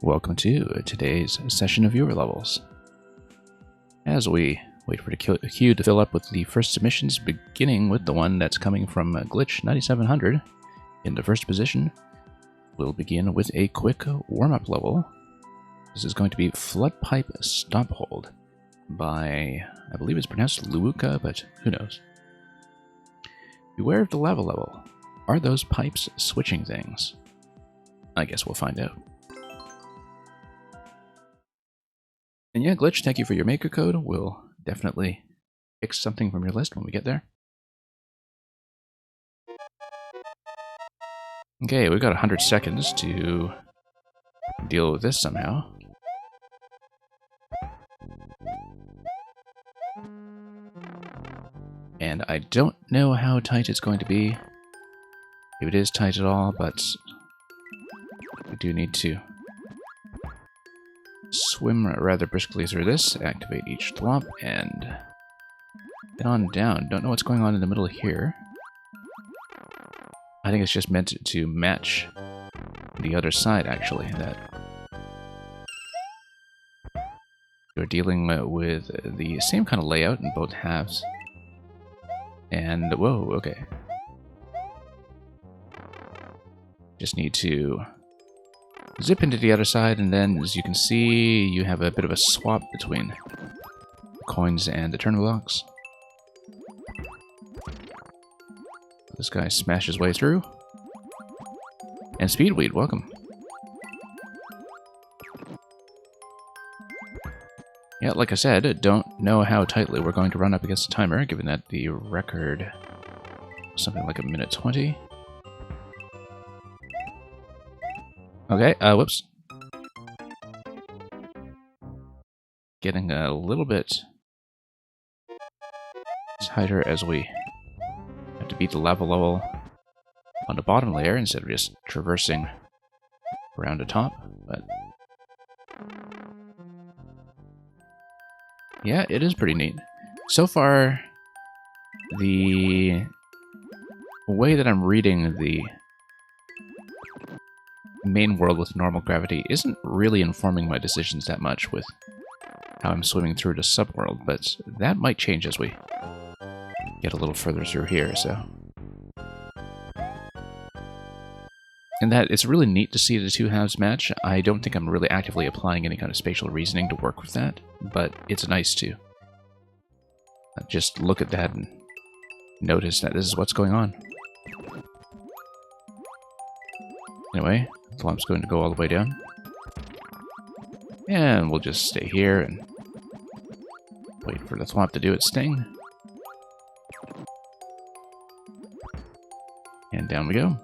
Welcome to today's session of Viewer Levels. As we wait for the queue to fill up with the first submissions, beginning with the one that's coming from Glitch 9700 in the first position, we'll begin with a quick warm-up level. This is going to be Floodpipe Stomp Hold by, I believe it's pronounced Luuka, but who knows. Beware of the lava level. Are those pipes switching things? I guess we'll find out. And yeah, Glitch, thank you for your maker code. We'll definitely fix something from your list when we get there. Okay, we've got 100 seconds to deal with this somehow. And I don't know how tight it's going to be, if it is tight at all, but we do need to swim rather briskly through this, activate each thwomp, and get on down. Don't know what's going on in the middle here. I think it's just meant to match the other side, actually, that you're dealing with the same kind of layout in both halves. And, whoa, okay. Just need to zip into the other side, and then, as you can see, you have a bit of a swap between coins and the turn blocks. This guy smashed his way through. And Speedweed, welcome. Yeah, like I said, don't know how tightly we're going to run up against the timer, given that the record was something like 1:20. Okay, whoops. Getting a little bit tighter as we have to beat the lava level on the bottom layer instead of just traversing around the top, but yeah, it is pretty neat. So far, the way that I'm reading the main world with normal gravity isn't really informing my decisions that much with how I'm swimming through the subworld, but that might change as we get a little further through here, so. And that it's really neat to see the two halves match. I don't think I'm really actively applying any kind of spatial reasoning to work with that, but it's nice to just look at that and notice that this is what's going on. Anyway, the lump's going to go all the way down. And we'll just stay here and wait for the thwomp to do its thing. And down we go.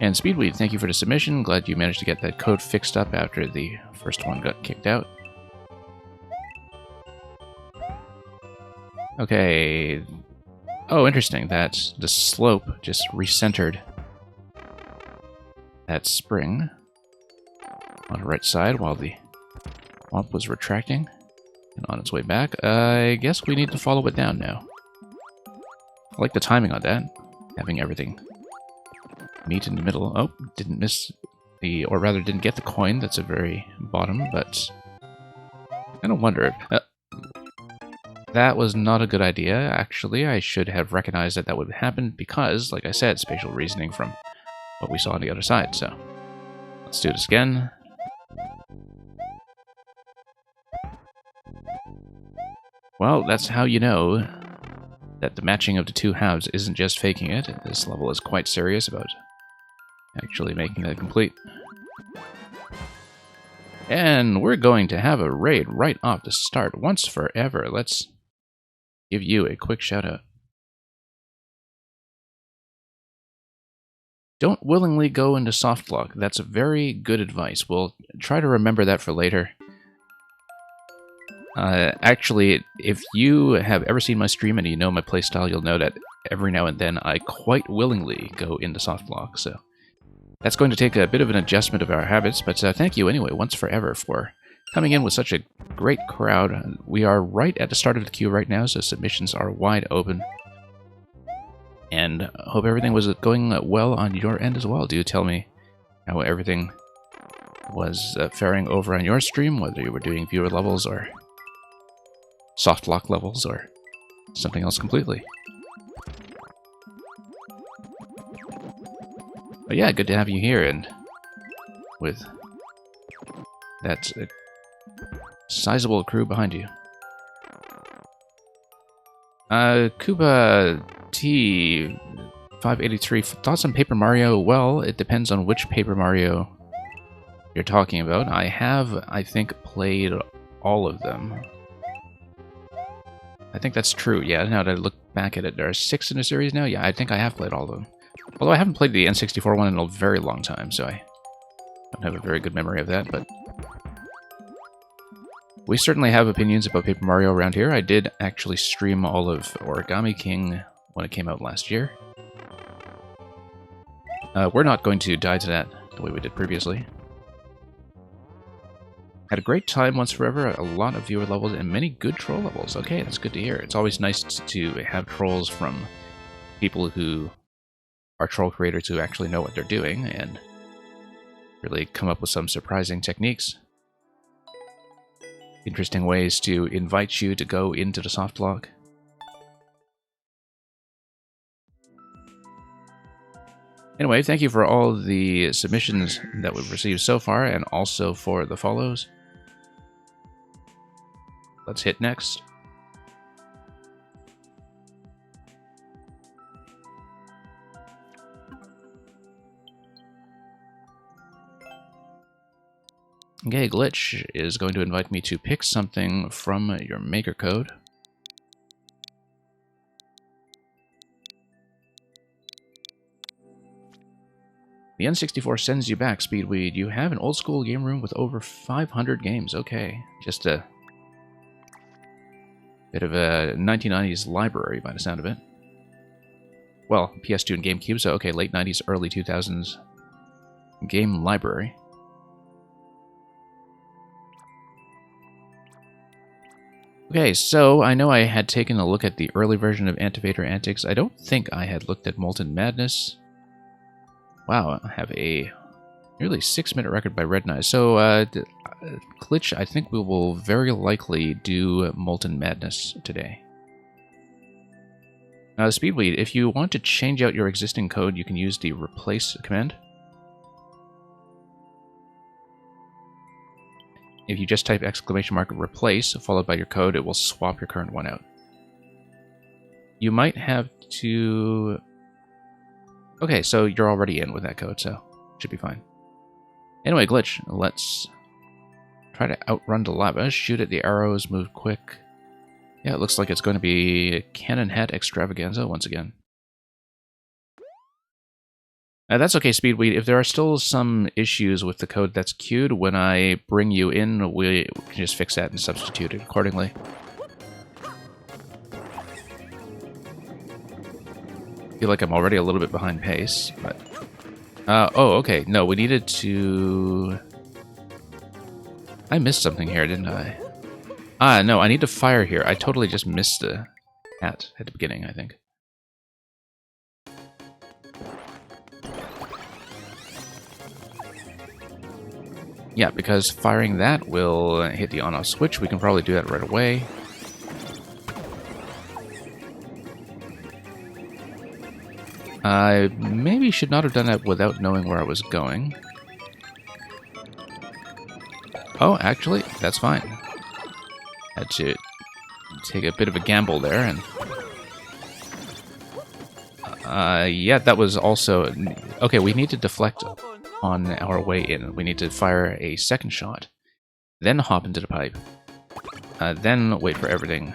And Speedweed, thank you for the submission. Glad you managed to get that code fixed up after the first one got kicked out. Okay. Oh, interesting. That the slope just recentered that spring on the right side while the womp was retracting and on its way back. I guess we need to follow it down now. I like the timing on that, having everything meet in the middle. Oh, didn't miss the, or rather didn't get the coin that's at the very bottom, but I don't wonder. That was not a good idea, actually. I should have recognized that that would happen because, like I said, spatial reasoning from what we saw on the other side, so let's do this again. Well, that's how you know that the matching of the two halves isn't just faking it. This level is quite serious about actually making it complete. And we're going to have a raid right off the start, once forever. Let's give you a quick shout out. Don't willingly go into soft lock. That's a very good advice. We'll try to remember that for later. Actually, if you have ever seen my stream and you know my playstyle, you'll know that every now and then I quite willingly go into soft lock, so that's going to take a bit of an adjustment of our habits, but thank you anyway, once forever, for coming in with such a great crowd. We are right at the start of the queue right now, so submissions are wide open. And hope everything was going well on your end as well. Do tell me how everything was faring over on your stream, whether you were doing viewer levels or soft lock levels or something else completely. But yeah, good to have you here, and with that sizable crew behind you. Kuba T 583 thoughts on Paper Mario. Well, it depends on which Paper Mario you're talking about. I have, I think, played all of them. I think that's true, yeah, now that I look back at it. There are 6 in the series now? Yeah, I think I have played all of them. Although I haven't played the N64 one in a very long time, so I don't have a very good memory of that, but we certainly have opinions about Paper Mario around here. I did actually stream all of Origami King when it came out last year. We're not going to die to that the way we did previously. Had a great time once forever, a lot of viewer levels, and many good troll levels. Okay, that's good to hear. It's always nice to have trolls from people who are troll creators who actually know what they're doing and really come up with some surprising techniques. Interesting ways to invite you to go into the soft lock. Anyway, thank you for all the submissions that we've received so far, and also for the follows. Let's hit next. Okay, Glitch is going to invite me to pick something from your maker code. The N64 sends you back, Speedweed. You have an old school game room with over 500 games. Okay, just a bit of a 1990s library by the sound of it. Well, PS2 and GameCube, so okay, late 90s, early 2000s game library. Okay, so I know I had taken a look at the early version of Antivator Antics. I don't think I had looked at Molten Madness. Wow, I have a nearly 6-minute record by Red Knight. So, Glitch, I think we will very likely do Molten Madness today. Speedweed, if you want to change out your existing code, you can use the replace command. If you just type !replace followed by your code, it will swap your current one out. You might have to... Okay, so you're already in with that code, so should be fine. Anyway, Glitch, let's try to outrun the lava, shoot at the arrows, move quick. Yeah, it looks like it's going to be Cannon Hat Extravaganza once again. That's okay, Speedweed. If there are still some issues with the code that's queued, when I bring you in, we can just fix that and substitute it accordingly. I feel like I'm already a little bit behind pace, but... oh, okay. No, we needed to... I missed something here, didn't I? Ah, no, I need to fire here. I totally just missed the hat at the beginning, I think. Yeah, because firing that will hit the on-off switch. We can probably do that right away. I maybe should not have done that without knowing where I was going. Oh, actually, that's fine. Had to take a bit of a gamble there, and... yeah, that was also... Okay, we need to deflect on our way in. We need to fire a second shot, then hop into the pipe, then wait for everything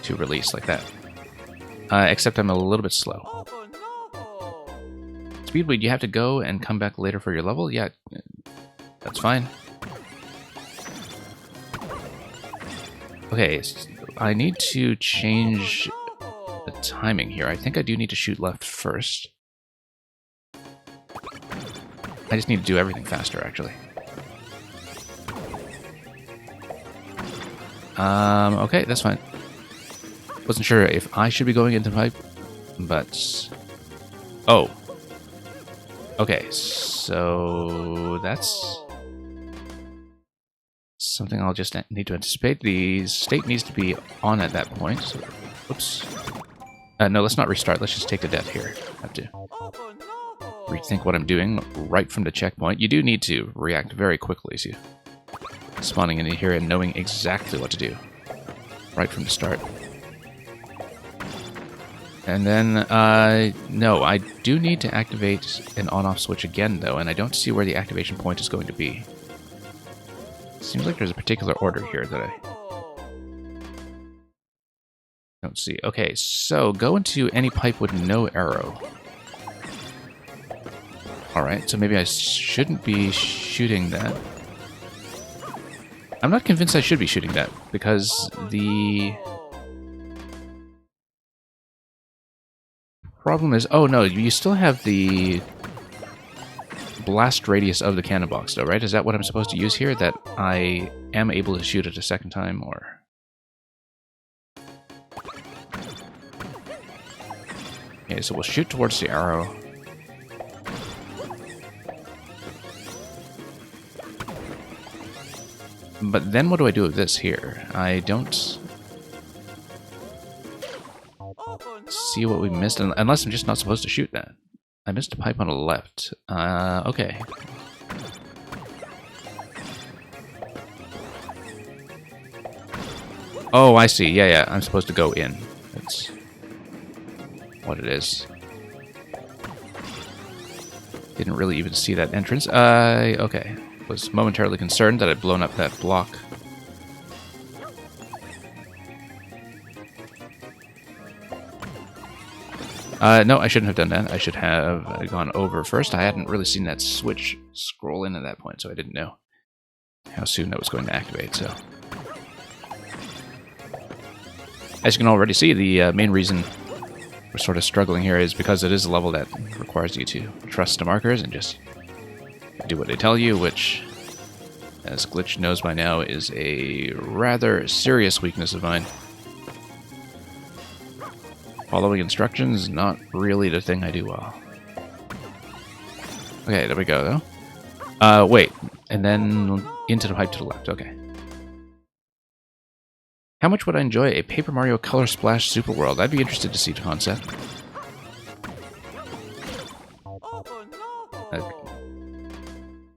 to release like that. Except I'm a little bit slow. Speedweed, you have to go and come back later for your level? Yeah, that's fine. Okay, I need to change the timing here. I think I do need to shoot left first. I just need to do everything faster, actually. Okay, that's fine. Wasn't sure if I should be going into the pipe, but... Oh. Okay, so that's something I'll just need to anticipate. The state needs to be on at that point. So, whoops. No, let's not restart. Let's just take the death here. I have to rethink what I'm doing right from the checkpoint. You do need to react very quickly, so spawning in here and knowing exactly what to do right from the start. And then, no, I do need to activate an on-off switch again, though, and I don't see where the activation point is going to be. Seems like there's a particular order here that I don't see. Okay, so go into any pipe with no arrow. Alright, so maybe I shouldn't be shooting that. I'm not convinced I should be shooting that, because the problem is... Oh, no, you still have the blast radius of the cannon box, though, right? Is that what I'm supposed to use here? That I am able to shoot it a second time, or... Okay, so we'll shoot towards the arrow. But then what do I do with this here? I don't see what we missed, unless I'm just not supposed to shoot that. I missed a pipe on the left. Okay. Oh, I see. Yeah, I'm supposed to go in. That's what it is. Didn't really even see that entrance. Okay. Was momentarily concerned that I'd blown up that block. No, I shouldn't have done that. I should have gone over first. I hadn't really seen that switch scroll in at that point, so I didn't know how soon that was going to activate, so... As you can already see, the main reason we're sort of struggling here is because it is a level that requires you to trust the markers and just do what they tell you, which, as Glitch knows by now, is a rather serious weakness of mine. Following instructions, not really the thing I do well. Okay, there we go, though. Wait, and then into the pipe to the left, okay. How much would I enjoy a Paper Mario Color Splash Super World? I'd be interested to see the concept.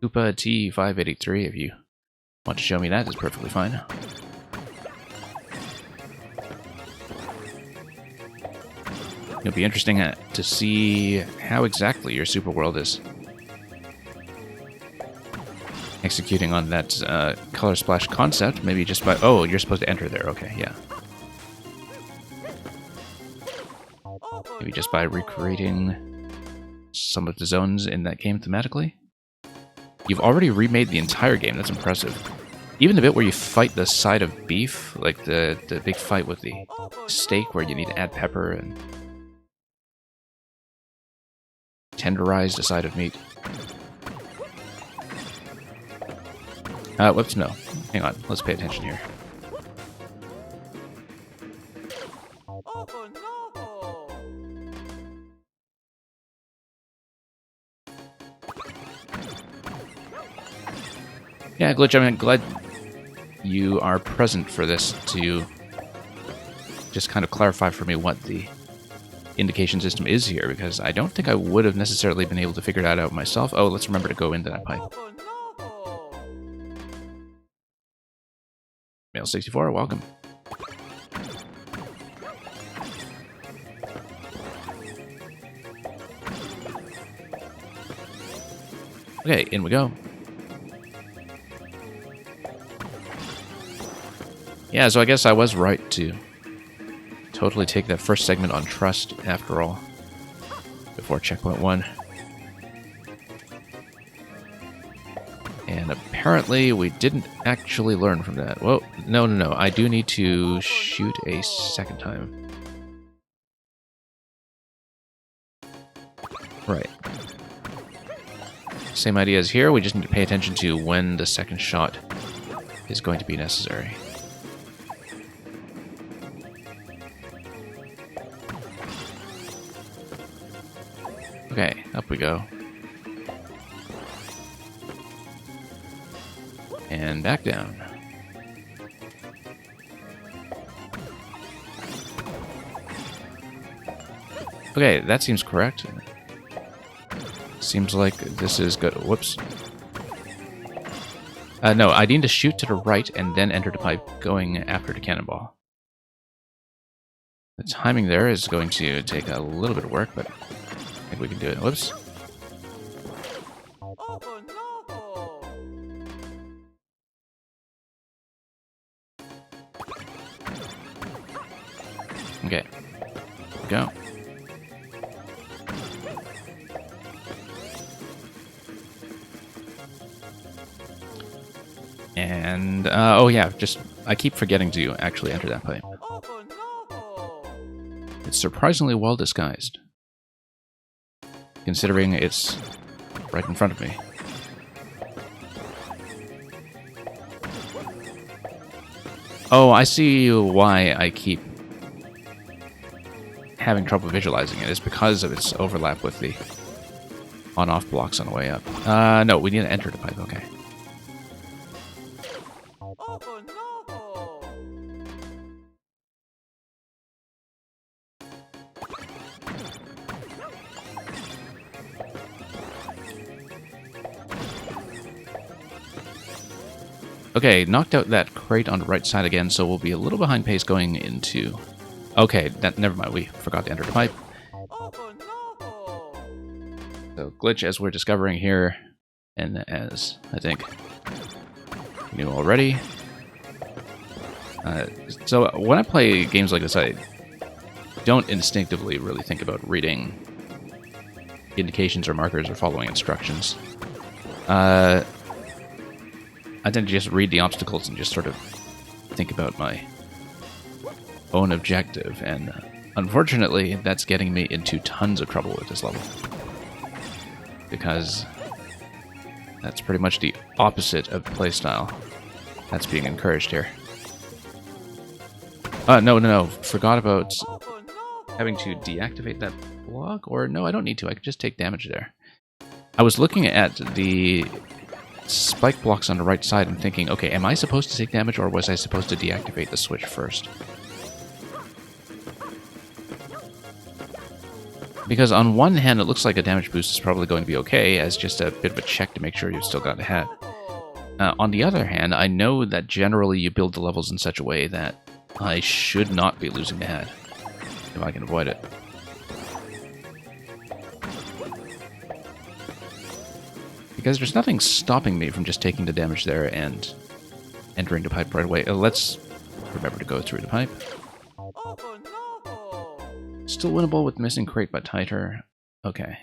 Koopa T583, if you want to show me that, is perfectly fine. It'll be interesting to see how exactly your Super World is executing on that Color Splash concept. Maybe just by... Oh, you're supposed to enter there. Okay, yeah. Maybe just by recreating some of the zones in that game thematically. You've already remade the entire game. That's impressive. Even the bit where you fight the side of beef, like the big fight with the steak where you need to add pepper and tenderize the side of meat. Whoops, no. Hang on. Let's pay attention here. Yeah, Glitch, I'm glad you are present for this to just kind of clarify for me what the indication system is here, because I don't think I would have necessarily been able to figure that out myself. Oh, let's remember to go into that pipe. Mail64, welcome. Okay, in we go. Yeah, so I guess I was right to totally take that first segment on trust, after all, before checkpoint 1. And apparently we didn't actually learn from that. Whoa, no. I do need to shoot a second time. Right. Same idea as here, we just need to pay attention to when the second shot is going to be necessary. Okay, up we go. And back down. Okay, that seems correct. Seems like this is good. Whoops. No, I need to shoot to the right and then enter the pipe going after the cannonball. The timing there is going to take a little bit of work, but I think we can do it. Whoops. Okay. Go. And, oh yeah, I keep forgetting to actually enter that pipe. It's surprisingly well disguised, considering it's right in front of me. Oh, I see why I keep having trouble visualizing it. It's because of its overlap with the on-off blocks on the way up. No, we need to enter the pipe, okay. Okay, knocked out that crate on the right side again, so we'll be a little behind pace going into... Okay, never mind, we forgot to enter the pipe. So, glitch, as we're discovering here, and as I think you knew already. So, when I play games like this, I don't instinctively really think about reading indications or markers or following instructions. I tend to just read the obstacles and just sort of think about my own objective, and unfortunately, that's getting me into tons of trouble with this level. Because that's pretty much the opposite of the playstyle that's being encouraged here. No. Forgot about having to deactivate that block, or no, I don't need to. I can just take damage there. I was looking at the spike blocks on the right side and thinking, okay, am I supposed to take damage, or was I supposed to deactivate the switch first? Because on one hand, it looks like a damage boost is probably going to be okay, as just a bit of a check to make sure you've still got the hat. On the other hand, I know that generally you build the levels in such a way that I should not be losing the hat, if I can avoid it. Because there's nothing stopping me from just taking the damage there and entering the pipe right away. Let's remember to go through the pipe. Still winnable with missing crate, but tighter. Okay.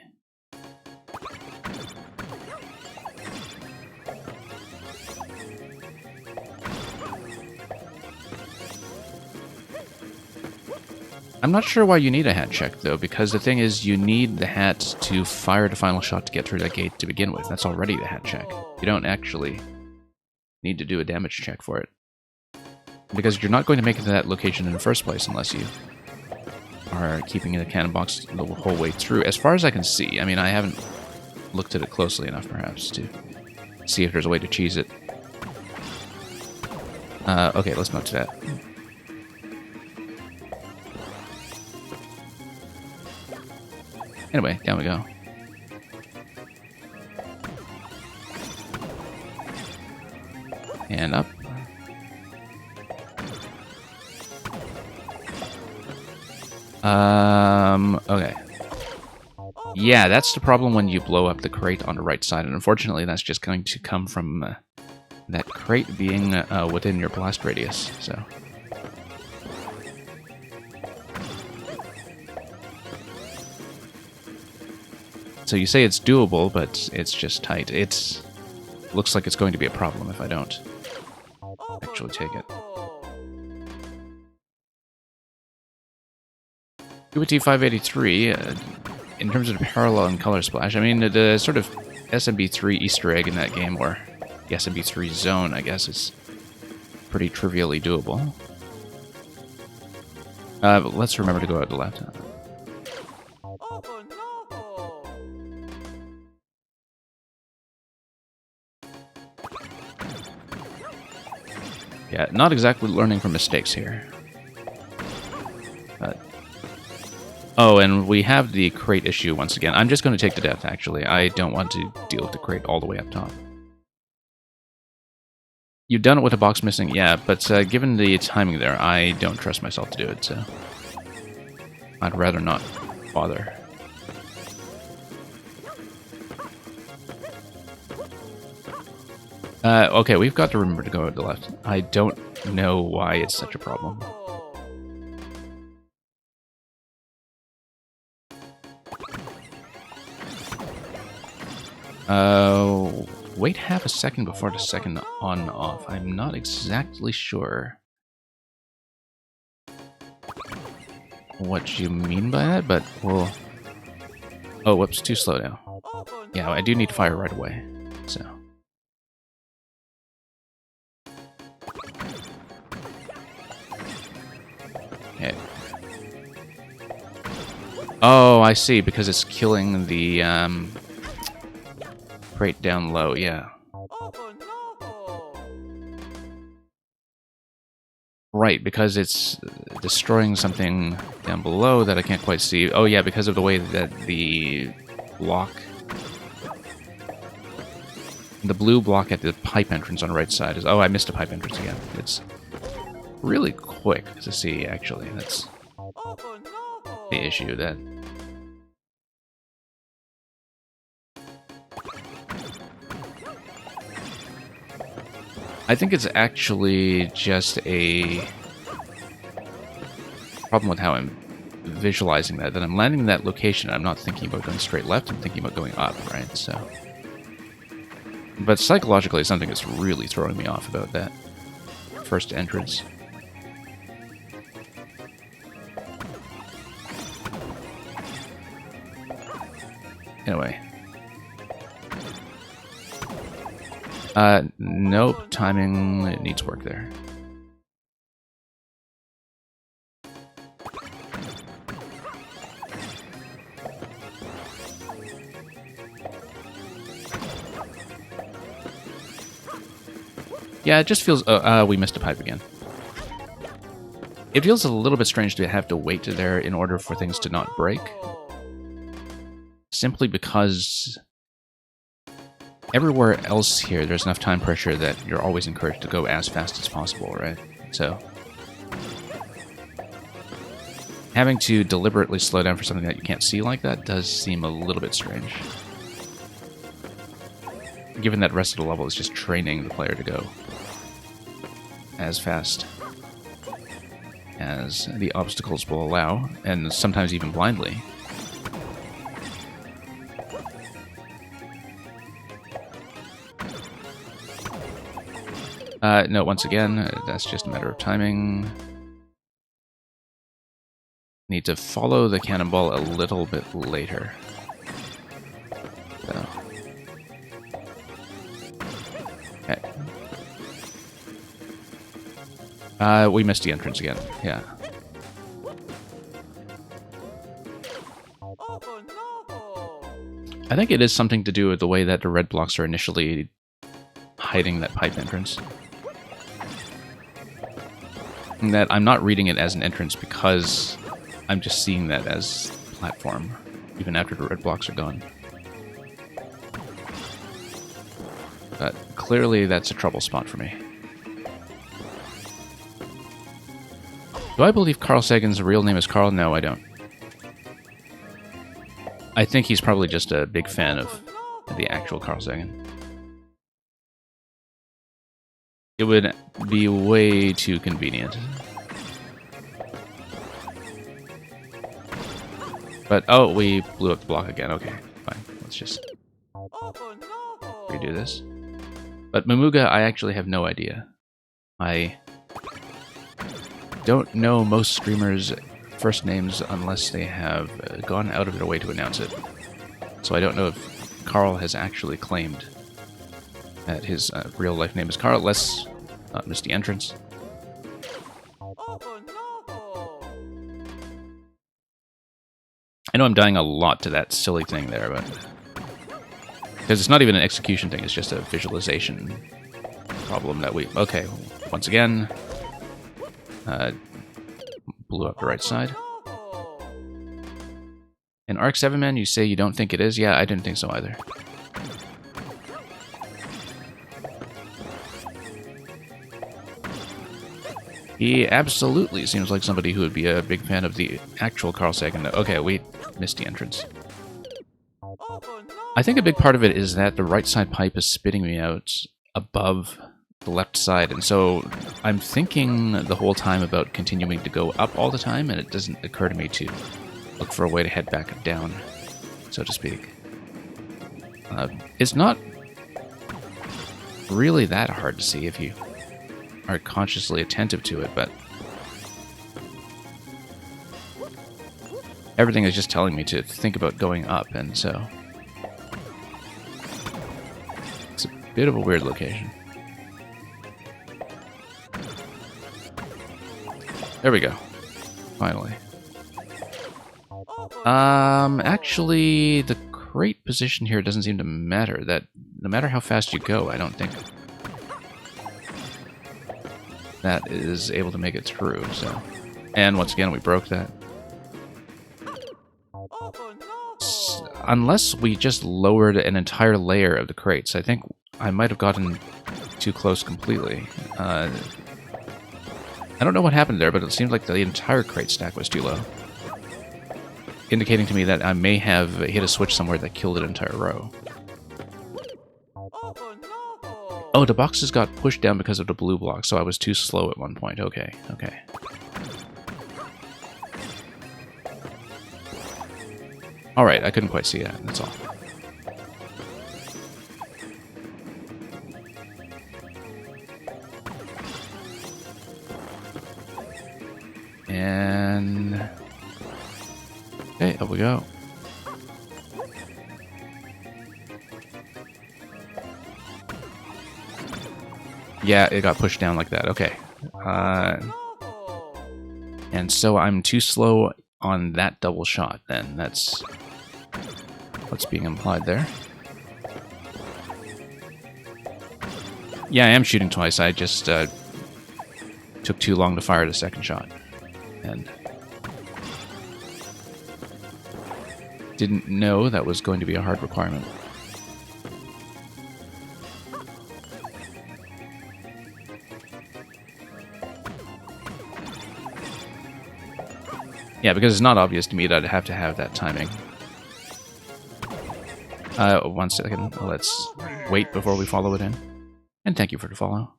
I'm not sure why you need a hat check, though, because the thing is, you need the hat to fire the final shot to get through that gate to begin with. That's already the hat check. You don't actually need to do a damage check for it. Because you're not going to make it to that location in the first place unless you are keeping the cannon box the whole way through. As far as I can see, I mean, I haven't looked at it closely enough, perhaps, to see if there's a way to cheese it. Okay, let's not do that. Anyway, down we go. And up. Okay. Yeah, that's the problem when you blow up the crate on the right side, and unfortunately that's just going to come from that crate being within your blast radius, so... So you say it's doable, but it's just tight. It looks like it's going to be a problem if I don't actually take it. QBT 583, in terms of the parallel and color splash, I mean, the sort of SMB3 Easter egg in that game, or the SMB3 zone, I guess, is pretty trivially doable. But let's remember to go out the left. Yeah, not exactly learning from mistakes here. Oh, and we have the crate issue once again. I'm just going to take the death, actually. I don't want to deal with the crate all the way up top. You've done it with a box missing? Yeah, but given the timing there, I don't trust myself to do it, so... I'd rather not bother. Okay, we've got to remember to go to the left. I don't know why it's such a problem. Wait half a second before the second on-off. I'm not exactly sure what you mean by that, but we'll... Oh, whoops, too slow now. Yeah, I do need to fire right away, so... Okay. Oh, I see, because it's killing the, crate down low, yeah. Right, because it's destroying something down below that I can't quite see. Oh yeah, because of the way that the block... The blue block at the pipe entrance on the right side is... Oh, I missed a pipe entrance again. It's really quick to see, actually. That's the issue, that... I think it's actually just a problem with how I'm visualizing that I'm landing in that location. I'm not thinking about going straight left, I'm thinking about going up, right? So, but psychologically, something that's really throwing me off about that first entrance. Anyway. Nope, timing, it needs work there. Yeah, it just feels... we missed a pipe again. It feels a little bit strange to have to wait there in order for things to not break. Simply because... everywhere else here, there's enough time pressure that you're always encouraged to go as fast as possible, right? So... having to deliberately slow down for something that you can't see like that does seem a little bit strange. Given that the rest of the level is just training the player to go as fast as the obstacles will allow, and sometimes even blindly. No, once again, that's just a matter of timing. Need to follow the cannonball a little bit later. So. Okay. We missed the entrance again, yeah. I think it is something to do with the way that the red blocks are initially hiding that pipe entrance. And that I'm not reading it as an entrance because I'm just seeing that as platform, even after the red blocks are gone. But clearly that's a trouble spot for me. Do I believe Carl Sagan's real name is Carl? No, I don't. I think he's probably just a big fan of the actual Carl Sagan. It would be way too convenient. But, oh, we blew up the block again. Okay, fine. Let's just redo this. But Mamuga, I actually have no idea. I don't know most streamers' first names unless they have gone out of their way to announce it. So I don't know if Carl has actually claimed that his real-life name is Carl. Let's not miss the entrance. I know I'm dying a lot to that silly thing there, but... because it's not even an execution thing, it's just a visualization problem that we... okay, once again, blew up the right side. In Arc 7 Man, you say you don't think it is? Yeah, I didn't think so either. He absolutely seems like somebody who would be a big fan of the actual Carl Sagan. Okay, we missed the entrance. I think a big part of it is that the right side pipe is spitting me out above the left side, and so I'm thinking the whole time about continuing to go up all the time, and it doesn't occur to me to look for a way to head back down, so to speak. It's not really that hard to see if you are consciously attentive to it, but everything is just telling me to think about going up, and so it's a bit of a weird location. There we go. Finally. Actually, the crate position here doesn't seem to matter. That no matter how fast you go, I don't think that is able to make it through, so. And once again, we broke that. Unless we just lowered an entire layer of the crates, I think I might have gotten too close completely. I don't know what happened there, but it seemed like the entire crate stack was too low. Indicating to me that I may have hit a switch somewhere that killed an entire row. Oh, the boxes got pushed down because of the blue block, so I was too slow at one point. Okay, okay. Alright, I couldn't quite see that, that's all. And... okay, up we go. Yeah, it got pushed down like that. Okay. And so I'm too slow on that double shot, then. That's what's being implied there. Yeah, I am shooting twice. I just took too long to fire the second shot. And didn't know that was going to be a hard requirement. Yeah, because it's not obvious to me that I'd have to have that timing. 1 second. Let's wait before we follow it in. And thank you for the follow.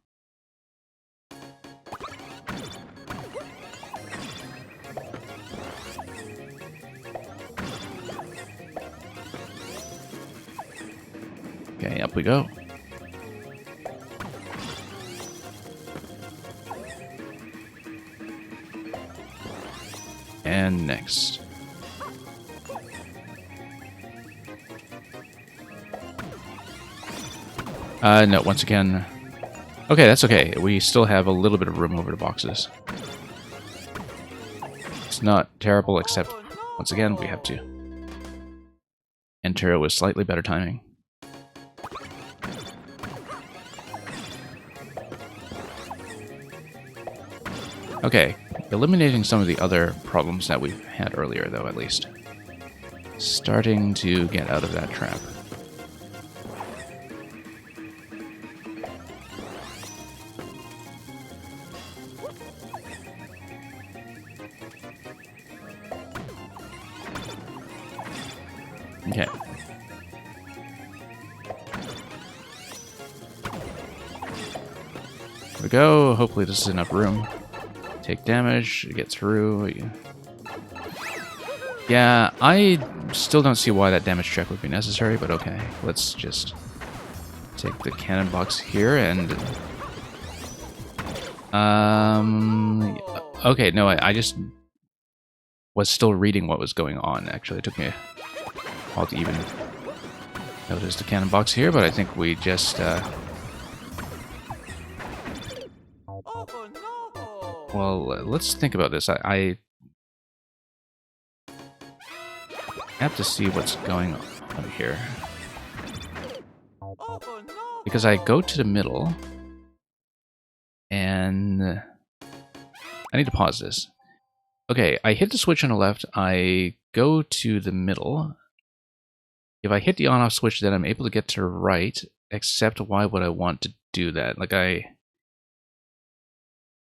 Okay, up we go. And next. No, once again. Okay, that's okay. We still have a little bit of room over the boxes. It's not terrible, except, once again, we have to enter it with slightly better timing. Okay, eliminating some of the other problems that we've had earlier, though, at least. Starting to get out of that trap. Okay. Here we go. Hopefully this is enough room. Take damage, get through. Yeah, I still don't see why that damage check would be necessary, but okay. Let's just take the cannon box here and... okay, no, I just was still reading what was going on, actually. It took me a while to even notice the cannon box here, but I think we just... well, let's think about this. I have to see what's going on here. Because I go to the middle, and then I need to pause this. Okay, I hit the switch on the left. I go to the middle. If I hit the on-off switch, then I'm able to get to right, except why would I want to do that? Like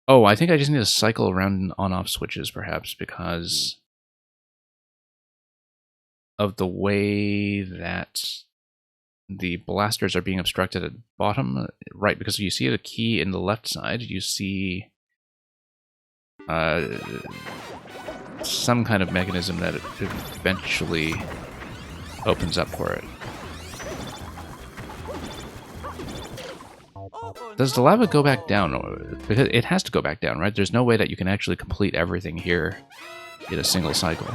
Oh, I think I just need to cycle around on-off switches, perhaps, because of the way that the blasters are being obstructed at the bottom. Right, because you see the key in the left side, you see some kind of mechanism that eventually opens up for it. Does the lava go back down? Because it has to go back down, right? There's no way that you can actually complete everything here in a single cycle.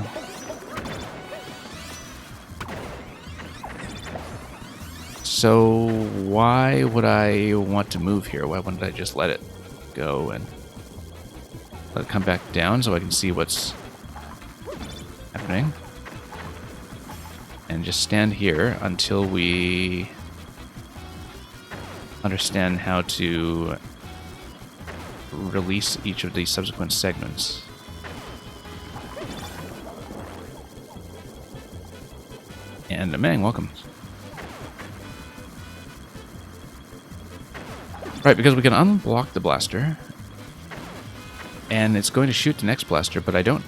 So why would I want to move here? Why wouldn't I just let it go and let it come back down so I can see what's happening? And just stand here until we understand how to release each of the subsequent segments. And Mang, welcome. Right, because we can unblock the blaster, and it's going to shoot the next blaster, but I don't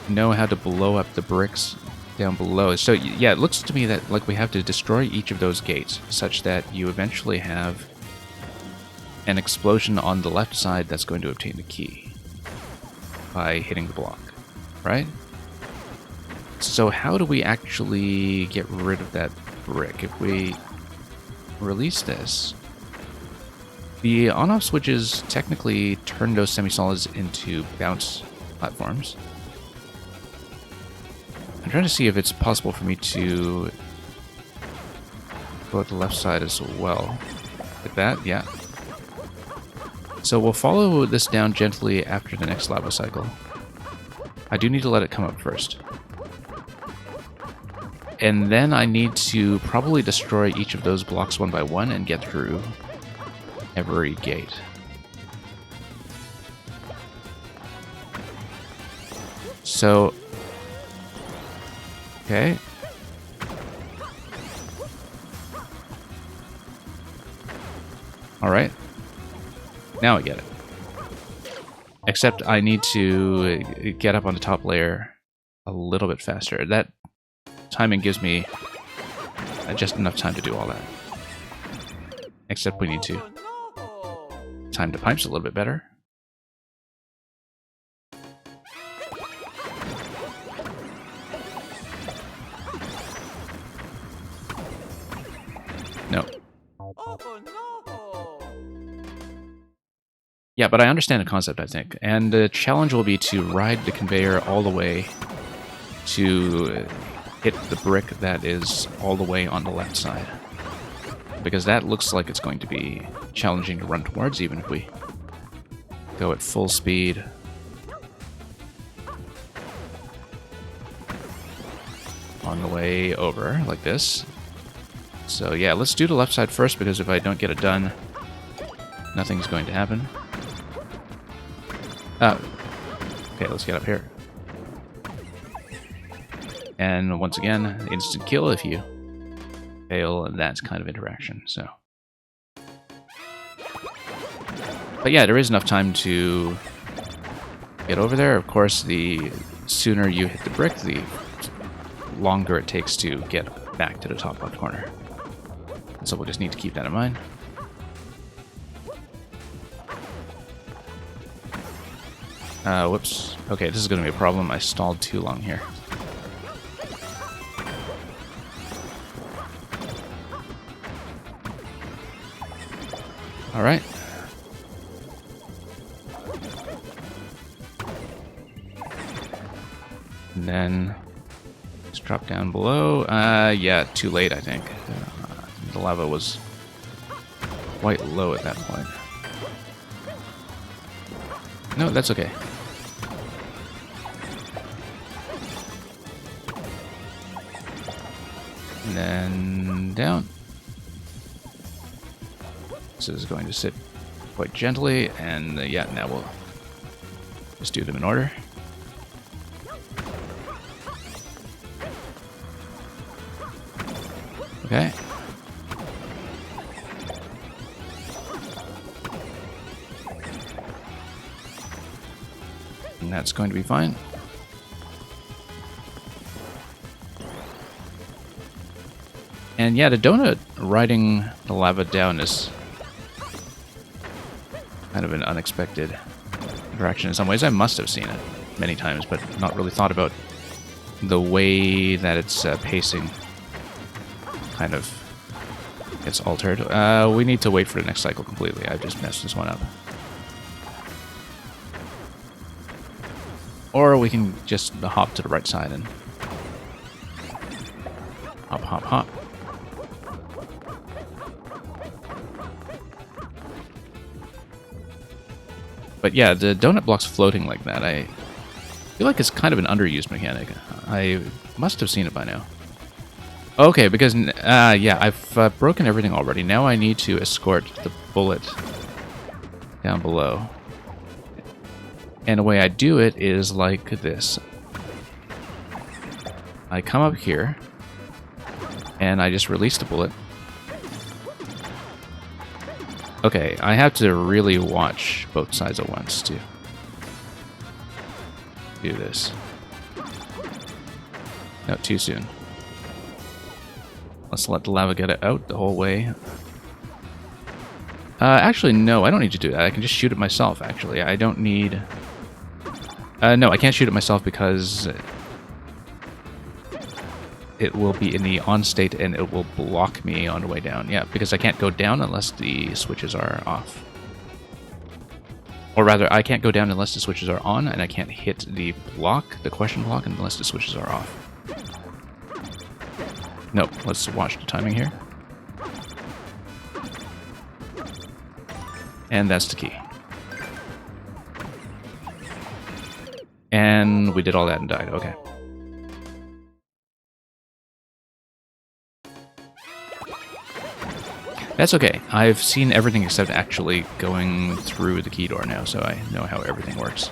know how to blow up the bricks down below. So yeah, it looks to me that like we have to destroy each of those gates, such that you eventually have an explosion on the left side that's going to obtain the key by hitting the block, right? So how do we actually get rid of that brick? If we release this, the on-off switches technically turn those semi-solids into bounce platforms. I'm trying to see if it's possible for me to go at the left side as well. Like that, yeah. So we'll follow this down gently after the next lava cycle. I do need to let it come up first. And then I need to probably destroy each of those blocks one by one and get through every gate. So, okay. All right. Now I get it. Except I need to get up on the top layer a little bit faster. That timing gives me just enough time to do all that. Except we need to time the pipes a little bit better. No. Yeah, but I understand the concept, I think. And the challenge will be to ride the conveyor all the way to hit the brick that is all the way on the left side. Because that looks like it's going to be challenging to run towards, even if we go at full speed. On the way over, like this. So yeah, let's do the left side first, because if I don't get it done, nothing's going to happen. Okay, let's get up here. And once again, instant kill if you fail that kind of interaction, so. But yeah, there is enough time to get over there. Of course, the sooner you hit the brick, the longer it takes to get back to the top left corner. So we'll just need to keep that in mind. Whoops. Okay, this is going to be a problem. I stalled too long here. Alright. And then let's drop down below. Yeah, too late, I think. The lava was quite low at that point. No, that's okay. And then down. This is going to sit quite gently, and yeah, now we'll just do them in order. Okay. And that's going to be fine. And yeah, the donut riding the lava down is kind of an unexpected interaction in some ways. I must have seen it many times, but not really thought about the way that its pacing kind of gets altered. We need to wait for the next cycle completely. I just messed this one up. Or we can just hop to the right side and hop, hop, hop. But yeah, the donut blocks floating like that, I feel like it's kind of an underused mechanic. I must have seen it by now. Okay, because, yeah, I've broken everything already. Now I need to escort the bullet down below. And the way I do it is like this. I come up here, and I just release the bullet. Okay, I have to really watch both sides at once to do this. No, too soon. Let's let the lava get it out the whole way. Actually, no, I don't need to do that. I can just shoot it myself, actually. I don't need... no, I can't shoot it myself because it will be in the on state and it will block me on the way down. Yeah, because I can't go down unless the switches are off. Or rather, I can't go down unless the switches are on, and I can't hit the block, the question block, unless the switches are off. No, let's watch the timing here. And that's the key. And we did all that and died. Okay. That's okay. I've seen everything except actually going through the key door now, so I know how everything works.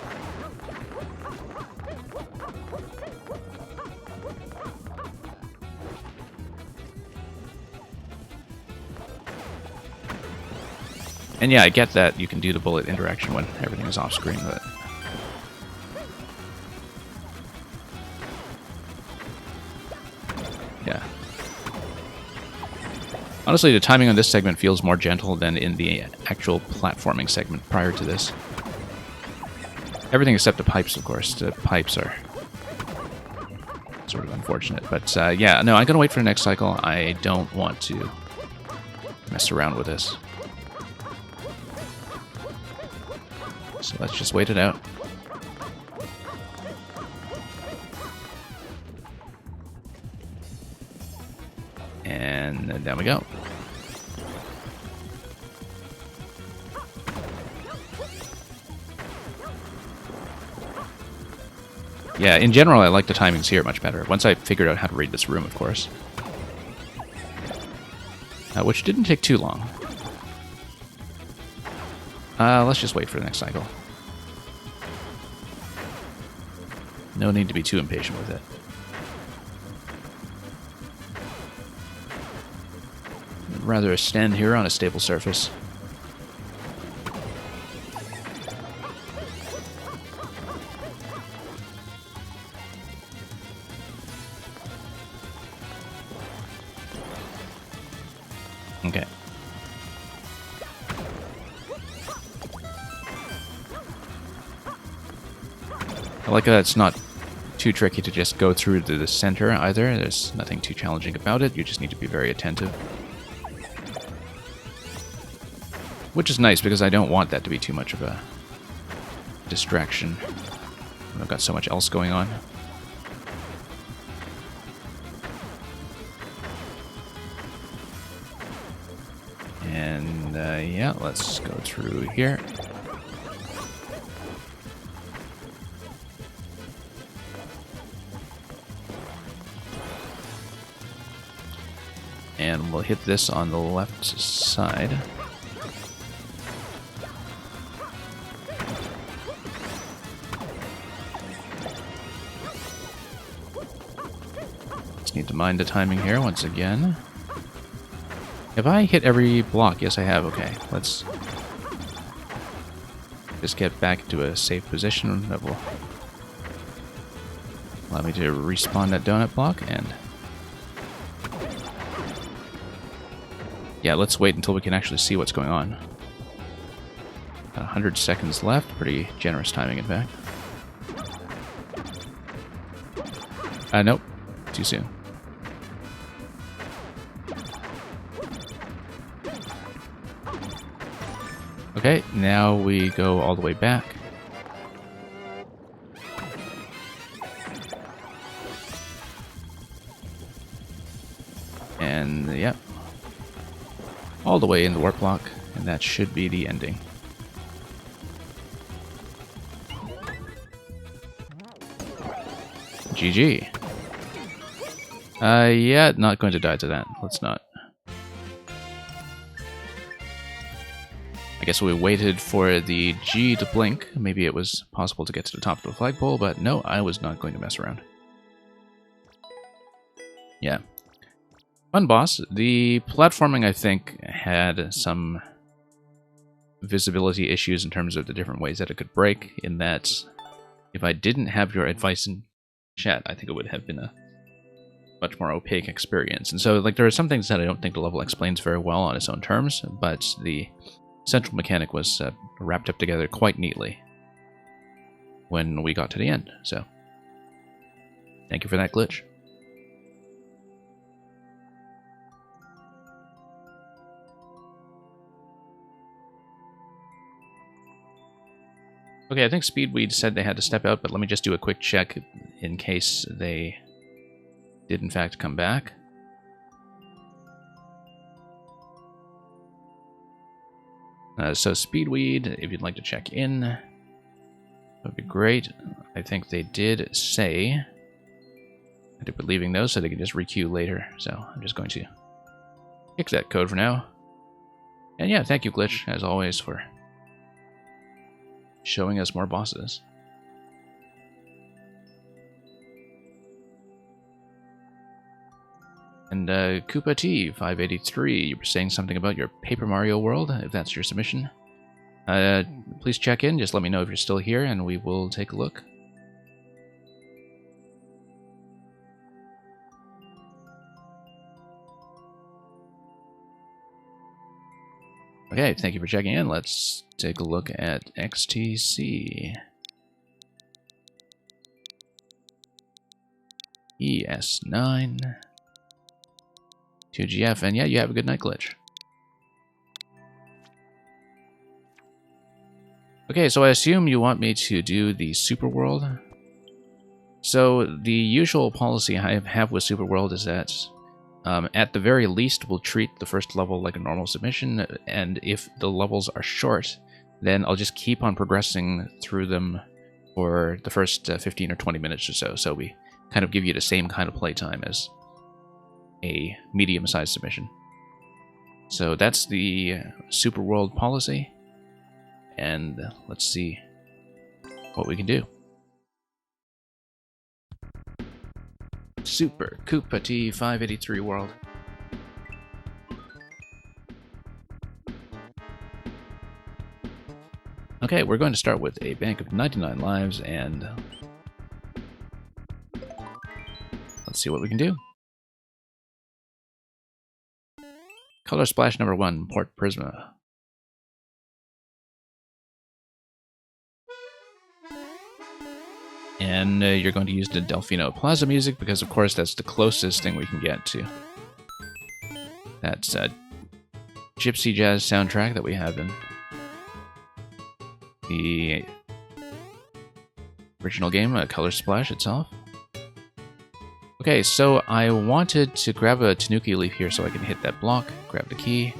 And yeah, I get that you can do the bullet interaction when everything is off screen, but... yeah. Honestly, the timing on this segment feels more gentle than in the actual platforming segment prior to this. Everything except the pipes, of course. The pipes are sort of unfortunate. But yeah, no, I'm going to wait for the next cycle. I don't want to mess around with this. So let's just wait it out. And down we go. Yeah, in general, I like the timings here much better. Once I figured out how to read this room, of course. Which didn't take too long. Let's just wait for the next cycle. No need to be too impatient with it. I'd rather stand here on a stable surface. Okay. I like that it's not too tricky to just go through to the center either. There's nothing too challenging about it. You just need to be very attentive. Which is nice because I don't want that to be too much of a distraction. I've got so much else going on. And yeah, let's go through here. And we'll hit this on the left side. Just need to mind the timing here once again. Have I hit every block? Yes, I have. Okay, let's just get back to a safe position that will allow me to respawn that donut block. And yeah, let's wait until we can actually see what's going on. 100 seconds left. Pretty generous timing, in fact. Nope. Too soon. Okay, now we go all the way back. And, yep. All the way into warp block, and that should be the ending. GG. Yeah, not going to die to that. Let's not. I guess we waited for the G to blink. Maybe it was possible to get to the top of the flagpole, but no, I was not going to mess around. Yeah. Fun boss. The platforming, I think, had some visibility issues in terms of the different ways that it could break, in that if I didn't have your advice in chat, I think it would have been a much more opaque experience. And so, like, there are some things that I don't think the level explains very well on its own terms, but the central mechanic was wrapped up together quite neatly when we got to the end. So, thank you for that glitch. Okay, I think Speedweed said they had to step out, but let me just do a quick check in case they did in fact come back. So Speedweed, if you'd like to check in, that would be great. I think they did say that they were leaving those so they can just requeue later. So I'm just going to kick that code for now. And yeah, thank you, Glitch, as always, for showing us more bosses. And Koopa T 583, you were saying something about your Paper Mario World, if that's your submission. Please check in, just let me know if you're still here, and we will take a look. Okay, thank you for checking in. Let's take a look at XTC. ES9. 2GF, and yeah, you have a good night, Glitch. Okay, so I assume you want me to do the Super World. So the usual policy I have with Super World is that at the very least we'll treat the first level like a normal submission, and if the levels are short, then I'll just keep on progressing through them for the first 15 or 20 minutes or so, so we kind of give you the same kind of playtime as a medium-sized submission. So that's the Super World policy, and let's see what we can do. Super Koopa T 583 World. Okay, we're going to start with a bank of 99 lives, and let's see what we can do. Color Splash number 1, Port Prisma. And you're going to use the Delfino Plaza music because, of course, that's the closest thing we can get to that gypsy jazz soundtrack that we have in the original game, Color Splash itself. Okay, so I wanted to grab a Tanuki leaf here so I can hit that block, grab the key,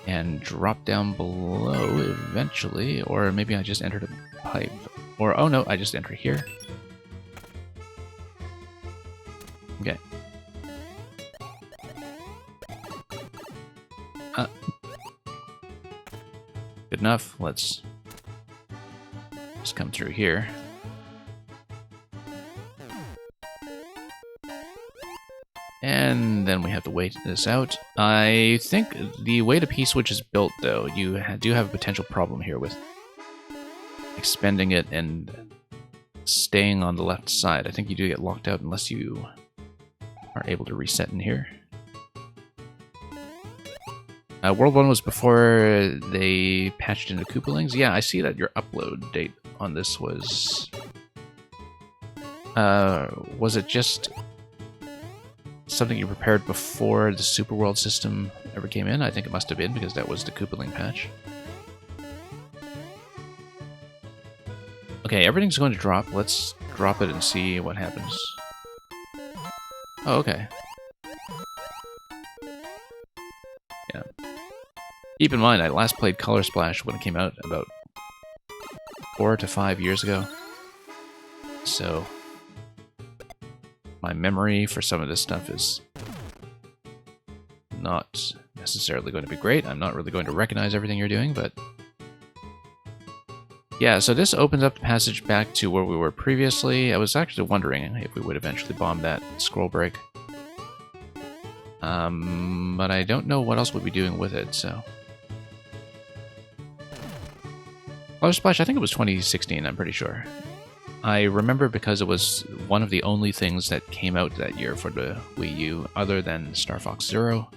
and drop down below eventually, or maybe I just entered a pipe. Or, oh no, I just enter here. Okay. Good enough. Let's just come through here. and then we have to wait this out. I think the way the P-switch is built, though, you do have a potential problem here with expending it and staying on the left side. I think you do get locked out unless you are able to reset in here. World 1 was before they patched into Koopalings. Yeah, I see that your upload date on this was... was it just something you prepared before the Super World system ever came in? I think it must have been, because that was the Koopaling patch. Okay, everything's going to drop. Let's drop it and see what happens. Oh, okay. Yeah. Keep in mind, I last played Color Splash when it came out about 4 to 5 years ago. So my memory for some of this stuff is not necessarily going to be great. I'm not really going to recognize everything you're doing, but... yeah, so this opens up the passage back to where we were previously. I was actually wondering if we would eventually bomb that scroll break. But I don't know what else we'd be doing with it, so... Color Splash, I think it was 2016, I'm pretty sure. I remember because it was one of the only things that came out that year for the Wii U, other than Star Fox Zero.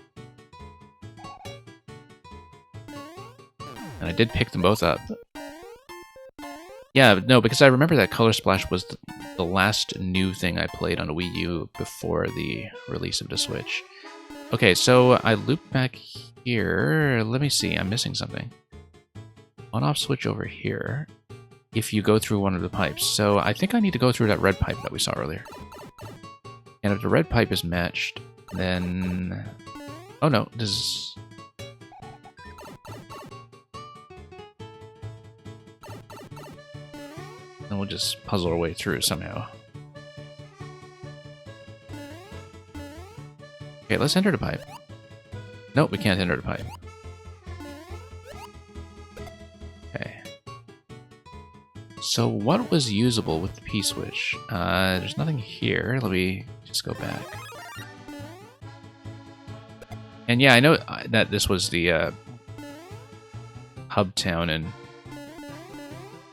And I did pick them both up. Yeah, no, because I remember that Color Splash was the last new thing I played on a Wii U before the release of the Switch. Okay, so I loop back here. Let me see, I'm missing something. On-off switch over here if you go through one of the pipes. So I think I need to go through that red pipe that we saw earlier. And if the red pipe is matched, then... oh no, this is... and we'll just puzzle our way through somehow. Okay, let's enter the pipe. Nope, we can't enter the pipe. Okay. So what was usable with the P-switch? There's nothing here. Let me just go back. And yeah, I know that this was the hub town in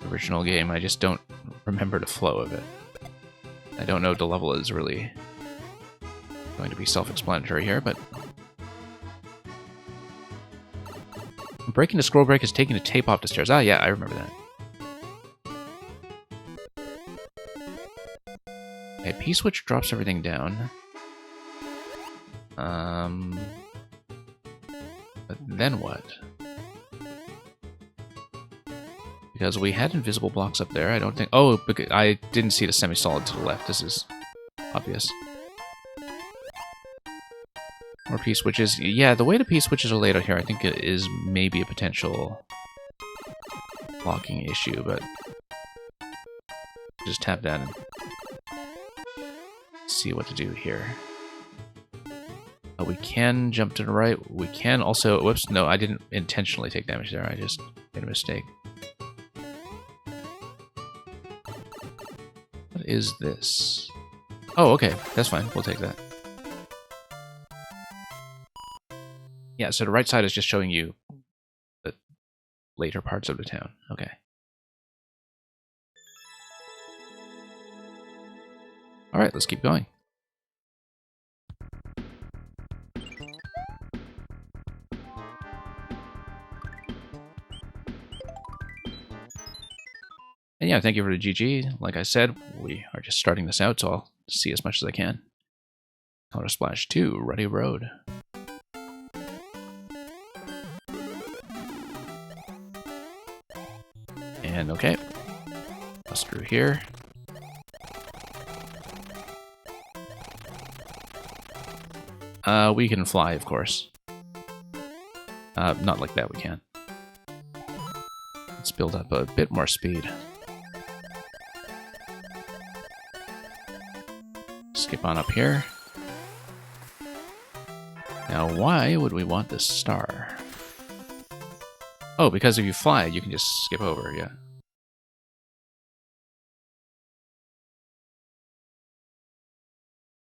the original game. I just don't remember the flow of it. I don't know if the level is really going to be self-explanatory here, but... breaking the scroll break is taking the tape off the stairs. Ah, yeah, I remember that. Okay, P-switch drops everything down. But then what? Because we had invisible blocks up there, I don't think... oh, because I didn't see the semi-solid to the left. This is obvious. More P-switches. Yeah, the way the P-switches are laid out here, I think it is maybe a potential blocking issue, but... just tap that and see what to do here. We can jump to the right. We can also... whoops, no, I didn't intentionally take damage there. I just made a mistake. What is this? Oh, okay. That's fine. We'll take that. Yeah, so the right side is just showing you the later parts of the town. Okay. Alright, let's keep going. And yeah, thank you for the GG. Like I said, we are just starting this out, so I'll see as much as I can. Color Splash 2, Ruddy Road. And okay, bust through here. We can fly, of course. Not like that, we can't. Let's build up a bit more speed. Skip on up here. Now, why would we want this star? Oh, because if you fly, you can just skip over, yeah.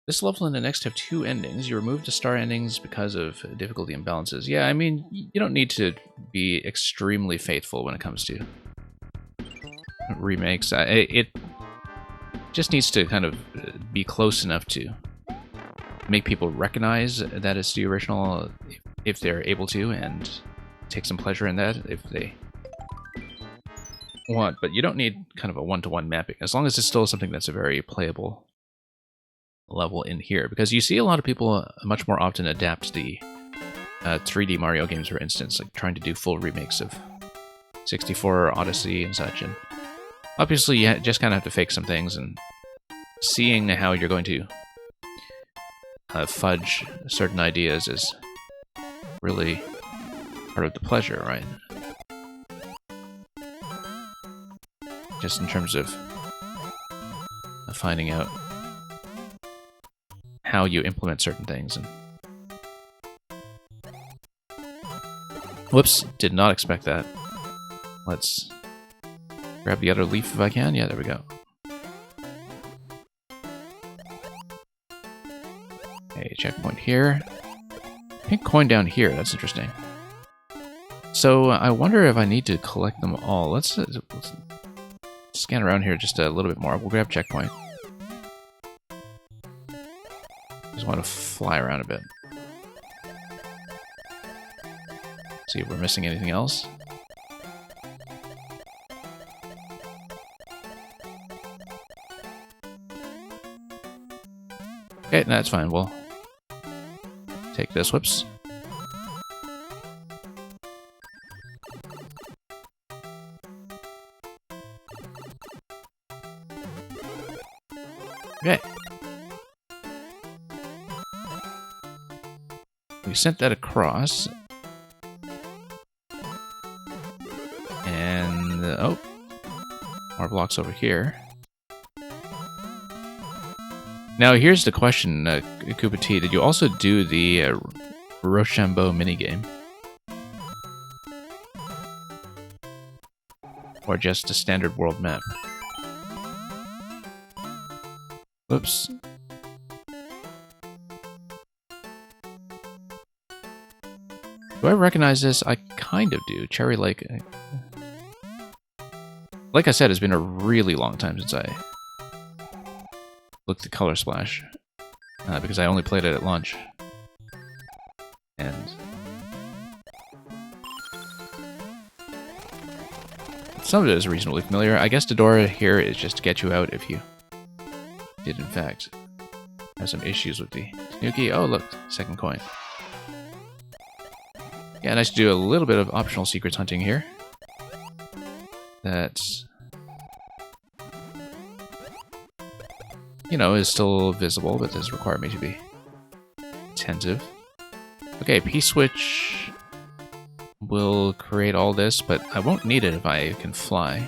This level and the next have 2 endings. You removed the star endings because of difficulty imbalances. Yeah, I mean, you don't need to be extremely faithful when it comes to remakes. It just needs to kind of be close enough to make people recognize that it's the original if they're able to, and take some pleasure in that if they want. But you don't need kind of a one-to-one mapping, as long as it's still something that's a very playable level in here, because you see a lot of people much more often adapt the 3D Mario games, for instance, like trying to do full remakes of 64 Odyssey and such, and obviously you just kind of have to fake some things, and seeing how you're going to fudge certain ideas is really part of the pleasure, right? Just in terms of finding out how you implement certain things. And whoops, did not expect that. Let's grab the other leaf if I can. Yeah, there we go. Okay, checkpoint here. Pink coin down here, that's interesting. So I wonder if I need to collect them all. Let's scan around here just a little bit more. We'll grab checkpoint. Just want to fly around a bit. See if we're missing anything else. Okay, that's fine. We'll take this. Whoops. Okay. We sent that across. And, oh. More blocks over here. Now, here's the question, Koopa T. Did you also do the Rochambeau minigame? Or just a standard world map? Oops. Do I recognize this? I kind of do. Cherry Lake. Like I said, it's been a really long time since I looked at Color Splash. Because I only played it at lunch. And some of it is reasonably familiar. I guess Dodora here is just to get you out if you did, in fact, have some issues with the Tanuki. Oh, look, second coin. Yeah, nice to do a little bit of optional secrets hunting here. That's, you know, is still visible, but does require me to be attentive. Okay, P-switch will create all this, but I won't need it if I can fly.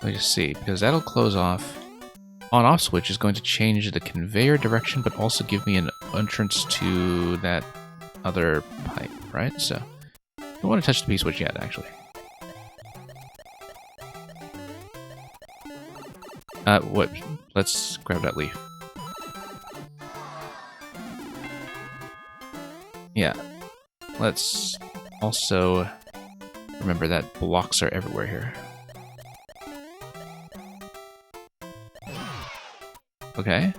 Let me just see, because that'll close off. On-off switch is going to change the conveyor direction, but also give me an entrance to that other pipe, right? So, I don't want to touch the P-switch yet, actually. What? Let's grab that leaf. Yeah. Let's also remember that blocks are everywhere here. Okay.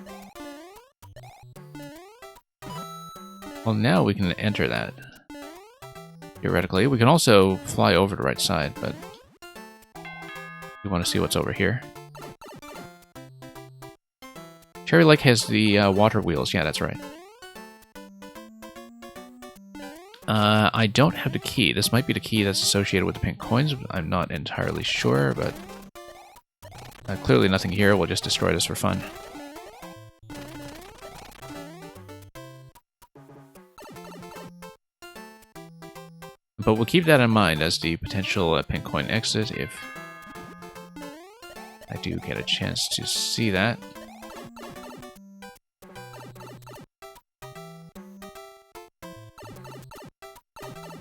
Well, now we can enter that. Theoretically. We can also fly over the right side, but we want to see what's over here. Cherry Lake has the water wheels. Yeah, that's right. I don't have the key. This might be the key that's associated with the pink coins. I'm not entirely sure, but clearly nothing here. We'll just destroy this for fun. But we'll keep that in mind as the potential pink coin exit if I do get a chance to see that.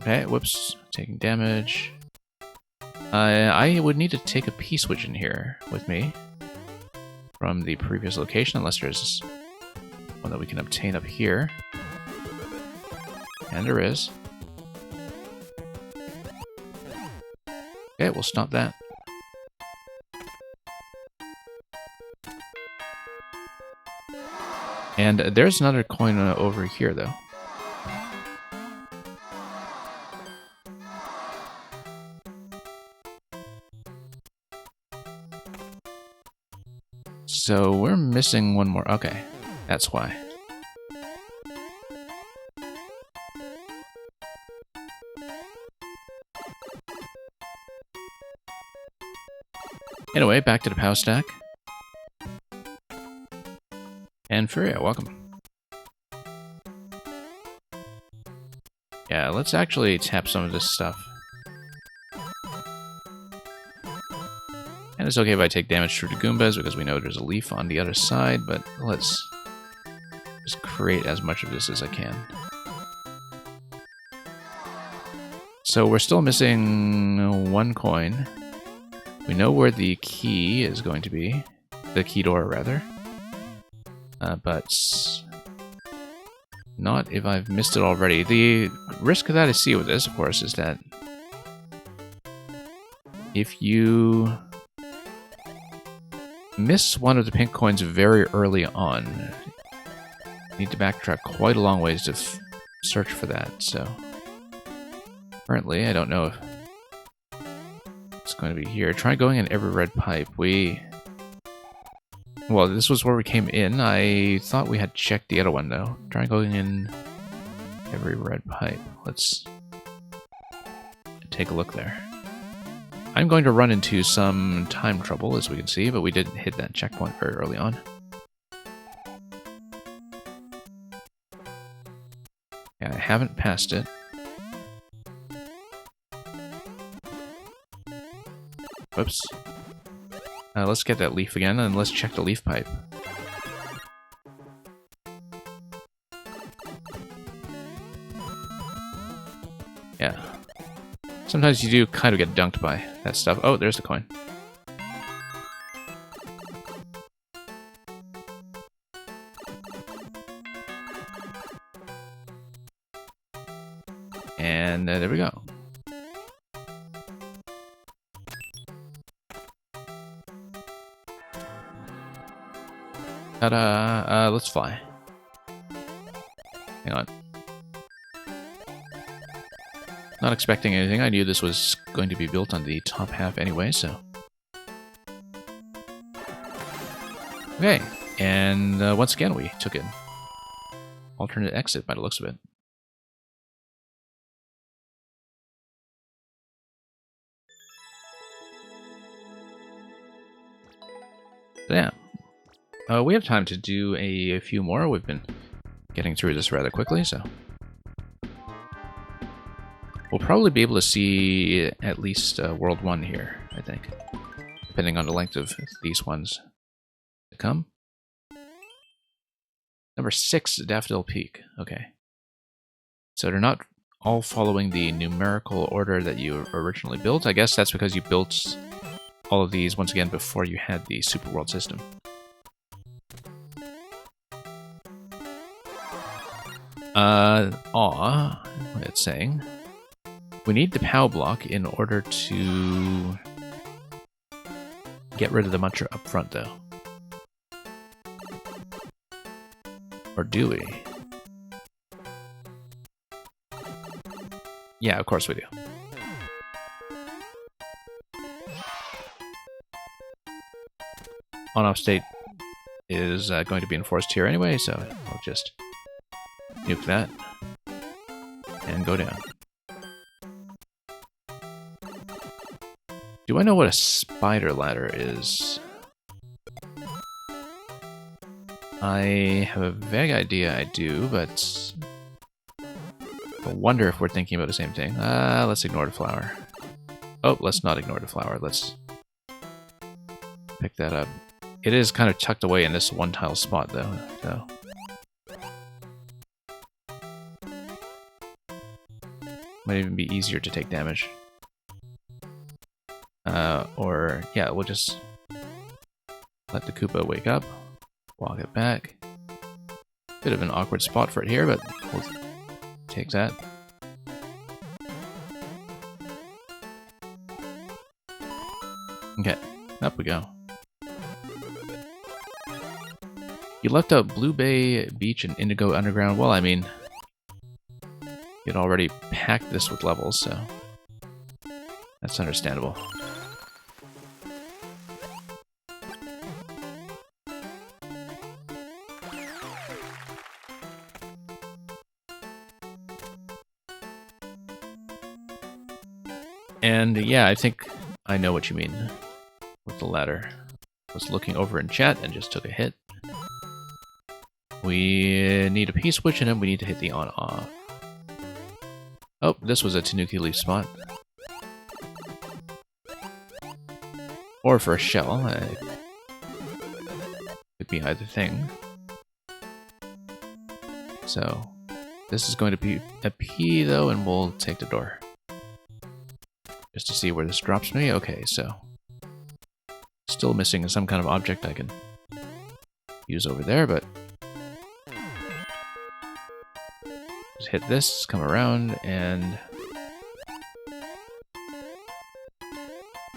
Okay, whoops, taking damage. I would need to take a P-switch in here with me from the previous location, unless there's one that we can obtain up here. And there is. Okay, we'll stop that. And there's another coin over here, though. So we're missing one more. Okay, that's why. Anyway, back to the POW stack. And Furia, welcome. Yeah, let's actually tap some of this stuff. And it's okay if I take damage through the Goombas because we know there's a leaf on the other side, but let's just create as much of this as I can. So we're still missing one coin. We know where the key is going to be. The key door, rather. But not if I've missed it already. The risk that I see with this, of course, is that if you miss one of the pink coins very early on, you need to backtrack quite a long ways to search for that. So currently, I don't know if it's going to be here. Try going in every red pipe. Well, this was where we came in. I thought we had checked the other one, though. Try going in every red pipe. Let's take a look there. I'm going to run into some time trouble, as we can see, but we didn't hit that checkpoint very early on. Yeah, I haven't passed it. Whoops. Let's get that leaf again, and let's check the leaf pipe. Yeah. Sometimes you do kind of get dunked by that stuff. Oh, there's the coin. And there we go. Ta-da! Let's fly. Hang on. Not expecting anything. I knew this was going to be built on the top half anyway, so... Okay, and once again we took an alternate exit by the looks of it. So yeah. We have time to do a few more. We've been getting through this rather quickly, so... We'll probably be able to see at least World 1 here, I think. Depending on the length of these ones to come. Number 6, Daffodil Peak. Okay. So they're not all following the numerical order that you originally built. I guess that's because you built all of these, once again, before you had the Super World system. It's saying... We need the POW block in order to get rid of the Muncher up front, though. Or do we? Yeah, of course we do. On-off state is going to be enforced here anyway, so I'll just nuke that and go down. Do I know what a spider ladder is? I have a vague idea I do, but I wonder if we're thinking about the same thing. Let's ignore the flower. Oh, let's not ignore the flower. Let's pick that up. It is kind of tucked away in this one tile spot, though. So. Might even be easier to take damage. Or, yeah, we'll just let the Koopa wake up, walk it back, Bit of an awkward spot for it here, but we'll take that. Okay, up we go. You left out Blue Bay Beach and Indigo Underground. Well, I mean, you'd already packed this with levels, so that's understandable. And yeah, I think I know what you mean with the ladder. I was looking over in chat and just took a hit. We need a P-switch and then we need to hit the on-off. Oh, this was a Tanuki Leaf spot. Or for a shell. Could be either thing. So, this is going to be a P though, and we'll take the door. Just to see where this drops me. Okay, so still missing some kind of object I can use over there, but just hit this, come around, and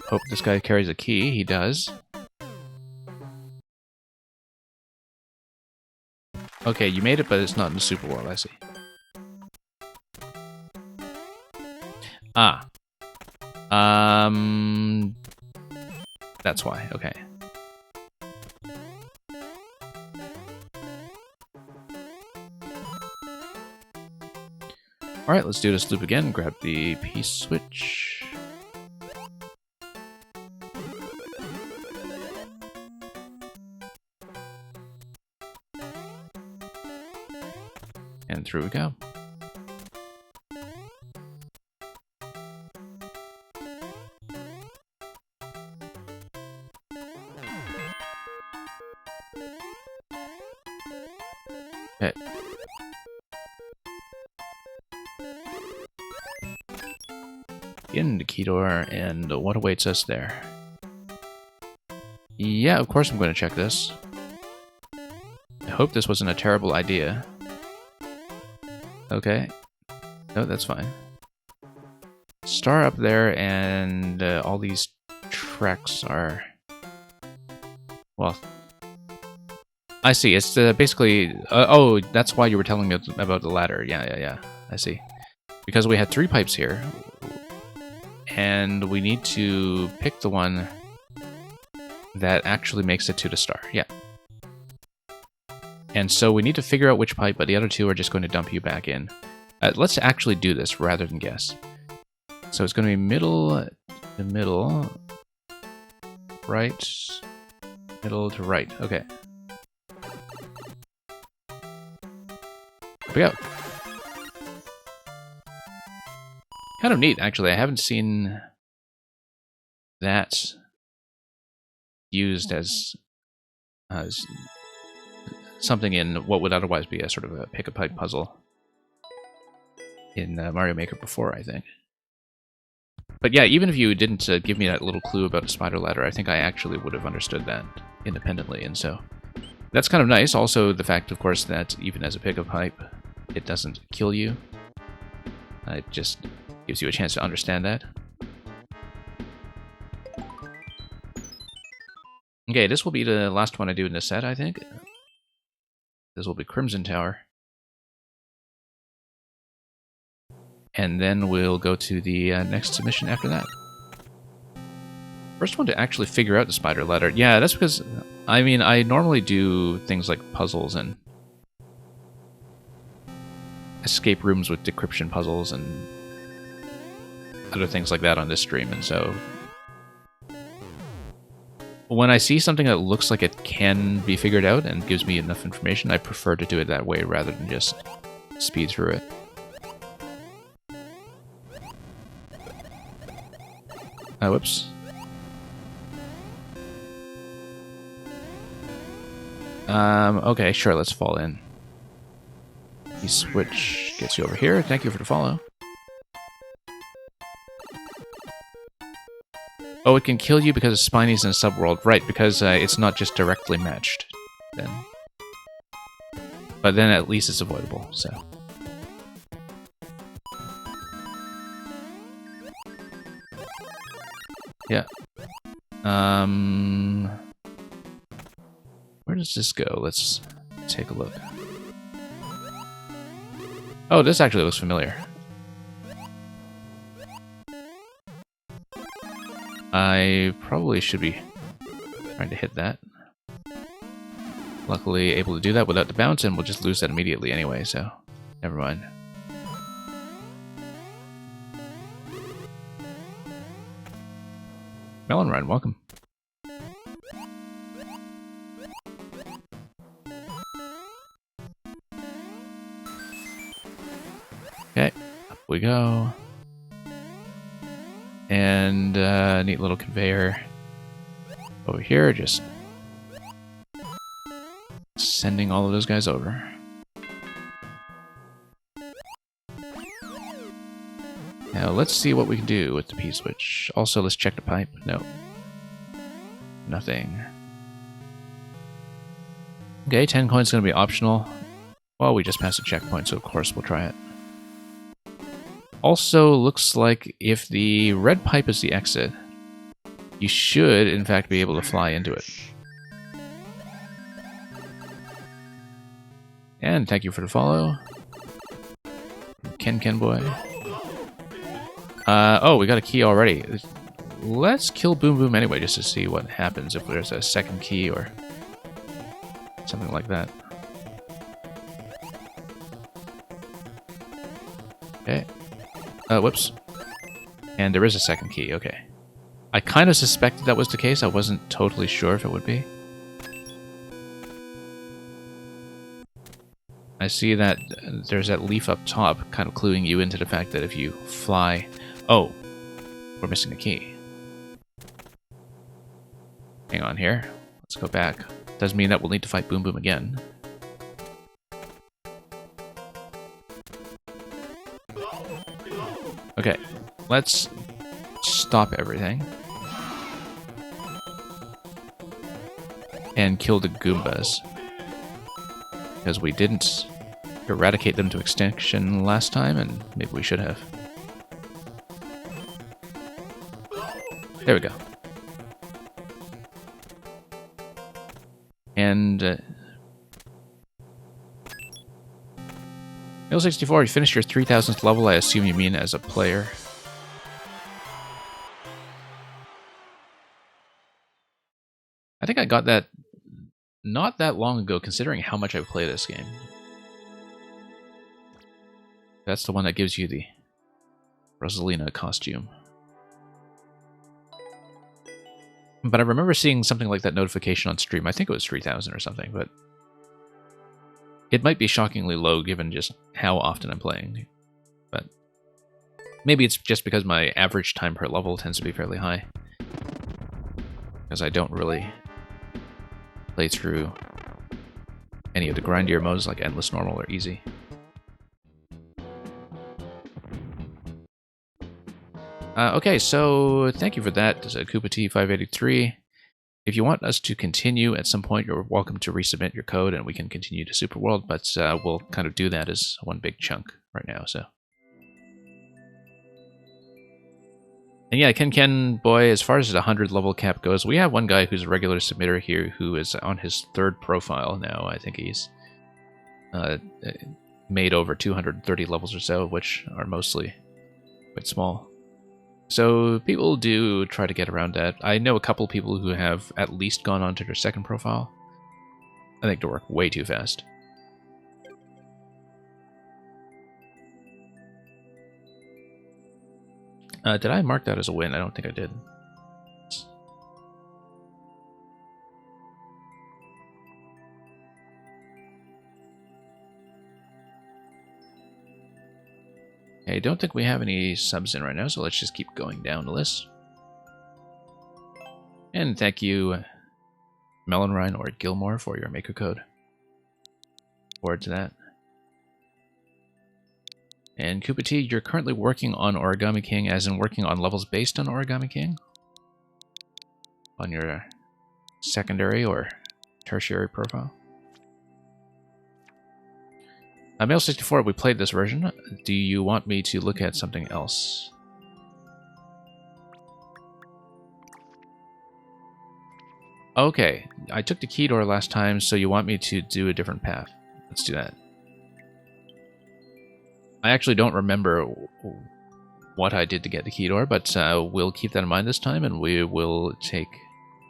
hope this guy carries a key. He does. Okay, you made it, but it's not in the super world, I see. Ah. That's why, okay. Alright, let's do this loop again. Grab the P-switch. And through we go. Okay. In the key door, and what awaits us there? Yeah, of course I'm going to check this. I hope this wasn't a terrible idea. Okay. No, that's fine. Star up there, and all these tracks are... Well... I see, it's basically... oh, that's why you were telling me about the ladder. Yeah, I see. Because we had 3 pipes here. And we need to pick the one that actually makes it to the star. Yeah. And so we need to figure out which pipe, but the other 2 are just going to dump you back in. Let's actually do this rather than guess. So it's going to be middle to middle, right, middle to right. Okay. Here we go. Kind of neat, actually. I haven't seen that used as something in what would otherwise be a sort of a pick-a-pipe puzzle in Mario Maker before, I think. But yeah, even if you didn't give me that little clue about the spider ladder, I think I actually would have understood that independently, and so that's kind of nice. Also, the fact, of course, that even as a pick-a-pipe, it doesn't kill you. It just gives you a chance to understand that. Okay, this will be the last one I do in this set, I think. This will be Crimson Tower. And then we'll go to the next submission after that. First one to actually figure out the spider ladder. Yeah, that's because, I mean, I normally do things like puzzles and escape rooms with decryption puzzles and other things like that on this stream, and so when I see something that looks like it can be figured out and gives me enough information, I prefer to do it that way rather than just speed through it. Oh, whoops. Okay, sure, let's fall in. The switch gets you over here. Thank you for the follow. Oh, it can kill you because of Spinies in Subworld. Right, because it's not just directly matched, then. But then at least it's avoidable, so. Yeah. Where does this go? Let's take a look. Oh, this actually looks familiar. I probably should be trying to hit that. Luckily able to do that without the bounce, and we'll just lose that immediately anyway, so never mind. Melon Run, welcome. Okay, up we go. And neat little conveyor over here, just sending all of those guys over. Now let's see what we can do with the P-switch. Also, let's check the pipe. No. Nothing. Okay, 10 coins is going to be optional. Well, we just passed a checkpoint, so of course we'll try it. Also, looks like if the red pipe is the exit, you should, in fact, be able to fly into it. And thank you for the follow. Ken Boy. Oh, we got a key already. Let's kill Boom Boom anyway, just to see what happens if there's a second key or something like that. Okay. Whoops. And there is a second key, okay. I kind of suspected that was the case. I wasn't totally sure if it would be. I see that there's that leaf up top, kind of cluing you into the fact that if you fly... Oh, we're missing a key. Hang on here. Let's go back. Does mean that we'll need to fight Boom Boom again. Okay, let's stop everything. And kill the Goombas. Because we didn't eradicate them to extinction last time, and maybe we should have. There we go. And... L64, you finished your 3000th level, I assume you mean as a player. I think I got that not that long ago, considering how much I play this game. That's the one that gives you the Rosalina costume. But I remember seeing something like that notification on stream. I think it was 3000 or something, but it might be shockingly low given just how often I'm playing. But maybe it's just because my average time per level tends to be fairly high. Because I don't really play through any of the grindier modes like Endless, Normal, or Easy. Okay, so thank you for that, Koopa T583. If you want us to continue at some point, you're welcome to resubmit your code and we can continue to Super World, but we'll kind of do that as one big chunk right now, so. And yeah, Ken Boy, as far as the 100 level cap goes, we have one guy who's a regular submitter here who is on his 3rd profile now. I think he's made over 230 levels or so, which are mostly quite small. So people do try to get around that. I know a couple people who have at least gone on to their 2nd profile. I think they work way too fast. Did I mark that as a win? I don't think I did. I don't think we have any subs in right now, so let's just keep going down the list. And thank you, Melonrine or Gilmore, for your maker code. Forward to that. And Koopa T, you're currently working on Origami King, as in working on levels based on Origami King? On your secondary or tertiary profile? Mail64, we played this version. Do you want me to look at something else? Okay, I took the key door last time, so you want me to do a different path. Let's do that. I actually don't remember what I did to get the key door, but we'll keep that in mind this time, and we will take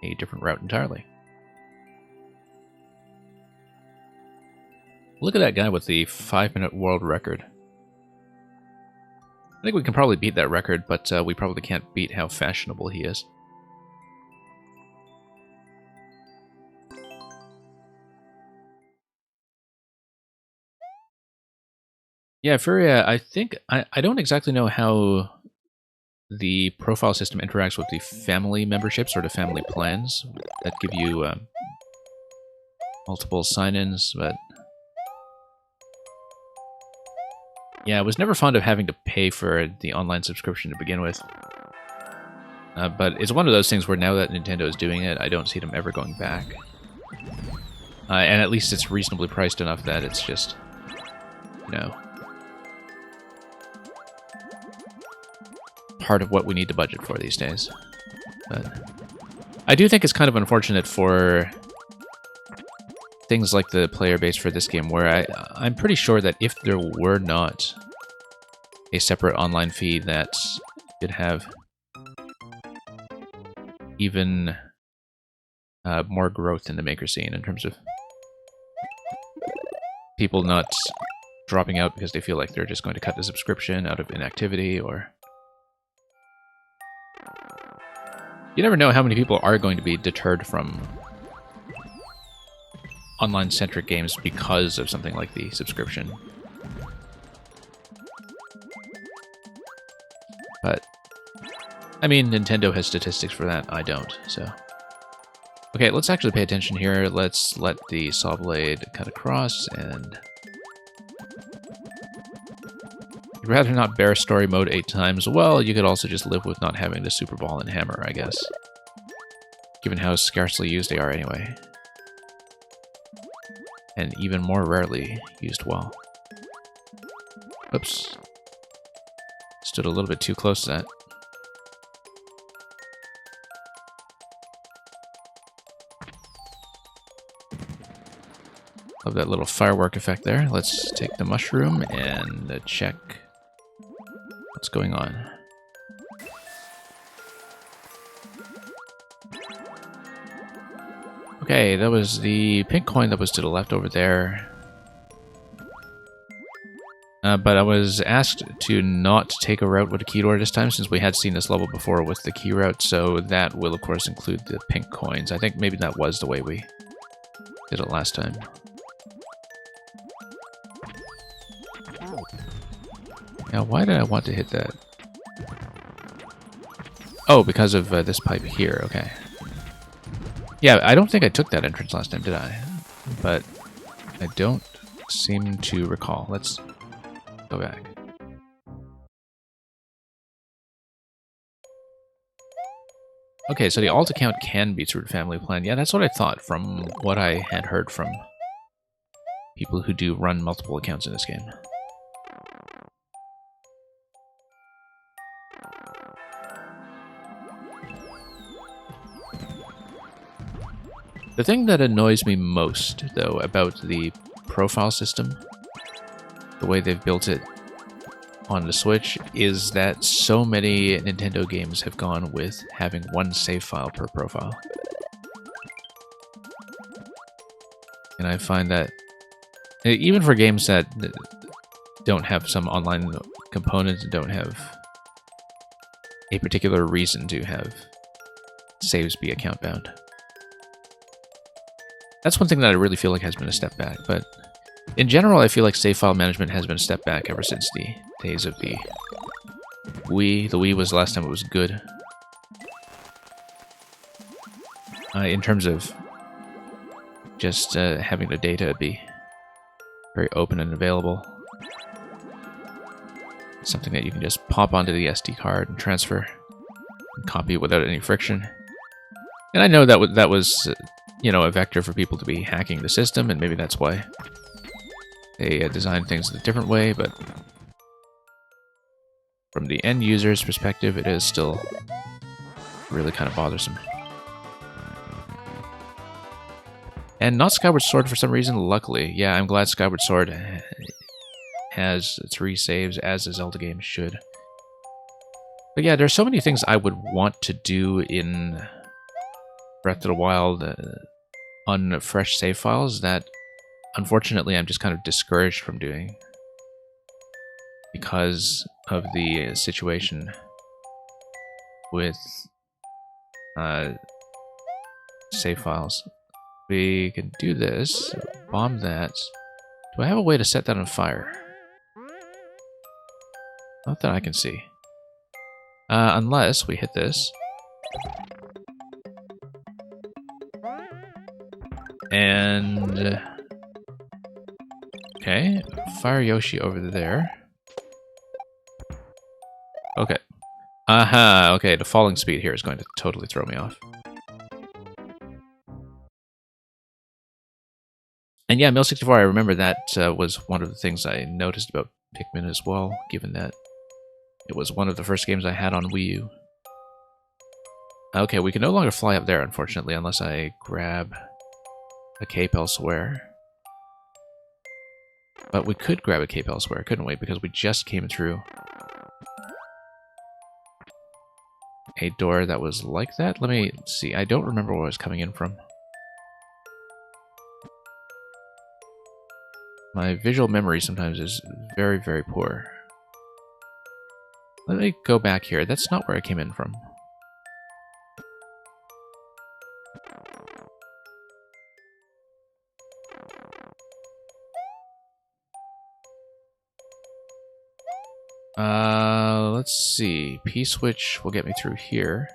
a different route entirely. Look at that guy with the 5-minute world record. I think we can probably beat that record, but we probably can't beat how fashionable he is. Yeah, Furia, I think... I don't exactly know how the profile system interacts with the family memberships or the family plans that give you multiple sign-ins, but... Yeah, I was never fond of having to pay for the online subscription to begin with. But it's one of those things where now that Nintendo is doing it, I don't see them ever going back. And at least it's reasonably priced enough that it's just... you know... part of what we need to budget for these days. But I do think it's kind of unfortunate for things like the player base for this game, where I'm pretty sure that if there were not a separate online feed that could have even more growth in the maker scene in terms of people not dropping out because they feel like they're just going to cut the subscription out of inactivity, or... You never know how many people are going to be deterred from online-centric games because of something like the subscription. But, I mean, Nintendo has statistics for that, I don't, so... Okay, let's actually pay attention here. Let's let the saw blade cut across, and... You'd rather not bear story mode 8 times? Well, you could also just live with not having the Super Ball and Hammer, I guess. Given how scarcely used they are anyway. And even more rarely used well. Oops. Stood a little bit too close to that. Love that little firework effect there. Let's take the mushroom and check what's going on. Okay, that was the pink coin that was to the left over there. But I was asked to not take a route with a key door this time, since we had seen this level before with the key route, so that will of course include the pink coins. I think maybe that was the way we did it last time. Now, why did I want to hit that? Oh, because of this pipe here, okay. Yeah, I don't think I took that entrance last time, did I? But I don't seem to recall. Let's go back. Okay, so the alt account can be through the family plan. Yeah, that's what I thought from what I had heard from people who do run multiple accounts in this game. The thing that annoys me most, though, about the profile system, the way they've built it on the Switch, is that so many Nintendo games have gone with having one save file per profile. And I find that, even for games that don't have some online components and don't have a particular reason to have saves be account bound. That's one thing that I really feel like has been a step back, but in general I feel like save file management has been a step back ever since the days of the Wii. The Wii was the last time it was good. In terms of just having the data be very open and available. Something that you can just pop onto the SD card and transfer and copy it without any friction. And I know that that was you know, a vector for people to be hacking the system, and maybe that's why They designed things a different way, but from the end user's perspective, it is still really kind of bothersome. And not Skyward Sword for some reason, luckily. Yeah, I'm glad Skyward Sword has 3 saves, as a Zelda game should. But yeah, there's so many things I would want to do in Breath of the Wild on fresh save files that, unfortunately, I'm just kind of discouraged from doing because of the situation with save files. We can do this, bomb that. Do I have a way to set that on fire? Not that I can see. Unless we hit this. And... okay, fire Yoshi over there. Okay. Aha, okay, the falling speed here is going to totally throw me off. And yeah, Mill64, I remember that was one of the things I noticed about Pikmin as well, given that it was one of the first games I had on Wii U. Okay, we can no longer fly up there, unfortunately, unless I grab a cape elsewhere. But we could grab a cape elsewhere, couldn't we? Because we just came through a door that was like that. Let me see. I don't remember where I was coming in from. My visual memory sometimes is very, very poor. Let me go back here. That's not where I came in from. Let's see. P-switch will get me through here.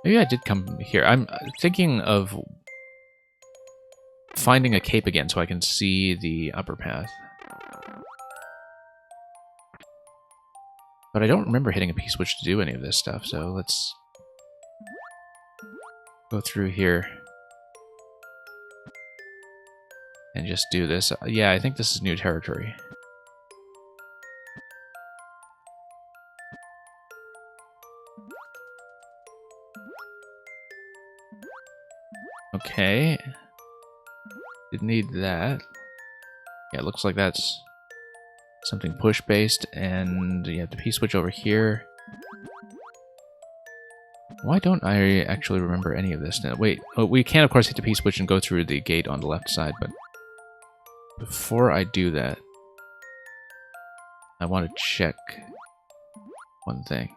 Maybe I did come here. I'm thinking of finding a cape again so I can see the upper path. But I don't remember hitting a P-switch to do any of this stuff, so let's go through here and just do this. Yeah, I think this is new territory. Okay. Didn't need that. Yeah, it looks like that's something push-based, and you have the P-switch over here. Why don't I actually remember any of this now? Wait, oh, we can of course hit the P-switch and go through the gate on the left side, but before I do that, I want to check one thing.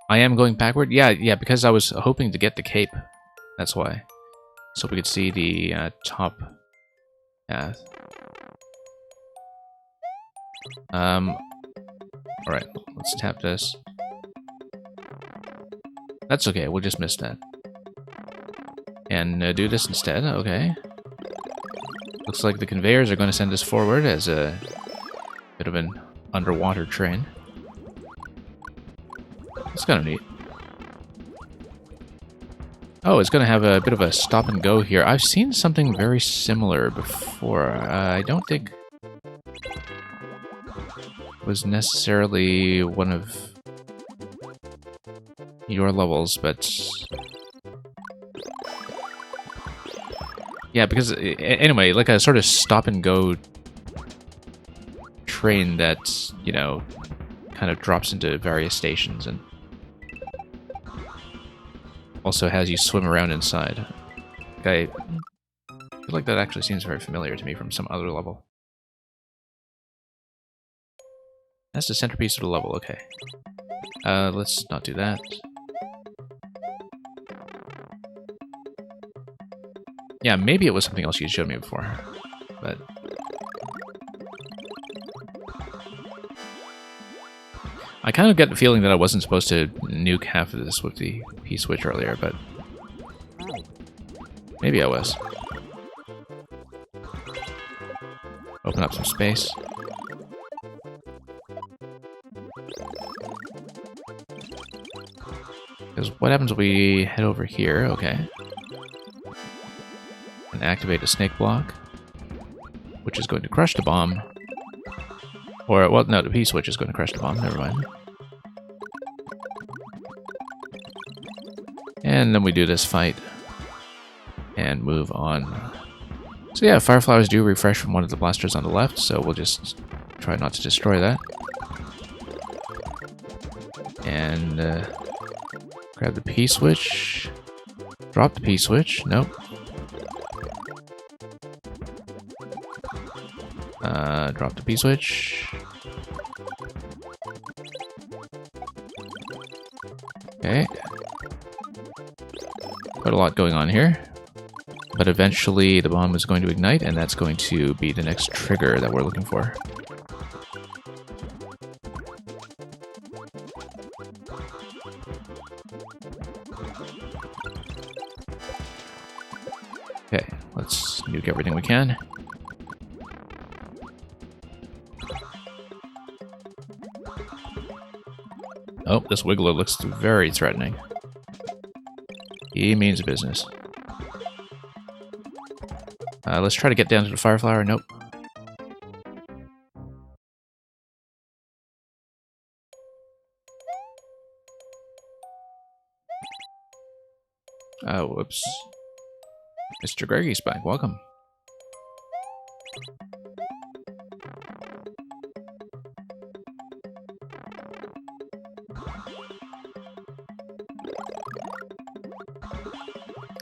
I am going backward? Yeah, because I was hoping to get the cape. That's why. So we could see the top path. Alright, let's tap this. That's okay, we'll just miss that. And do this instead, okay. Looks like the conveyors are going to send us forward as a bit of an underwater train. That's kind of neat. Oh, it's going to have a bit of a stop and go here. I've seen something very similar before. I don't think it was necessarily one of your levels, but yeah, because anyway, like a sort of stop and go train that, you know, kind of drops into various stations and also has you swim around inside. I feel like that actually seems very familiar to me from some other level. That's the centerpiece of the level, okay. Let's not do that. Yeah, maybe it was something else you showed me before, but... I kind of get the feeling that I wasn't supposed to nuke half of this with the P-switch earlier, but... maybe I was. Open up some space. Because what happens if we head over here? Okay. And then activate a snake block, which is going to crush the bomb. Or, well, no, the P-switch is going to crush the bomb, never mind. And then we do this fight and move on. So yeah, fire flowers do refresh from one of the blasters on the left, so we'll just try not to destroy that. And grab the P-switch. Drop the P-switch. Nope. Drop the P-switch. Okay. Quite a lot going on here. But eventually the bomb is going to ignite, and that's going to be the next trigger that we're looking for. Okay, let's nuke everything we can. Oh, this Wiggler looks very threatening. He means business. Let's try to get down to the fire flower. Nope. Oh, whoops. Mr. Greggy's back. Welcome.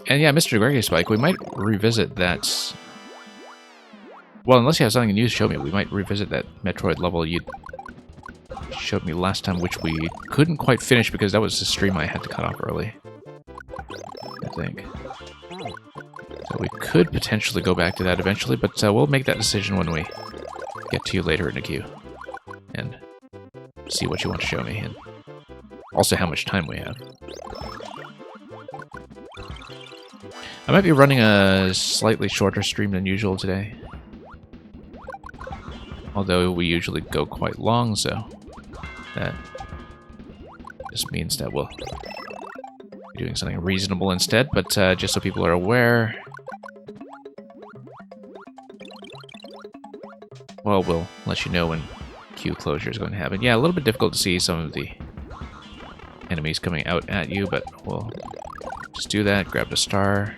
And yeah, Mr. Greggy Spike, we might revisit that. Well, unless you have something new to show me, we might revisit that Metroid level you showed me last time, which we couldn't quite finish because that was the stream I had to cut off early, I think. So we could potentially go back to that eventually, but we'll make that decision when we get to you later in the queue and see what you want to show me, and also how much time we have. I might be running a slightly shorter stream than usual today. Although we usually go quite long, so that just means that we'll be doing something reasonable instead. But just so people are aware, well, we'll let you know when queue closure is going to happen. Yeah, a little bit difficult to see some of the enemies coming out at you, but we'll just do that, grab the star.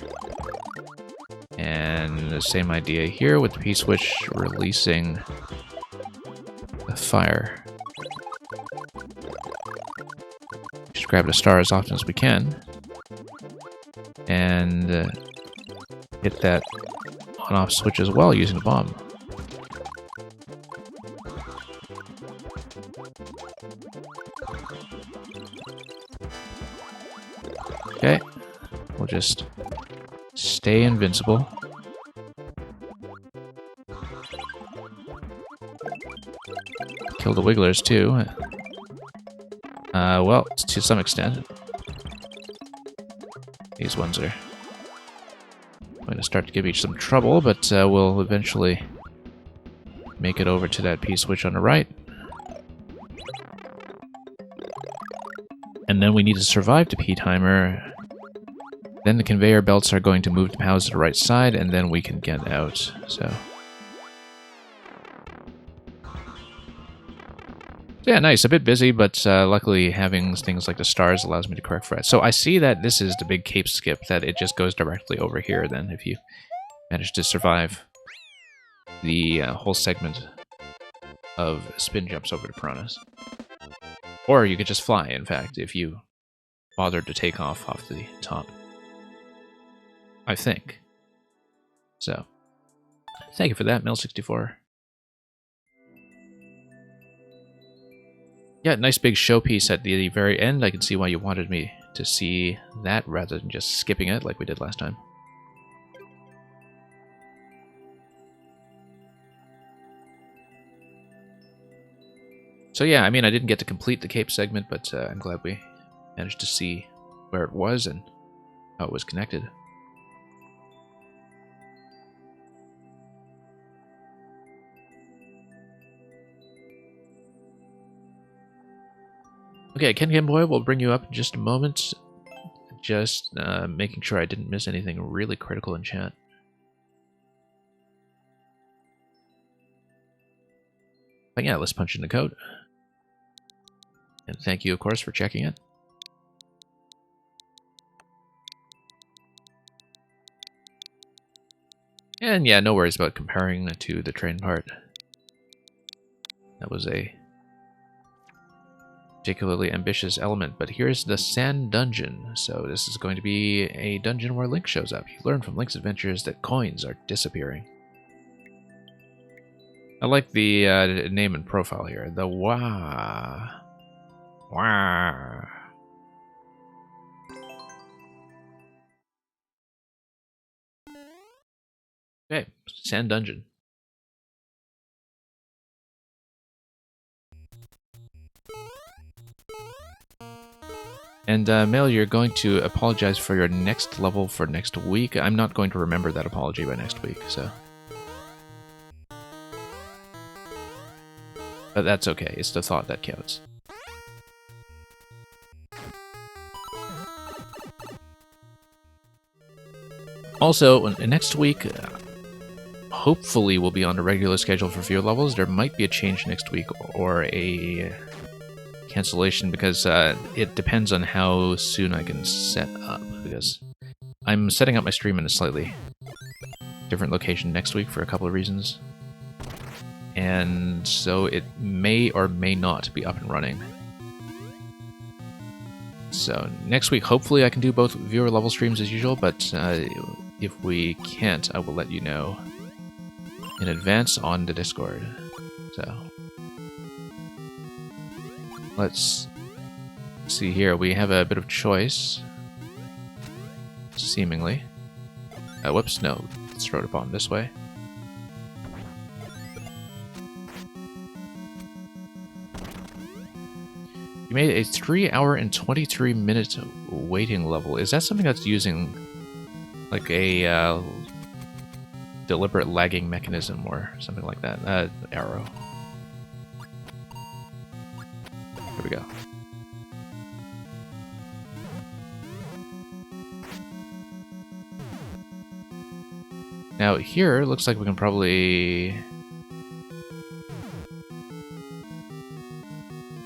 And the same idea here with the P-switch releasing the fire. Just grab the star as often as we can. And hit that on-off switch as well using the bomb. Okay. We'll just stay invincible. Kill the Wigglers too. Well, to some extent. These ones are going to start to give each some trouble, but we'll eventually make it over to that P-switch on the right. And then we need to survive to P-timer. Then the conveyor belts are going to move the POWs to the right side, and then we can get out, so... Yeah, nice. A bit busy, but luckily having things like the stars allows me to correct for it. So I see that this is the big cape skip, that it just goes directly over here then, if you manage to survive the whole segment of spin jumps over to Piranhas. Or you could just fly, in fact, if you bothered to take off the top. I think. So, thank you for that, Mil64. Yeah, nice big showpiece at the very end. I can see why you wanted me to see that rather than just skipping it like we did last time. So yeah, I mean, I didn't get to complete the Cape segment, but I'm glad we managed to see where it was and how it was connected. Okay, Ken Game Boy will bring you up in just a moment. Just making sure I didn't miss anything really critical in chat. But yeah, let's punch in the code. And thank you, of course, for checking it. And yeah, no worries about comparing to the train part. That was a particularly ambitious element, but here's the Sand Dungeon. So this is going to be a dungeon where Link shows up. You learn from Link's adventures that coins are disappearing. I like the name and profile here. The Wah. Wah. Okay, Sand Dungeon. And Mel, you're going to apologize for your next level for next week. I'm not going to remember that apology by next week, so. But that's okay. It's the thought that counts. Also, next week, hopefully we'll be on a regular schedule for viewer levels. There might be a change next week or a cancellation because it depends on how soon I can set up. Because I'm setting up my stream in a slightly different location next week for a couple of reasons. And so it may or may not be up and running. So next week, hopefully I can do both viewer level streams as usual, but if we can't, I will let you know in advance on the Discord. So let's see here. We have a bit of choice, seemingly. Whoops, no. Let's throw the bomb this way. You made a 3-hour and 23-minute waiting level. Is that something that's using like a deliberate lagging mechanism or something like that? Arrow. Here we go. Now here, it looks like we can probably...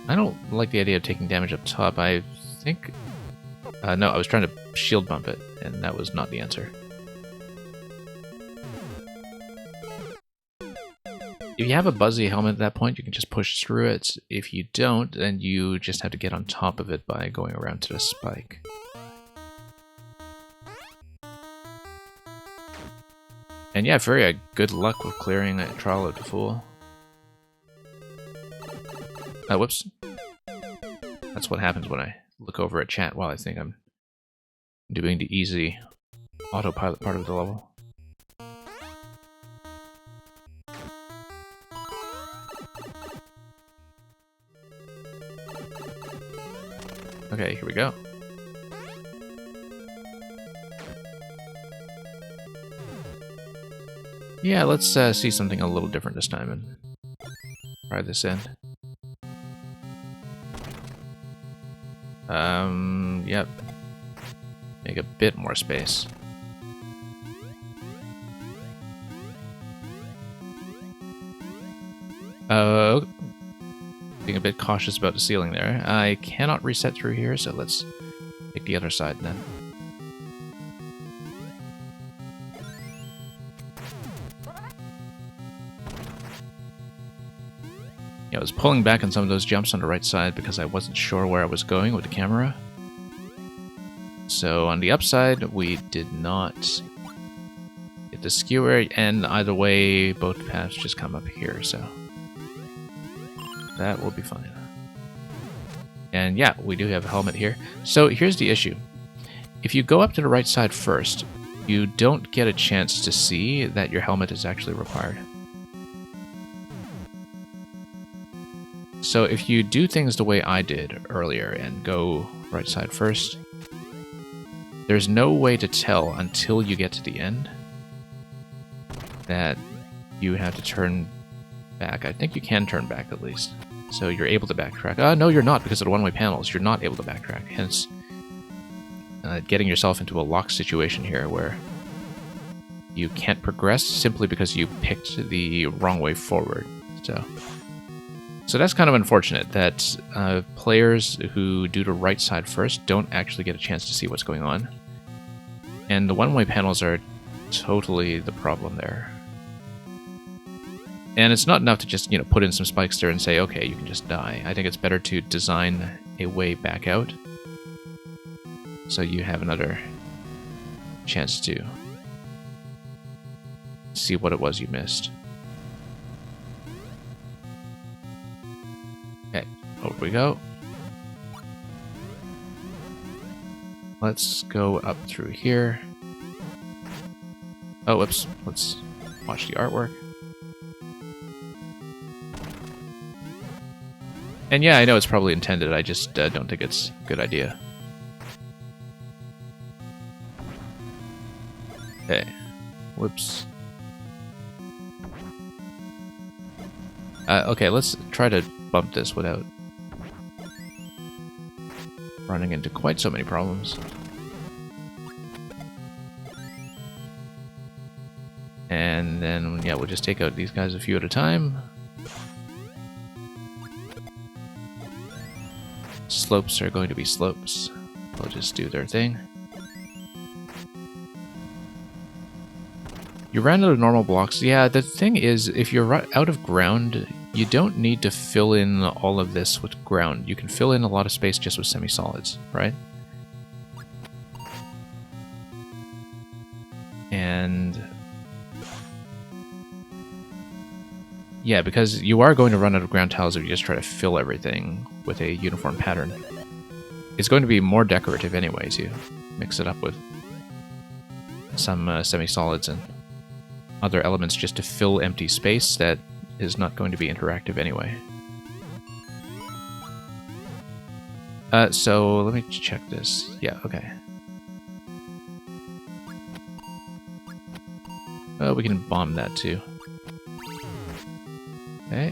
I don't like the idea of taking damage up top. I think... no, I was trying to shield bump it, and that was not the answer. If you have a Buzzy helmet at that point, you can just push through it. If you don't, then you just have to get on top of it by going around to the spike. And yeah, very good luck with clearing that Trial of the Fool. Whoops. That's what happens when I look over at chat while I think I'm doing the easy autopilot part of the level. Okay, here we go. Yeah, let's see something a little different this time and try this in. Yep. Make a bit more space. Being a bit cautious about the ceiling there. I cannot reset through here, so let's take the other side then. Yeah, I was pulling back on some of those jumps on the right side because I wasn't sure where I was going with the camera. So on the upside, we did not get the skewer, and either way, both paths just come up here, so that will be fine. And yeah, we do have a helmet here. So here's the issue. If you go up to the right side first, you don't get a chance to see that your helmet is actually required. So if you do things the way I did earlier and go right side first, there's no way to tell until you get to the end that you have to turn back. I think you can turn back at least. So you're able to backtrack. No, you're not, because of the one-way panels. You're not able to backtrack. Hence, getting yourself into a locked situation here where you can't progress simply because you picked the wrong way forward. So So that's kind of unfortunate that players who do the right side first don't actually get a chance to see what's going on. And the one-way panels are totally the problem there. And it's not enough to just, you know, put in some spikes there and say, okay, you can just die. I think it's better to design a way back out so you have another chance to see what it was you missed. Okay, over we go. Let's go up through here. Oh, whoops. Let's watch the artwork. And yeah, I know it's probably intended, I just don't think it's a good idea. Okay. Whoops. Okay, let's try to bump this without running into quite so many problems. And then, yeah, we'll just take out these guys a few at a time. Slopes are going to be slopes. They'll just do their thing. You ran out of normal blocks. Yeah, the thing is, if you're out of ground, you don't need to fill in all of this with ground. You can fill in a lot of space just with semi-solids, right? And yeah, because you are going to run out of ground tiles if you just try to fill everything with a uniform pattern. It's going to be more decorative anyway to mix it up with some semi-solids and other elements just to fill empty space that is not going to be interactive anyway. So let me check this. Yeah, okay. We can bomb that too. Okay.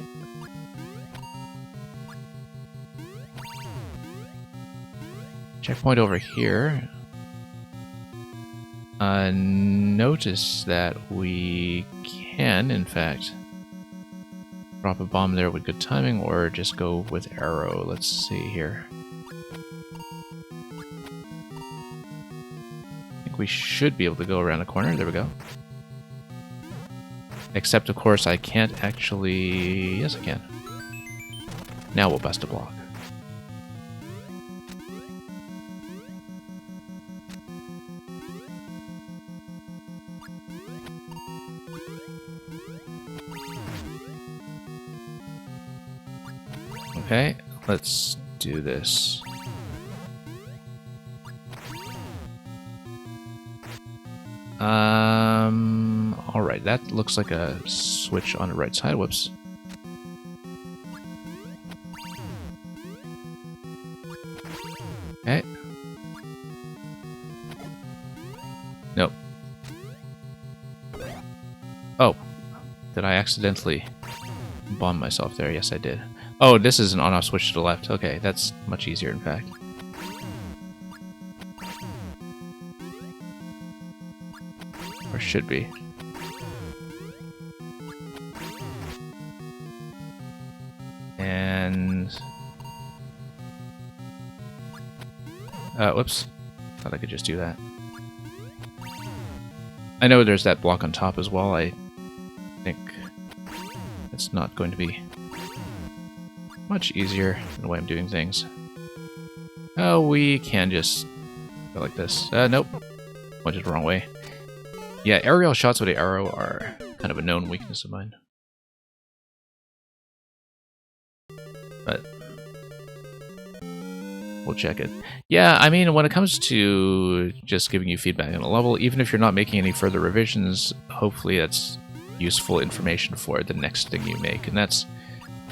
Checkpoint over here. Notice that we can, in fact, drop a bomb there with good timing, or just go with arrow. Let's see here. I think we should be able to go around the corner. There we go. Except, of course, I can't actually... Yes, I can. Now we'll bust a block. Okay, let's do this. Alright, that looks like a switch on the right side. Whoops. Okay. Nope. Oh. Did I accidentally bomb myself there? Yes, I did. Oh, this is an on-off switch to the left. Okay, that's much easier, in fact. Or should be. And... whoops. Thought I could just do that. I know there's that block on top as well. I think it's not going to be much easier in the way I'm doing things. Oh, we can just go like this. Nope. Went it the wrong way. Yeah, aerial shots with the arrow are kind of a known weakness of mine. But we'll check it. Yeah, I mean, when it comes to just giving you feedback on a level, even if you're not making any further revisions, hopefully that's useful information for the next thing you make. And that's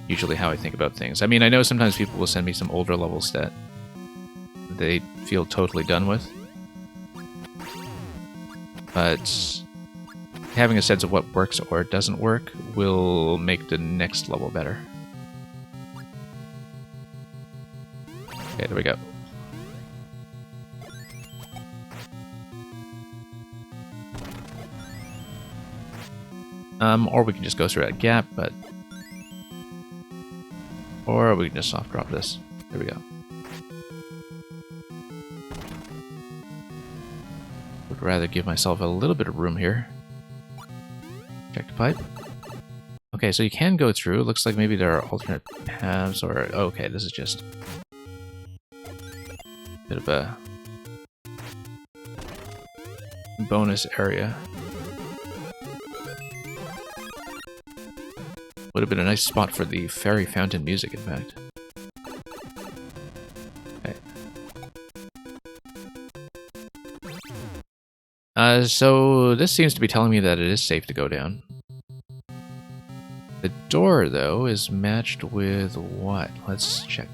usually how I think about things. I mean, I know sometimes people will send me some older levels that they feel totally done with. But having a sense of what works or doesn't work will make the next level better. Okay, there we go. Or we can just go through that gap, but Or we can just soft drop this. There we go. Would rather give myself a little bit of room here. Check the pipe. Okay, so you can go through. Looks like maybe there are alternate paths, or... Oh, okay, this is just... a bit of a... bonus area. Would have been a nice spot for the fairy fountain music, in fact. Okay. So this seems to be telling me that it is safe to go down. The door, though, is matched with what? Let's check.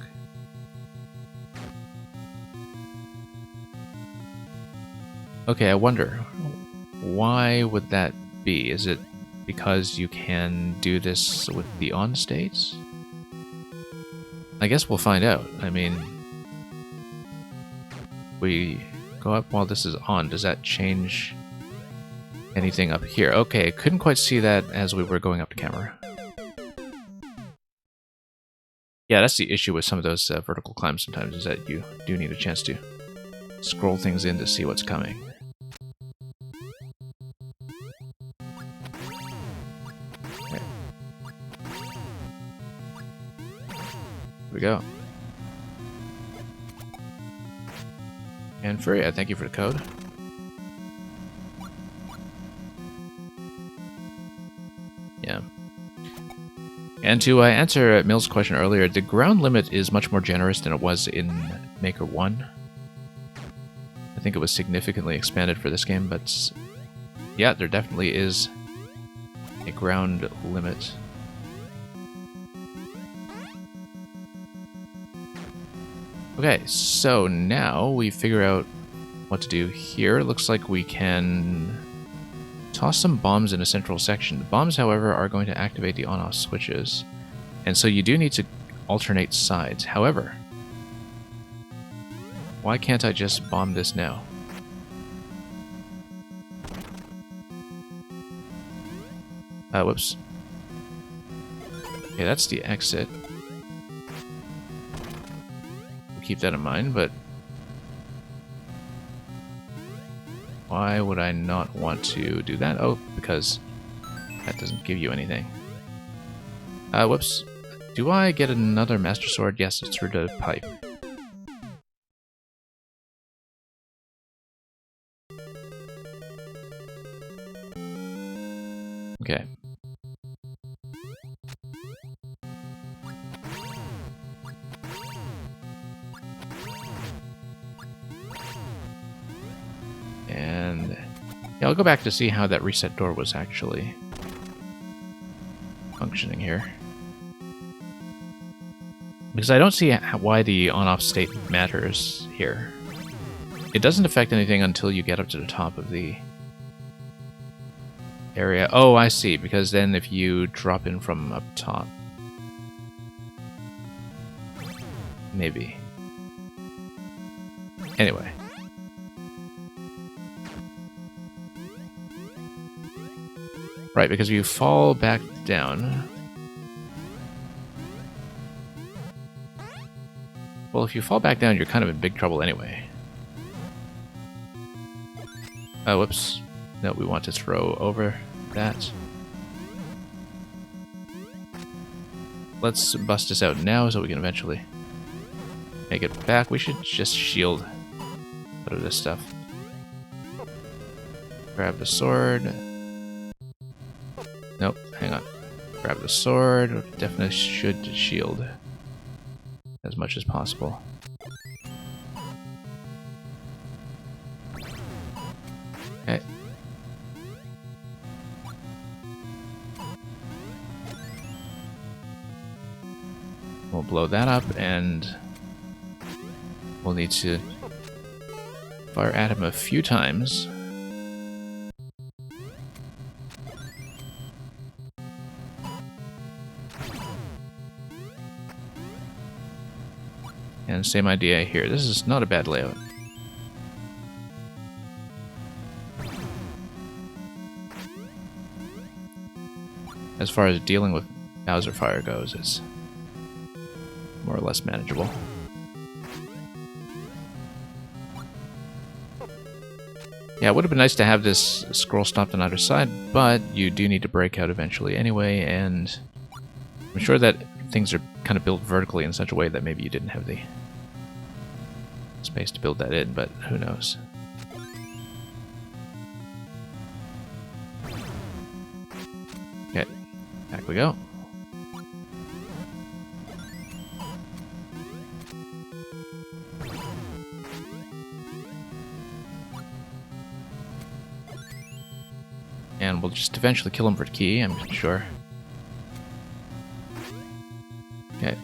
Okay, I wonder, why would that be? Is it because you can do this with the on states? I guess we'll find out. I mean, we go up while this is on. Does that change anything up here? Okay, couldn't quite see that as we were going up to camera. Yeah, that's the issue with some of those vertical climbs sometimes, is that you do need a chance to scroll things in to see what's coming. Okay. Here we go. And Furia, thank you for the code. Yeah. And to answer Mill's question earlier, the ground limit is much more generous than it was in Maker 1. I think it was significantly expanded for this game, but yeah, there definitely is a ground limit. Okay, so now we figure out what to do here. It looks like we can toss some bombs in a central section. The bombs, however, are going to activate the on-off switches, and so you do need to alternate sides. However, why can't I just bomb this now? Whoops. Okay, that's the exit. We'll keep that in mind, but why would I not want to do that? Oh, because that doesn't give you anything. Whoops. Do I get another Master Sword? Yes, it's through the pipe. Okay. And yeah, I'll go back to see how that reset door was actually functioning here. Because I don't see why the on-off state matters here. It doesn't affect anything until you get up to the top of the area. Oh, I see, because then if you drop in from up top... Maybe. Anyway. Right, because if you fall back down... Well, if you fall back down, you're kind of in big trouble anyway. Oh, whoops. No, we want to throw over that. Let's bust this out now so we can eventually make it back. We should just shield out of this stuff. Grab the sword. Nope, hang on. Grab the sword. Definitely should shield as much as possible. Okay. We'll blow that up, and we'll need to fire at him a few times. And same idea here. This is not a bad layout. As far as dealing with Bowser Fire goes, it's more or less manageable. Yeah, it would have been nice to have this scroll stopped on either side, but you do need to break out eventually anyway, and I'm sure that things are kind of built vertically in such a way that maybe you didn't have the space to build that in, but who knows. Okay, back we go. And we'll just eventually kill him for the key, I'm sure. Okay.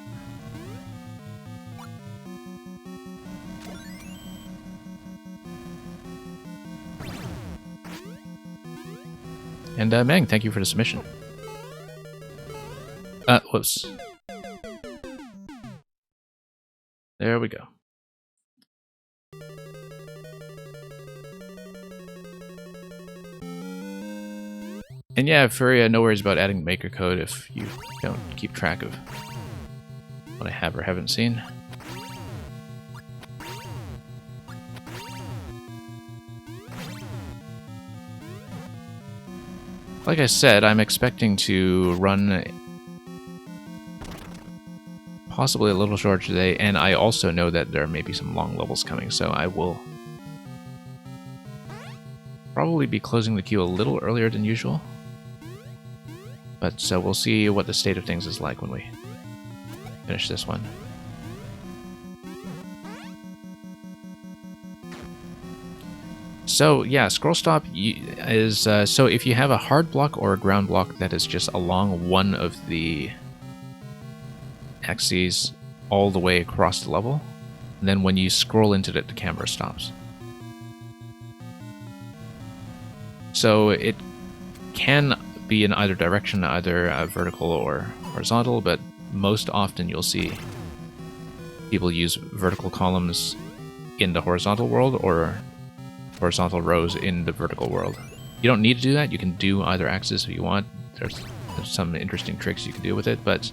And Meng, thank you for the submission. Whoops. There we go. And yeah, Furia, no worries about adding maker code if you don't keep track of what I have or haven't seen. Like I said, I'm expecting to run possibly a little short today, and I also know that there may be some long levels coming, so I will probably be closing the queue a little earlier than usual. But so we'll see what the state of things is like when we finish this one. So yeah, scroll stop is so if you have a hard block or a ground block that is just along one of the axes all the way across the level, and then when you scroll into it, the camera stops. So it can be in either direction, either vertical or horizontal, but most often you'll see people use vertical columns in the horizontal world or horizontal rows in the vertical world. You don't need to do that. You can do either axis if you want. There's some interesting tricks you can do with it, but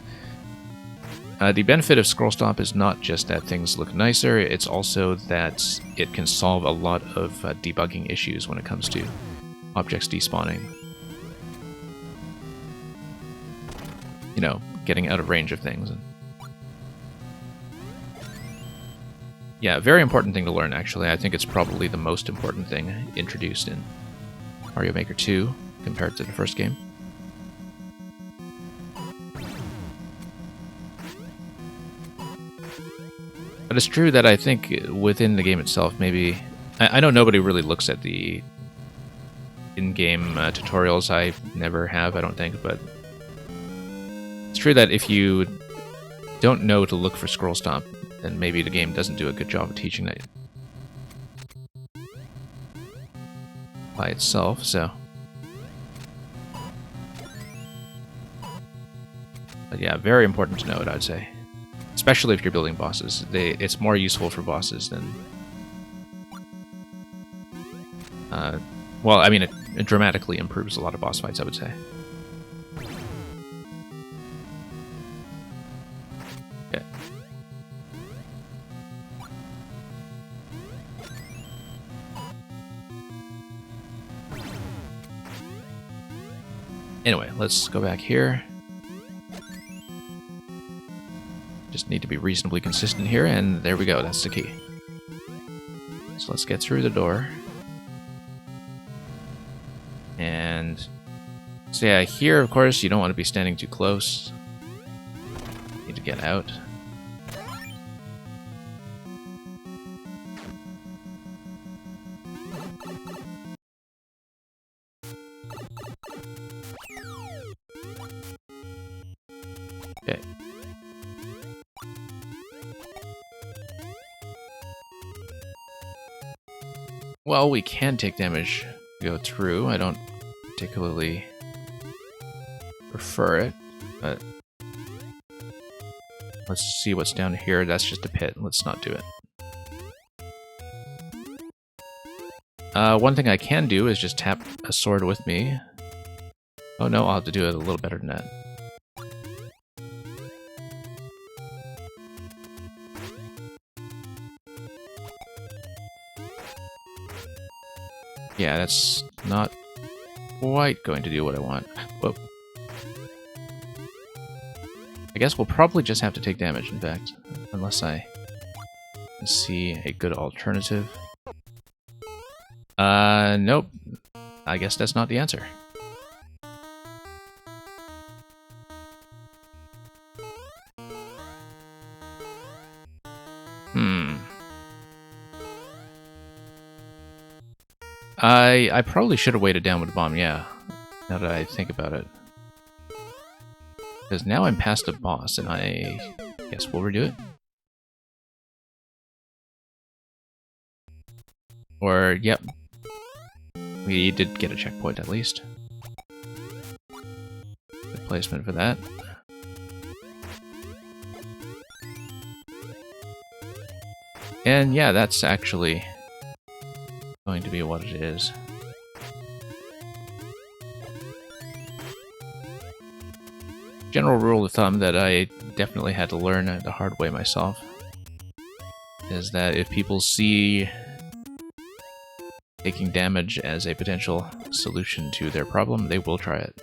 the benefit of scroll stop is not just that things look nicer, it's also that it can solve a lot of debugging issues when it comes to objects despawning. You know, getting out of range of things. Yeah, very important thing to learn, actually. I think it's probably the most important thing introduced in Mario Maker 2 compared to the first game. But it's true that I think within the game itself, maybe... I know nobody really looks at the in-game tutorials. I never have, I don't think, but... It's true that if you don't know to look for scroll stop, then maybe the game doesn't do a good job of teaching that by itself, so... But yeah, very important to know it, I'd say. Especially if you're building bosses. It's more useful for bosses than... well, I mean, it dramatically improves a lot of boss fights, I would say. Okay. Anyway, let's go back here. Just need to be reasonably consistent here, and there we go, that's the key. So let's get through the door. And so yeah, here of course you don't want to be standing too close. You need to get out. Okay. Well, we can take damage to go through. I don't particularly prefer it, but let's see what's down here. That's just a pit. Let's not do it. One thing I can do is just tap a sword with me. Oh no, I'll have to do it a little better than that. Yeah, that's not quite going to do what I want. Whoa. I guess we'll probably just have to take damage, in fact. Unless I can see a good alternative. Nope. I guess that's not the answer. I probably should have waited down with the bomb, yeah. Now that I think about it. Because now I'm past the boss, and I guess we'll redo it. Or, yep. We did get a checkpoint, at least. Good placement for that. And yeah, that's actually going to be what it is. General rule of thumb that I definitely had to learn the hard way myself is that if people see taking damage as a potential solution to their problem, they will try it.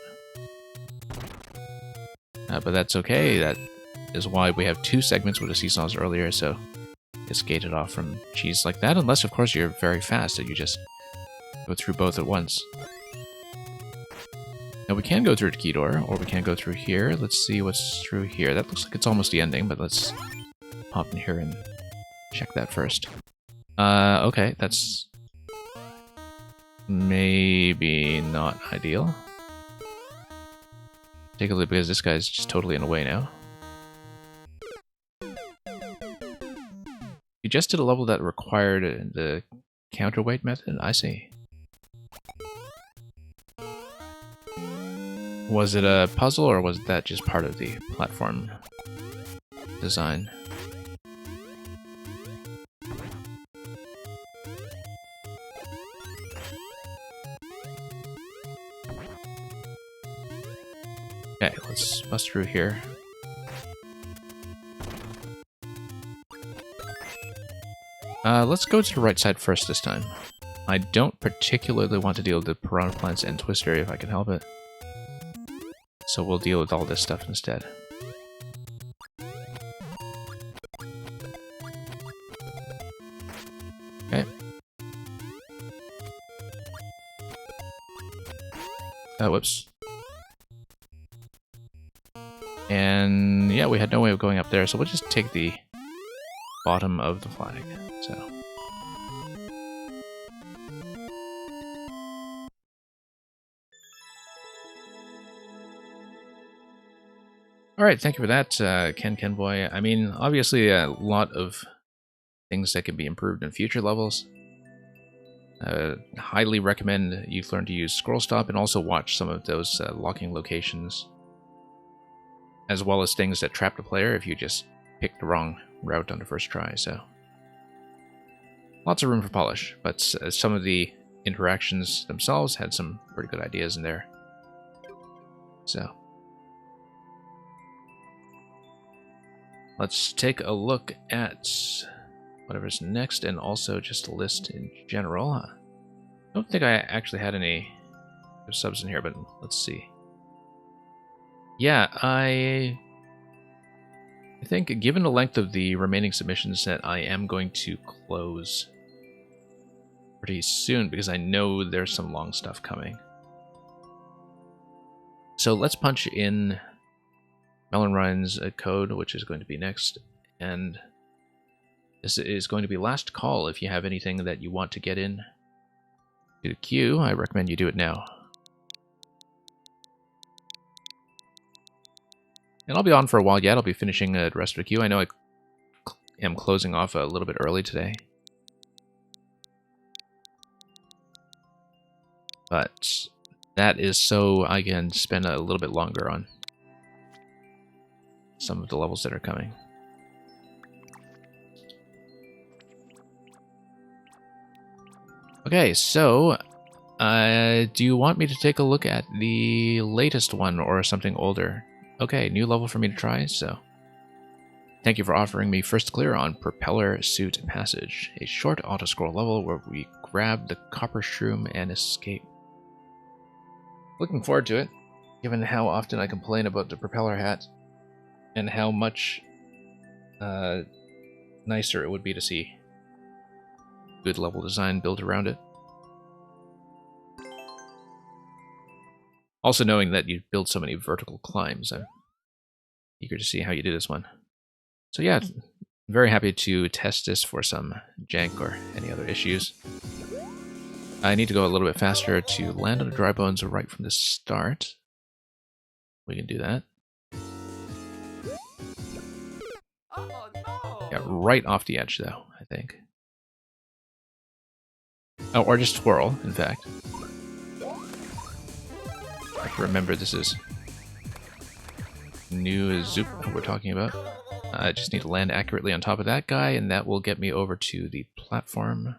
But that's okay. That is why we have 2 segments with the seesaws earlier, so it's gated off from cheese like that, unless of course you're very fast and you just go through both at once. Now we can go through the key door, or we can go through here. Let's see what's through here. That looks like it's almost the ending, but let's hop in here and check that first. Okay, that's maybe not ideal. Take a look, because this guy's just totally in the way now. You just did a level that required the counterweight method? I see. Was it a puzzle, or was that just part of the platform design? Okay, let's bust through here. Let's go to the right side first this time. I don't particularly want to deal with the piranha plants and Twister if I can help it. So we'll deal with all this stuff instead. Okay. Whoops. And yeah, we had no way of going up there, so we'll just take the bottom of the flag. So. Alright, thank you for that, Ken Boy. I mean, obviously a lot of things that can be improved in future levels. Highly recommend you learn to use scroll stop and also watch some of those locking locations, as well as things that trap the player if you just pick the wrong route on the first try. So lots of room for polish, but some of the interactions themselves had some pretty good ideas in there. So let's take a look at whatever's next, and also just a list in general. I don't think I actually had any subs in here, but let's see. Yeah, I think given the length of the remaining submissions that I am going to close pretty soon, because I know there's some long stuff coming. So let's punch in Melon Ryan's code, which is going to be next, and this is going to be last call. If you have anything that you want to get in to the queue, I recommend you do it now. And I'll be on for a while yet. I'll be finishing the rest of the queue. I know I am closing off a little bit early today, but that is so I can spend a little bit longer on some of the levels that are coming. Okay, so do you want me to take a look at the latest one or something older? Okay, new level for me to try, so thank you for offering me first clear on Propeller Suit Passage, a short auto-scroll level where we grab the copper shroom and escape. Looking forward to it, given how often I complain about the propeller hat and how much nicer it would be to see good level design built around it. Also knowing that you build so many vertical climbs, I'm eager to see how you do this one. So yeah, very happy to test this for some jank or any other issues. I need to go a little bit faster to land on the dry bones right from the start. We can do that. Oh, no. Yeah, right off the edge though, I think. Oh, or just twirl, in fact. I have to remember this is new Zoop we're talking about. I just need to land accurately on top of that guy, and that will get me over to the platform.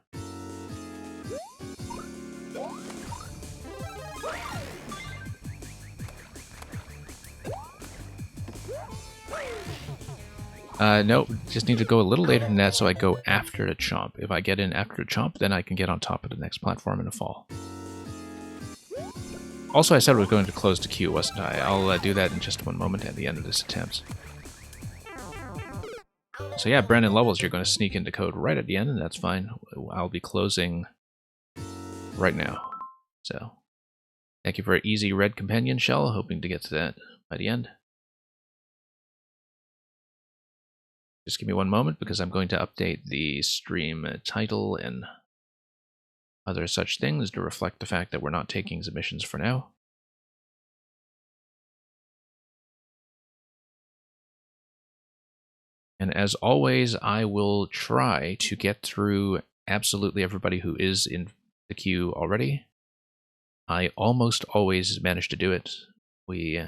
Nope, just need to go a little later than that so I go after the chomp. If I get in after the chomp, then I can get on top of the next platform in a fall. Also, I said I was going to close the queue, wasn't I? I'll do that in just one moment at the end of this attempt. So yeah, Brandon Levels, you're going to sneak into code right at the end, and that's fine. I'll be closing right now. So, thank you for an easy red companion shell, hoping to get to that by the end. Just give me one moment, because I'm going to update the stream title and other such things to reflect the fact that we're not taking submissions for now. And as always, I will try to get through absolutely everybody who is in the queue already. I almost always manage to do it. We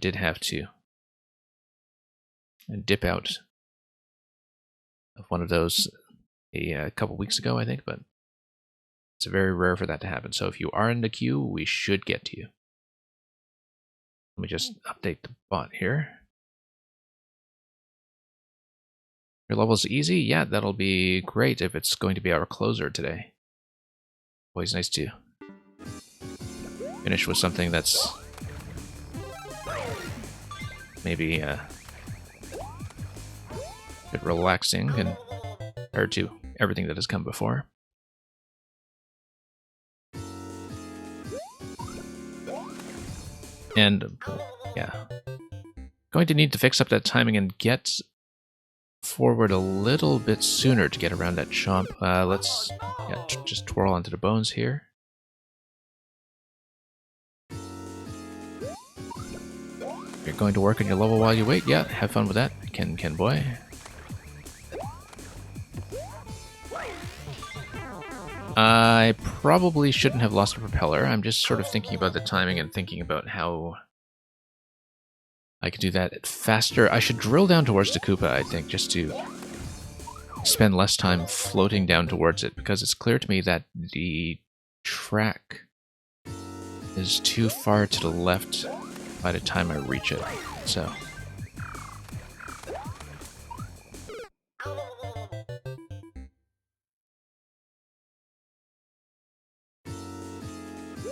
did have to dip out of one of those a couple weeks ago, I think, but it's very rare for that to happen. So if you are in the queue, we should get to you. Let me just update the bot here. Your level's easy? Yeah, that'll be great if it's going to be our closer today. Always nice to finish with something that's maybe a bit relaxing compared to everything that has come before. And yeah, going to need to fix up that timing and get forward a little bit sooner to get around that chomp. Let's just twirl onto the bones here. You're going to work on your level while you wait? Yeah, have fun with that, Ken boy. I probably shouldn't have lost a propeller. I'm just sort of thinking about the timing and thinking about how I could do that faster. I should drill down towards the Koopa, I think, just to spend less time floating down towards it, because it's clear to me that the track is too far to the left by the time I reach it. So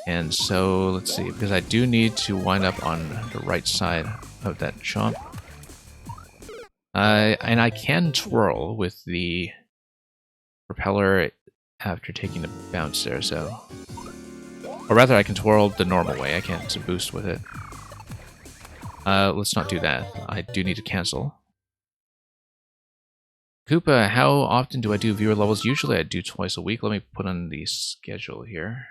and so, let's see, because I do need to wind up on the right side of that chomp. And I can twirl with the propeller after taking the bounce there, so... Or rather, I can twirl the normal way, I can't boost with it. Let's not do that. I do need to cancel. Koopa, how often do I do viewer levels? Usually I do twice a week. Let me put on the schedule here.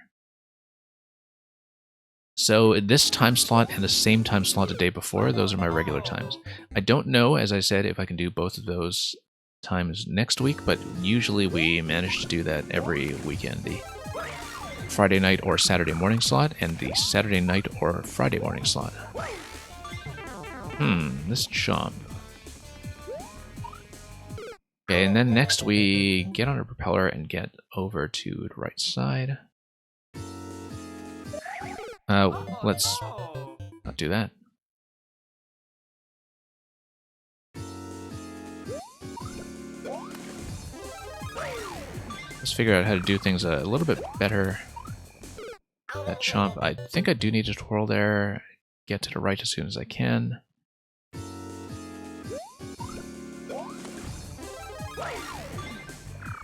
So this time slot and the same time slot the day before, those are my regular times. I don't know, as I said, if I can do both of those times next week, but usually we manage to do that every weekend. The Friday night or Saturday morning slot, and the Saturday night or Friday morning slot. This chomp. Okay, and then next we get on a propeller and get over to the right side. Let's not do that. Let's figure out how to do things a little bit better. That chomp, I think I do need to twirl there, get to the right as soon as I can.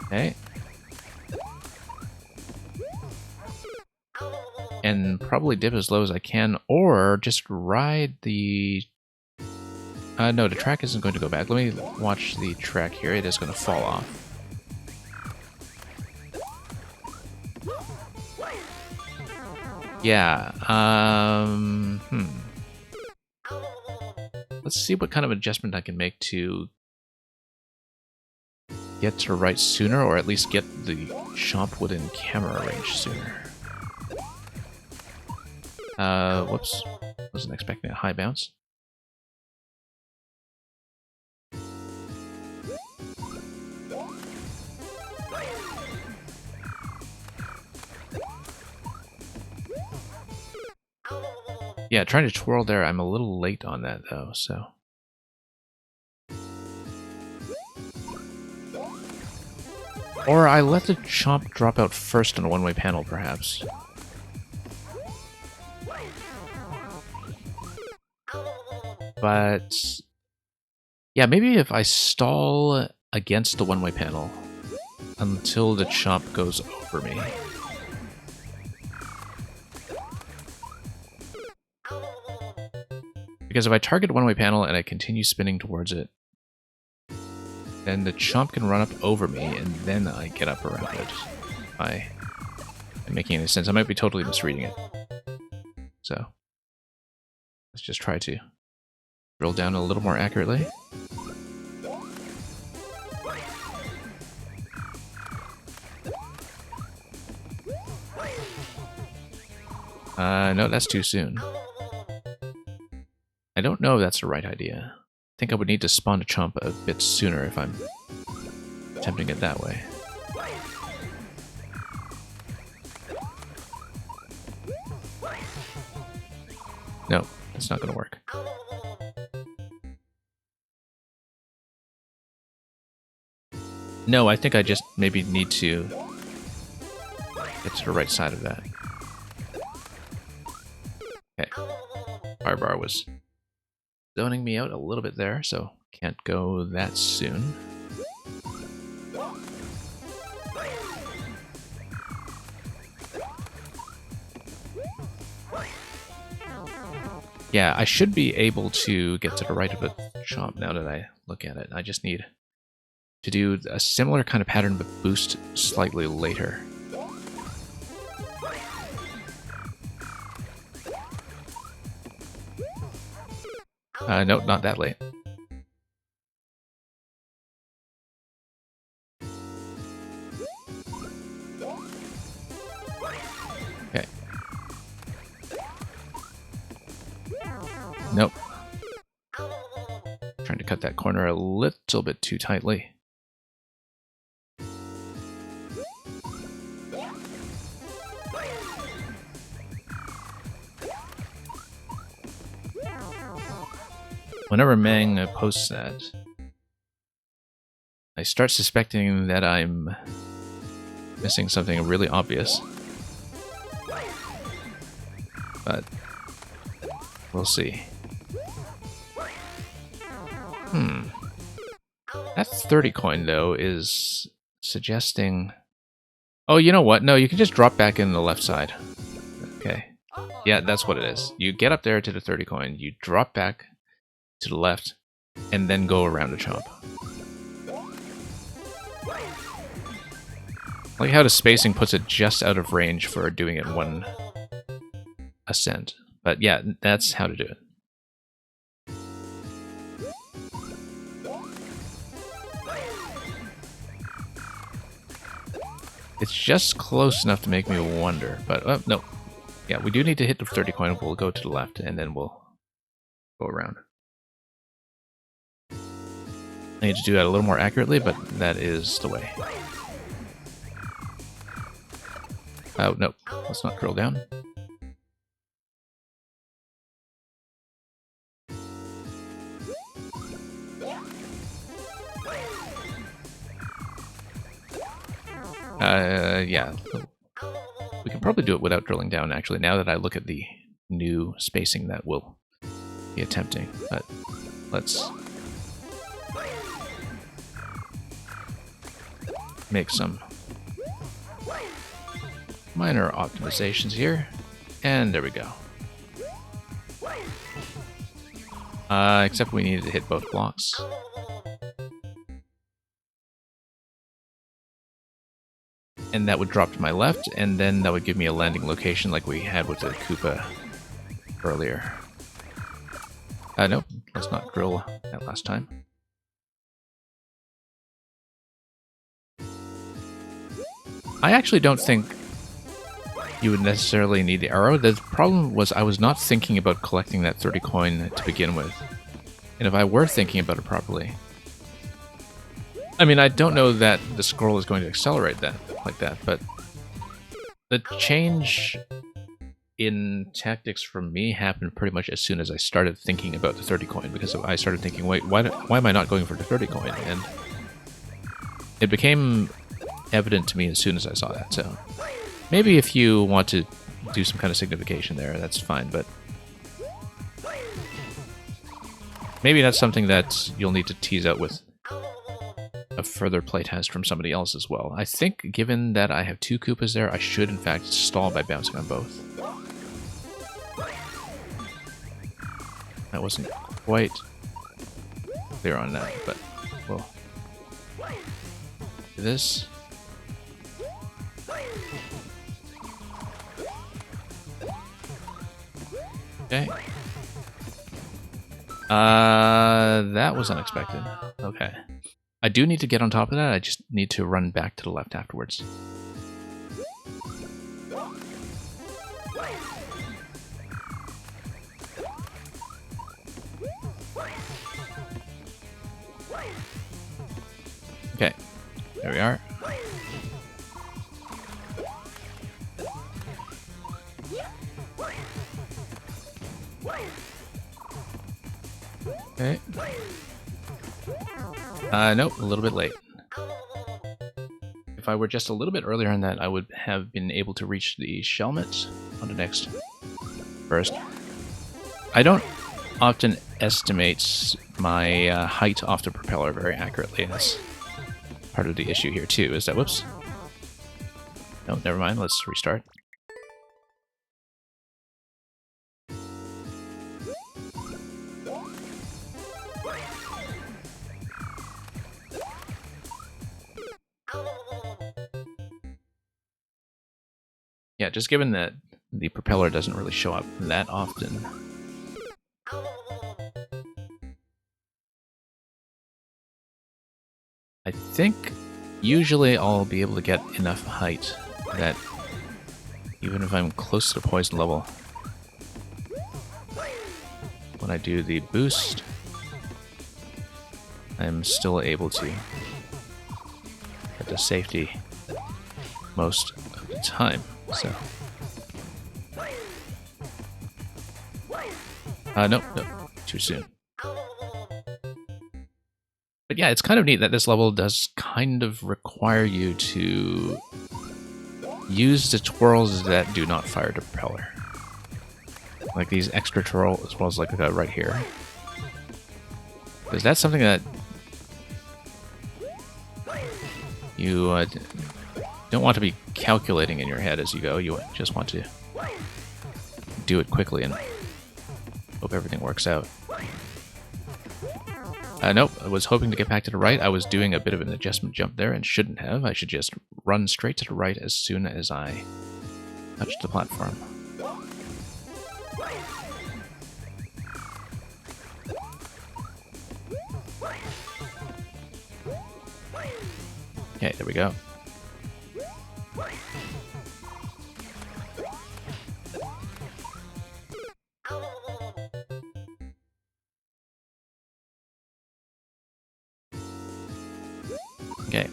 Okay. And probably dip as low as I can, or just ride the... no, the track isn't going to go back. Let me watch the track here. It is going to fall off. Yeah, Let's see what kind of adjustment I can make to get to right sooner, or at least get the chomp within camera range sooner. Whoops. Wasn't expecting a high bounce. Yeah, trying to twirl there, I'm a little late on that though, so... Or I let the chomp drop out first on a one-way panel, perhaps. But... yeah, maybe if I stall against the one-way panel until the chomp goes over me. Because if I target one-way panel and I continue spinning towards it, then the chomp can run up over me, and then I get up around it. Am making any sense? I might be totally misreading it. So, let's just try to drill down a little more accurately. No, that's too soon. I don't know if that's the right idea. I think I would need to spawn a chomp a bit sooner if I'm attempting it that way. No, that's not going to work. No, I think I just maybe need to get to the right side of that. Okay. Fire bar was zoning me out a little bit there, so can't go that soon. Yeah, I should be able to get to the right of a chomp now that I look at it. I just need to do a similar kind of pattern but boost slightly later. No, not that late. Okay. Nope. Trying to cut that corner a little bit too tightly. Whenever Mang posts that, I start suspecting that I'm missing something really obvious. But we'll see. That 30 coin, though, is suggesting... Oh, you know what? No, you can just drop back in the left side. Okay. Yeah, that's what it is. You get up there to the 30 coin, you drop back to the left, and then go around the chomp. I like how the spacing puts it just out of range for doing it one ascent. But yeah, that's how to do it. It's just close enough to make me wonder, but no. Yeah, we do need to hit the 30 coin. We'll go to the left, and then we'll go around. I need to do that a little more accurately, but that is the way. Oh, no. Let's not drill down. Yeah. We can probably do it without drilling down, actually, now that I look at the new spacing that we'll be attempting. But let's make some minor optimizations here. And there we go. Except we needed to hit both blocks. And that would drop to my left, and then that would give me a landing location like we had with the Koopa earlier. Nope, let's not drill that last time. I actually don't think you would necessarily need the arrow. The problem was I was not thinking about collecting that 30 coin to begin with. And if I were thinking about it properly... I mean, I don't know that the scroll is going to accelerate that like that, but the change in tactics from me happened pretty much as soon as I started thinking about the 30 coin, because I started thinking, wait, why am I not going for the 30 coin? And it became evident to me as soon as I saw that, so maybe if you want to do some kind of signification there, that's fine, but maybe that's something that you'll need to tease out with a further playtest from somebody else as well. I think, given that I have 2 Koopas there, I should in fact stall by bouncing on both. That wasn't quite clear on that, but we'll do this. Okay. That was unexpected. Okay. I do need to get on top of that, I just need to run back to the left afterwards. Okay, there we are. Okay. Nope, a little bit late. If I were just a little bit earlier on that, I would have been able to reach the Shelmet on the next burst. I don't often estimate my height off the propeller very accurately, and that's part of the issue here too, is that, whoops. No, never mind, let's restart. Yeah, just given that the propeller doesn't really show up that often. I think usually I'll be able to get enough height that even if I'm close to the poison level, when I do the boost, I'm still able to get to safety most of the time. So, nope, too soon. But yeah, it's kind of neat that this level does kind of require you to use the twirls that do not fire the propeller. Like these extra twirls like right here. Because that's something that you don't want to be calculating in your head as you go. You just want to do it quickly and hope everything works out. Nope, I was hoping to get back to the right. I was doing a bit of an adjustment jump there and shouldn't have. I should just run straight to the right as soon as I touch the platform. Okay, there we go. Okay,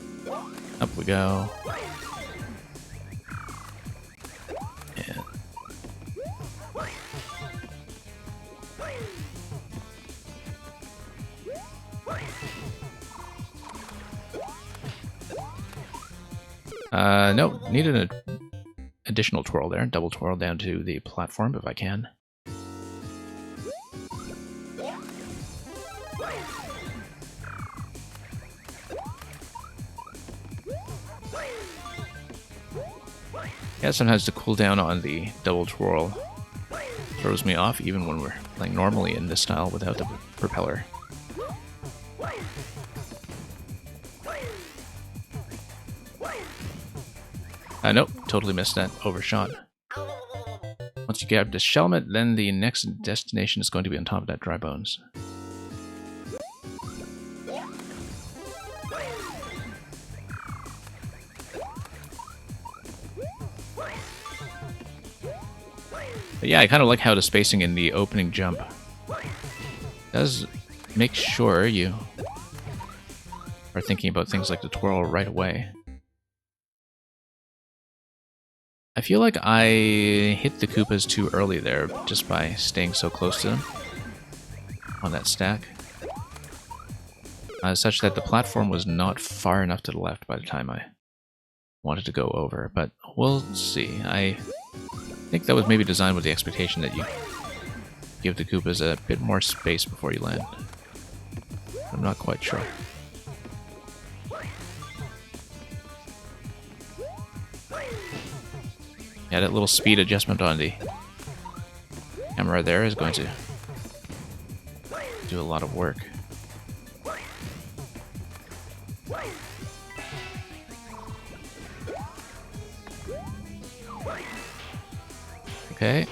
up we go. And No, needed an additional twirl there. Double twirl down to the platform if I can. Yeah, sometimes the cooldown on the double twirl throws me off, even when we're playing normally in this style without the propeller. Nope, totally missed that overshot. Once you get up to Shelmet, then the next destination is going to be on top of that Dry Bones. But yeah, I kind of like how the spacing in the opening jump does make sure you are thinking about things like the twirl right away. I feel like I hit the Koopas too early there just by staying so close to them on that stack. Such that the platform was not far enough to the left by the time I wanted to go over, but we'll see. I think that was maybe designed with the expectation that you give the Koopas a bit more space before you land. I'm not quite sure. Yeah, that little speed adjustment on the camera there is going to do a lot of work. Okay.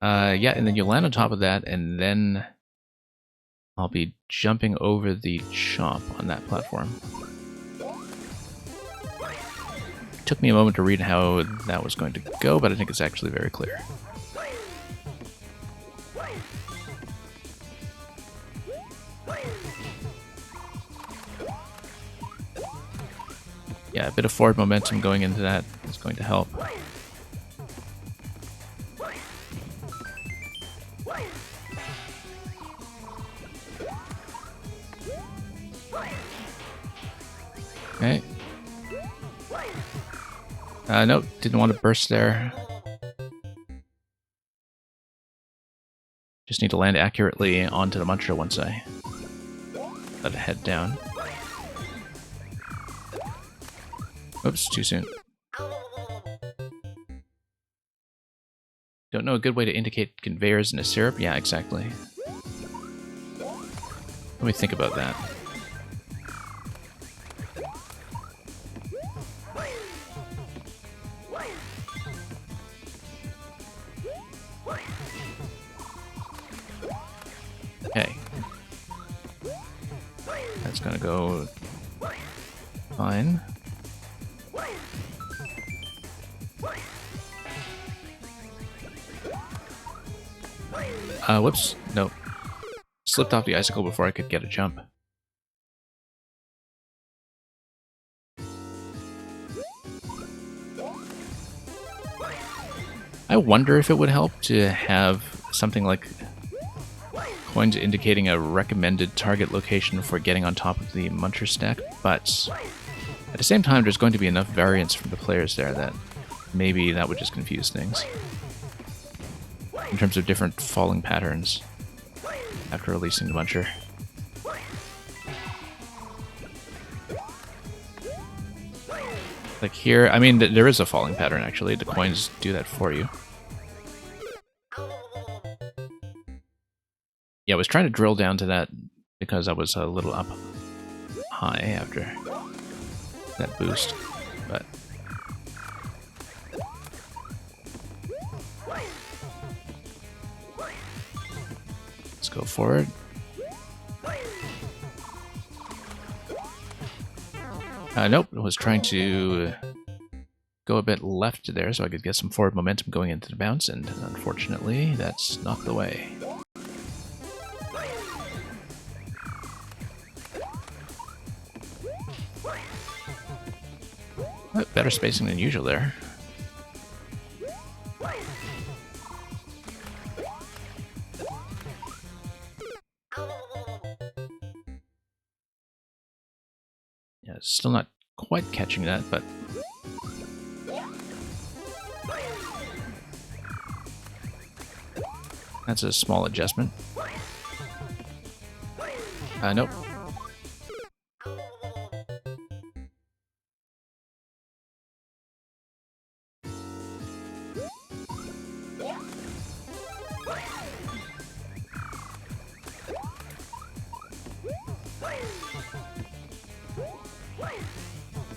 Yeah, and then you land on top of that, and then I'll be jumping over the chomp on that platform. Took me a moment to read how that was going to go, but I think it's actually very clear. Yeah, a bit of forward momentum going into that is going to help. Okay. Nope, didn't want to burst there. Just need to land accurately onto the Muncher once I let it head down. Oops, too soon. Don't know a good way to indicate conveyors in a syrup? Yeah, exactly. Let me think about that. Okay. That's gonna go fine. Whoops. Nope. Slipped off the icicle before I could get a jump. I wonder if it would help to have something like coins indicating a recommended target location for getting on top of the Muncher stack, but at the same time there's going to be enough variance from the players there that maybe that would just confuse things in terms of different falling patterns after releasing the Muncher. Like here, I mean, there is a falling pattern actually. The coins do that for you. Yeah, I was trying to drill down to that because I was a little up high after that boost, but let's go forward. Nope, I was trying to go a bit left there so I could get some forward momentum going into the bounce, and unfortunately, that's not the way. Better spacing than usual there. Yeah, still not quite catching that, but that's a small adjustment. Nope.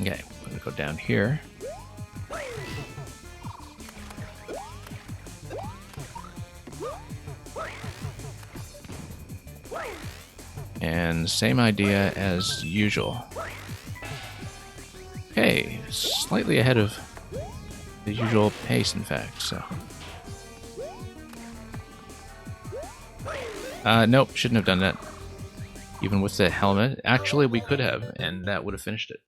Okay, I'm gonna go down here. And same idea as usual. Okay, slightly ahead of the usual pace, in fact, so. Nope, shouldn't have done that. Even with the helmet. Actually, we could have, and that would have finished it.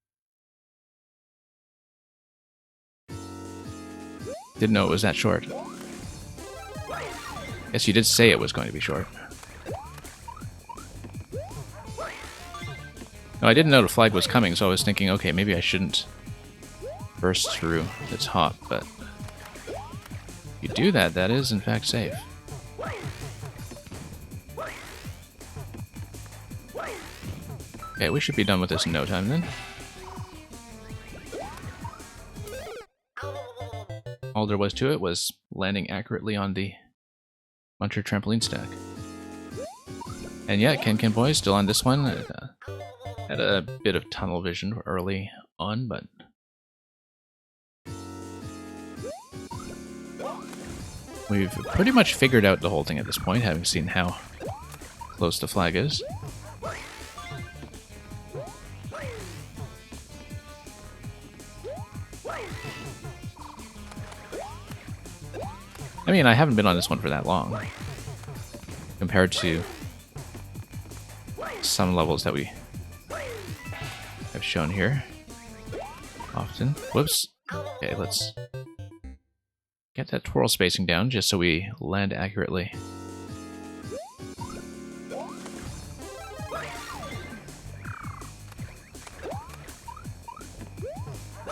Didn't know it was that short. Guess you did say it was going to be short. No, I didn't know the flag was coming, so I was thinking, okay, maybe I shouldn't burst through the top, but if you do that, that is in fact safe. Okay, we should be done with this in no time then. All there was to it was landing accurately on the Muncher trampoline stack. And yeah, Ken Boy still on this one. Had a bit of tunnel vision early on, but we've pretty much figured out the whole thing at this point, having seen how close the flag is. I mean, I haven't been on this one for that long, compared to some levels that we have shown here often. Whoops. Okay, let's get that twirl spacing down just so we land accurately.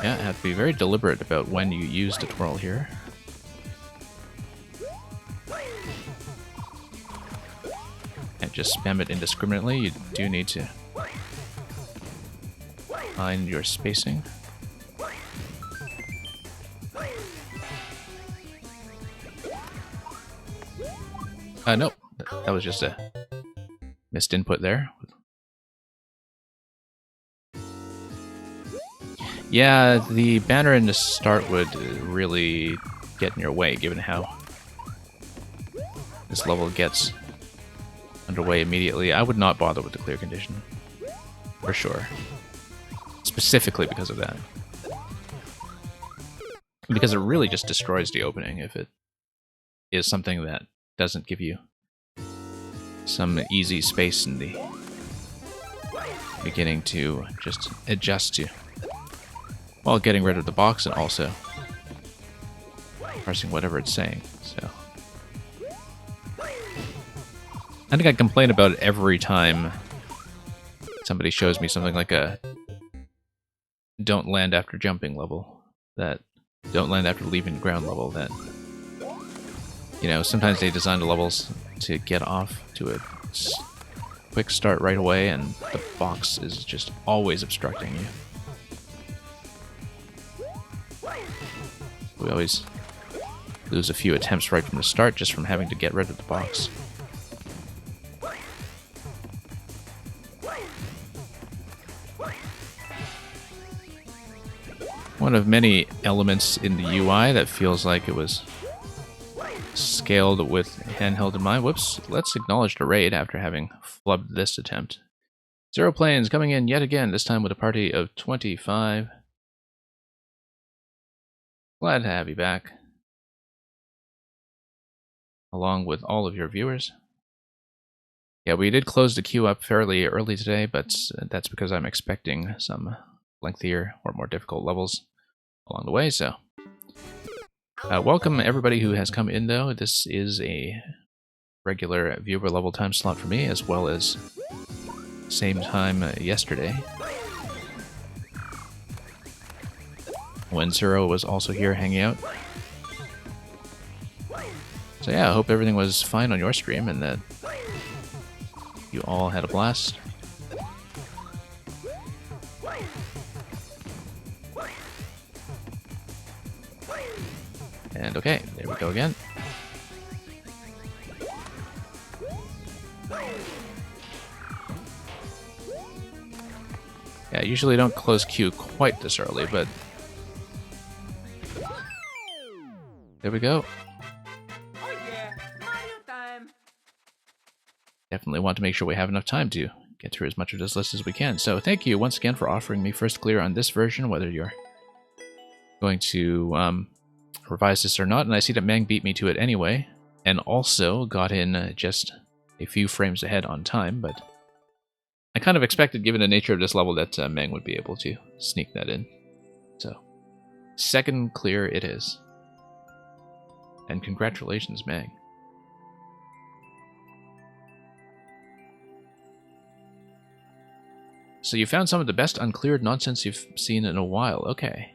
Yeah, have to be very deliberate about when you use the twirl here. Can't just spam it indiscriminately. You do need to find your spacing. Nope. That was just a missed input there. Yeah, the banner in the start would really get in your way, given how this level gets underway immediately. I would not bother with the clear condition, for sure. Specifically because of that. Because it really just destroys the opening if it is something that doesn't give you some easy space in the beginning to just adjust to, while getting rid of the box and also pressing whatever it's saying. So I think I complain about it every time somebody shows me something like a don't land after jumping level, that don't land after leaving the ground level, that, you know, sometimes they design the levels to get off to a quick start right away, and the box is just always obstructing you. We always lose a few attempts right from the start just from having to get rid of the box. One of many elements in the UI that feels like it was scaled with handheld in mind. Whoops, let's acknowledge the raid after having flubbed this attempt. Zero Planes coming in yet again, this time with a party of 25. Glad to have you back, along with all of your viewers. Yeah, we did close the queue up fairly early today, but that's because I'm expecting some lengthier or more difficult levels along the way, so welcome everybody who has come in, though. This is a regular viewer level time slot for me, as well as same time yesterday. when Zero was also here hanging out. So yeah, I hope everything was fine on your stream and that you all had a blast. And okay, there we go again. Yeah, I usually don't close queue quite this early, but there we go. Oh yeah, Mario time. Definitely want to make sure we have enough time to get through as much of this list as we can. So thank you once again for offering me first clear on this version, whether you're going to revise this or not. And I see that Mang beat me to it anyway, and also got in just a few frames ahead on time, but I kind of expected, given the nature of this level, that Mang would be able to sneak that in. So, second clear it is. And congratulations, Mang. So you found some of the best uncleared nonsense you've seen in a while. Okay.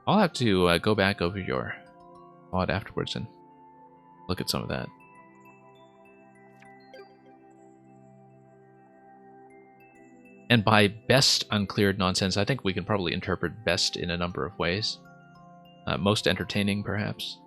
I'll have to go back over your VOD afterwards and look at some of that. And by best uncleared nonsense, I think we can probably interpret best in a number of ways. Most entertaining, perhaps.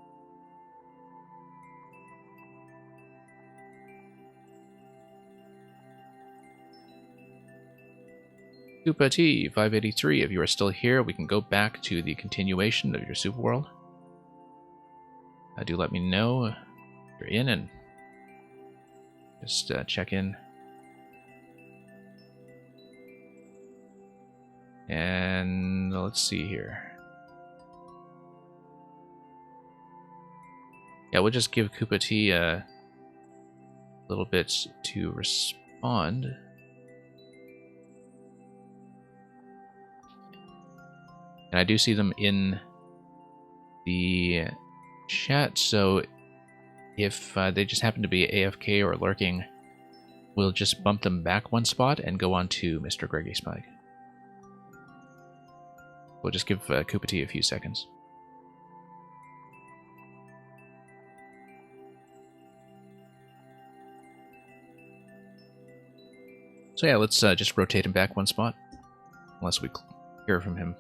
Koopa T 583, if you are still here, we can go back to the continuation of your Super World. Do let me know if you're in and just check in. And let's see here. Yeah, we'll just give Koopa T a little bit to respond. And I do see them in the chat, so if they just happen to be AFK or lurking, we'll just bump them back one spot and go on to Mr. Greggy Spike. We'll just give Koopa T a few seconds. So yeah, let's just rotate him back one spot, unless we hear from him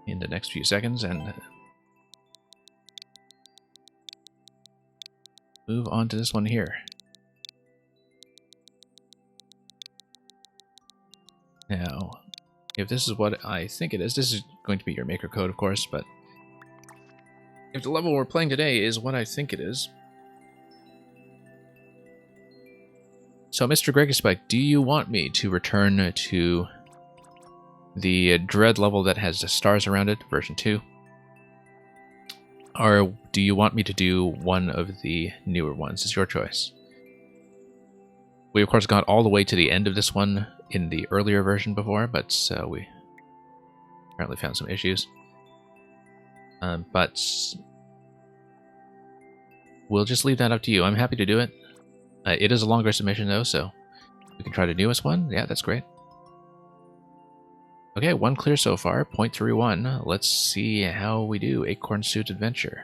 in the next few seconds, and move on to this one here. Now, if this is what I think it is, this is going to be your maker code, of course, but if the level we're playing today is what I think it is. So, Mr. Greggy Spike, do you want me to return to the Dread level that has the stars around it, version 2? Or do you want me to do one of the newer ones? It's your choice. We, of course, got all the way to the end of this one in the earlier version before, but we apparently found some issues. But we'll just leave that up to you. I'm happy to do it. It is a longer submission, though, so we can try the newest one. Yeah, that's great. Okay, one clear so far, 0.31. Let's see how we do. Acorn Suit Adventure.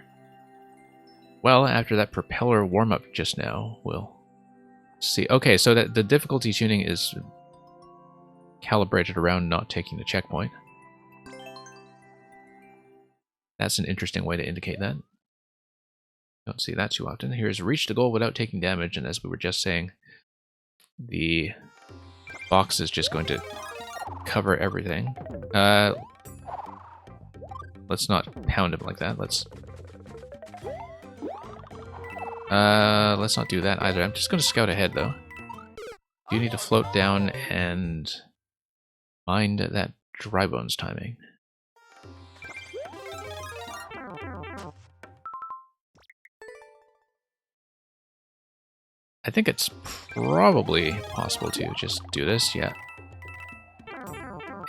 Well, after that propeller warm-up just now, we'll see. Okay, so that the difficulty tuning is calibrated around not taking the checkpoint. That's an interesting way to indicate that. Don't see that too often. Here's reach the goal without taking damage, and as we were just saying, the box is just going to cover everything. Let's not pound him like that. Let's not do that either. I'm just going to scout ahead, though. You need to float down and mind that dry bones timing. I think it's probably possible to just do this, yeah.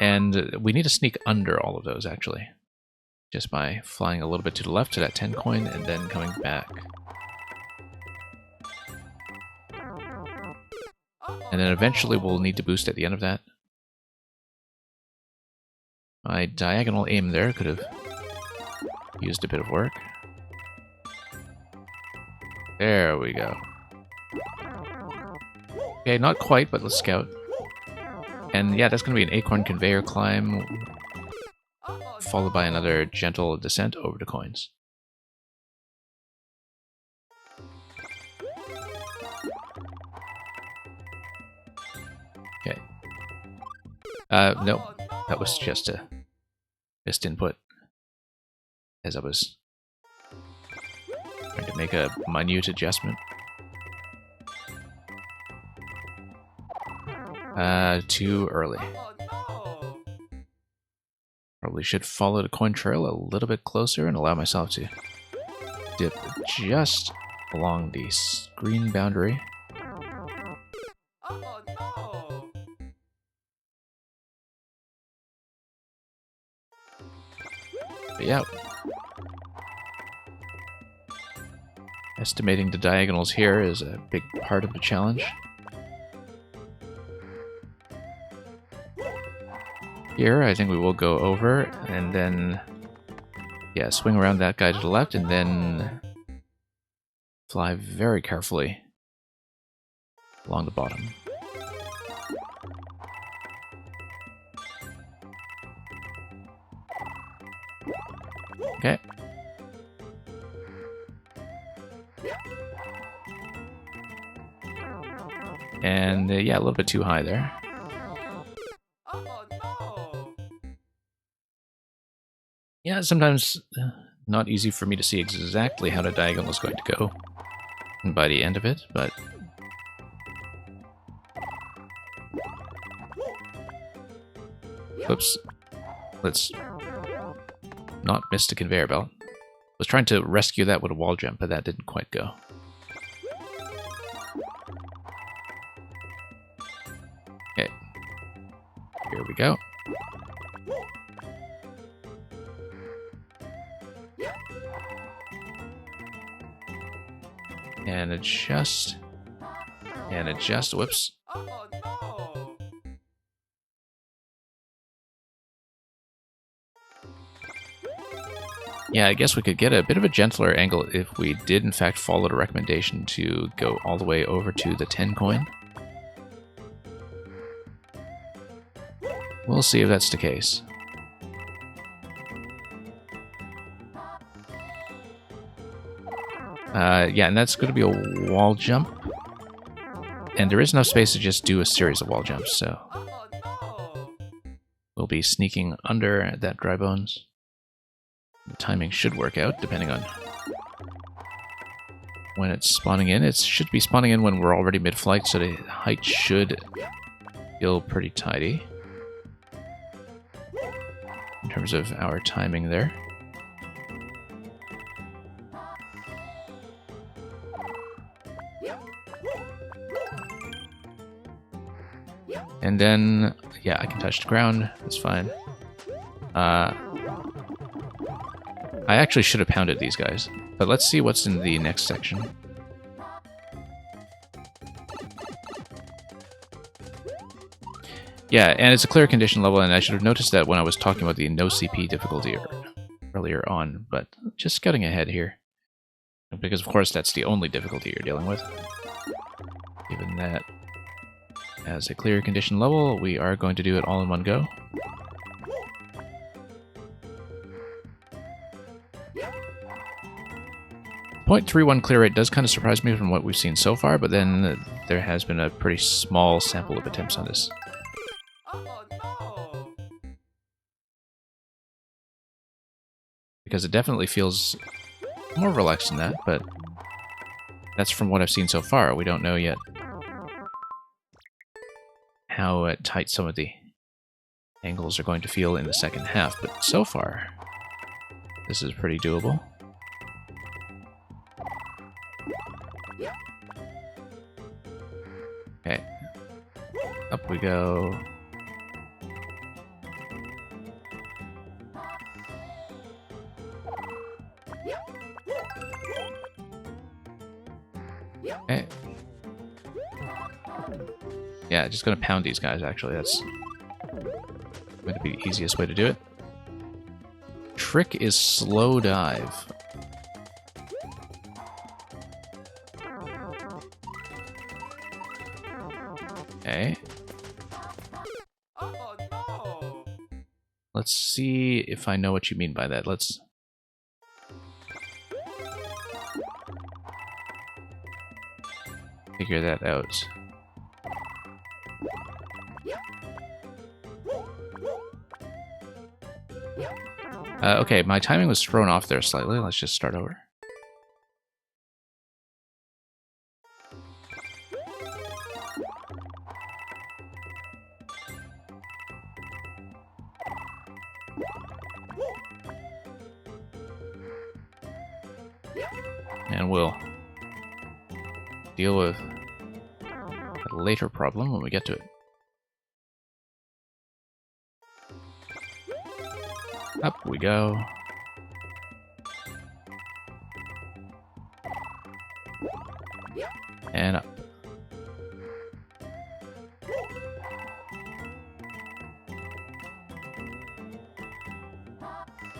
And we need to sneak under all of those, actually. Just by flying a little bit to the left to that 10 coin and then coming back. And then eventually we'll need to boost at the end of that. My diagonal aim there could have used a bit of work. There we go. Okay, not quite, but let's scout. And yeah, that's going to be an acorn conveyor climb, followed by another gentle descent over to coins. Okay. Nope. That was just a missed input, as I was trying to make a minute adjustment. Too early. Probably should follow the coin trail a little bit closer and allow myself to dip just along the screen boundary. But yeah. Estimating the diagonals here is a big part of the challenge. Here, I think we will go over, and then, yeah, swing around that guy to the left, and then fly very carefully along the bottom. Okay. And, yeah, a little bit too high there. Yeah, sometimes not easy for me to see exactly how the diagonal is going to go by the end of it, but oops. Let's not miss the conveyor belt. I was trying to rescue that with a wall jump, but that didn't quite go. Okay. Here we go. And adjust. And adjust. Whoops. Yeah, I guess we could get a bit of a gentler angle if we did in fact follow the recommendation to go all the way over to the 10 coin. We'll see if that's the case. Yeah, and that's going to be a wall jump. And there is enough space to just do a series of wall jumps, so we'll be sneaking under that dry bones. The timing should work out, depending on when it's spawning in. It should be spawning in when we're already mid-flight, so the height should feel pretty tidy in terms of our timing there. And then, yeah, I can touch the ground. That's fine. I actually should have pounded these guys. But let's see what's in the next section. Yeah, and it's a clear condition level, and I should have noticed that when I was talking about the no CP difficulty earlier on, but just scouting ahead here. Because, of course, that's the only difficulty you're dealing with. Given that as a clear condition level, we are going to do it all in one go. .31 clear rate does kind of surprise me from what we've seen so far, but then there has been a pretty small sample of attempts on this. Because it definitely feels more relaxed than that, but that's from what I've seen so far. We don't know yet how tight some of the angles are going to feel in the second half, but so far, this is pretty doable. Okay, up we go. Okay. Yeah, just gonna pound these guys, actually. That's going to be the easiest way to do it. trick is slow dive. Okay. Oh no! Let's see if I know what you mean by that. Let's... figure that out. Okay, my timing was thrown off there slightly. Let's just start over. And we'll deal with a later problem when we get to it. Up we go. And up.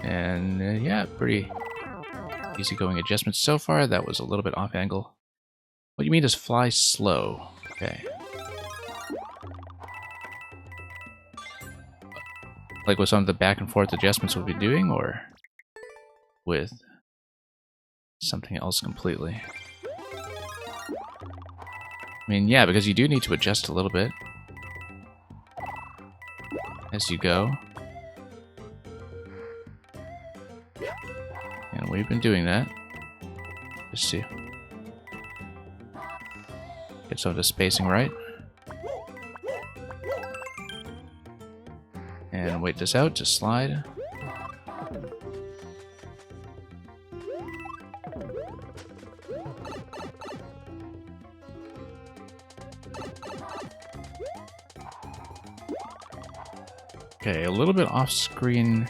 And yeah, pretty easygoing adjustments so far. That was a little bit off angle. What you mean is fly slow. Okay. Like with some of the back and forth adjustments we'll be doing, or with something else completely? I mean, yeah, because you do need to adjust a little bit as you go. And we've been doing that. Just to get some of the spacing right. And wait this out to slide. Okay, a little bit off screen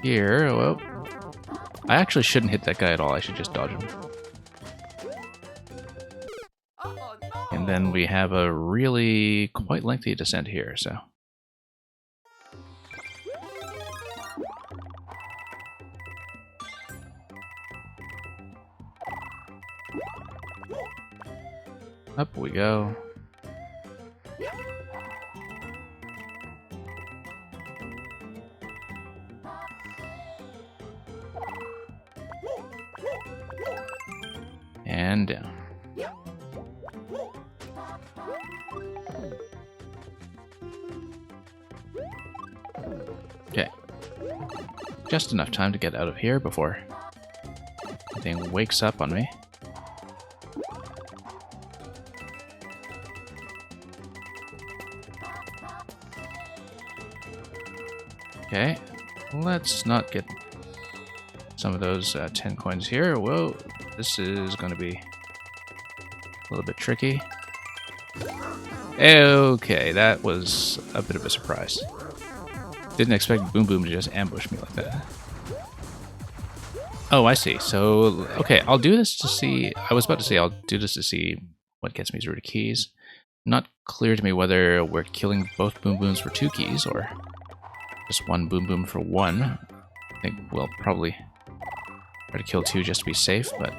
here. Well, I actually shouldn't hit that guy at all. I should just dodge him. Oh no! And then we have a really quite lengthy descent here, so. Up we go. And down. Okay. Just enough time to get out of here before anything wakes up on me. Okay, let's not get some of those 10 coins here. Whoa, this is going to be a little bit tricky. Okay, that was a bit of a surprise. Didn't expect Boom Boom to just ambush me like that. Oh, I see. So, okay, I'll do this to see... I was about to say I'll do this to see what gets me through to keys. Not clear to me whether we're killing both Boom Booms for 2 keys or just one Boom Boom for 1. I think we'll probably try to kill 2 just to be safe, but...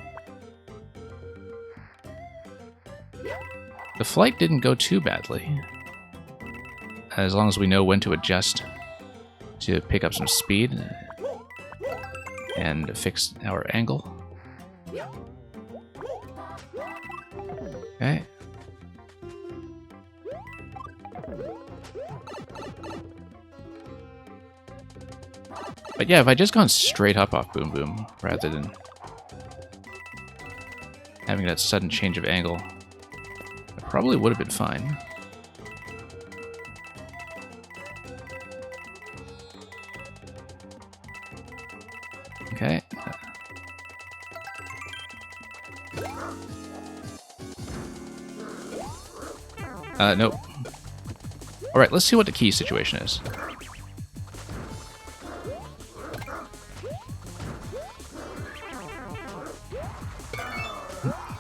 the flight didn't go too badly. As long as we know when to adjust to pick up some speed and fix our angle. Okay. But yeah, if I just gone straight up off Boom Boom rather than having that sudden change of angle, I probably would have been fine. Okay. Nope. Alright, let's see what the key situation is.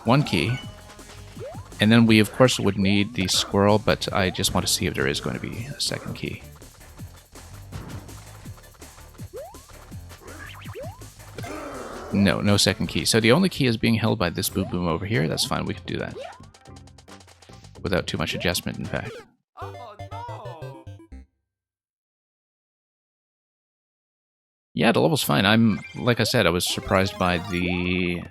One key. And then we, of course, would need the squirrel, but I just want to see if there is going to be a second key. No, no second key. So the only key is being held by this Boom Boom over here. That's fine, we can do that. Without too much adjustment, in fact. Oh no! Yeah, the level's fine. Like I said, I was surprised by the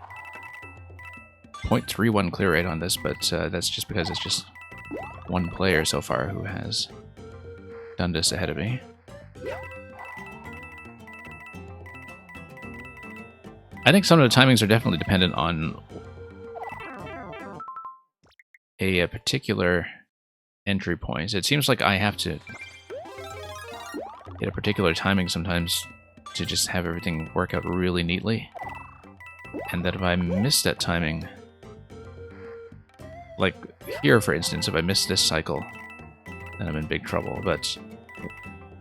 0.31 clear rate on this, but that's just because it's just one player so far who has done this ahead of me. I think some of the timings are definitely dependent on a particular entry point. It seems like I have to hit a particular timing sometimes to just have everything work out really neatly. And that if I miss that timing, like here for instance, if I miss this cycle, then I'm in big trouble. But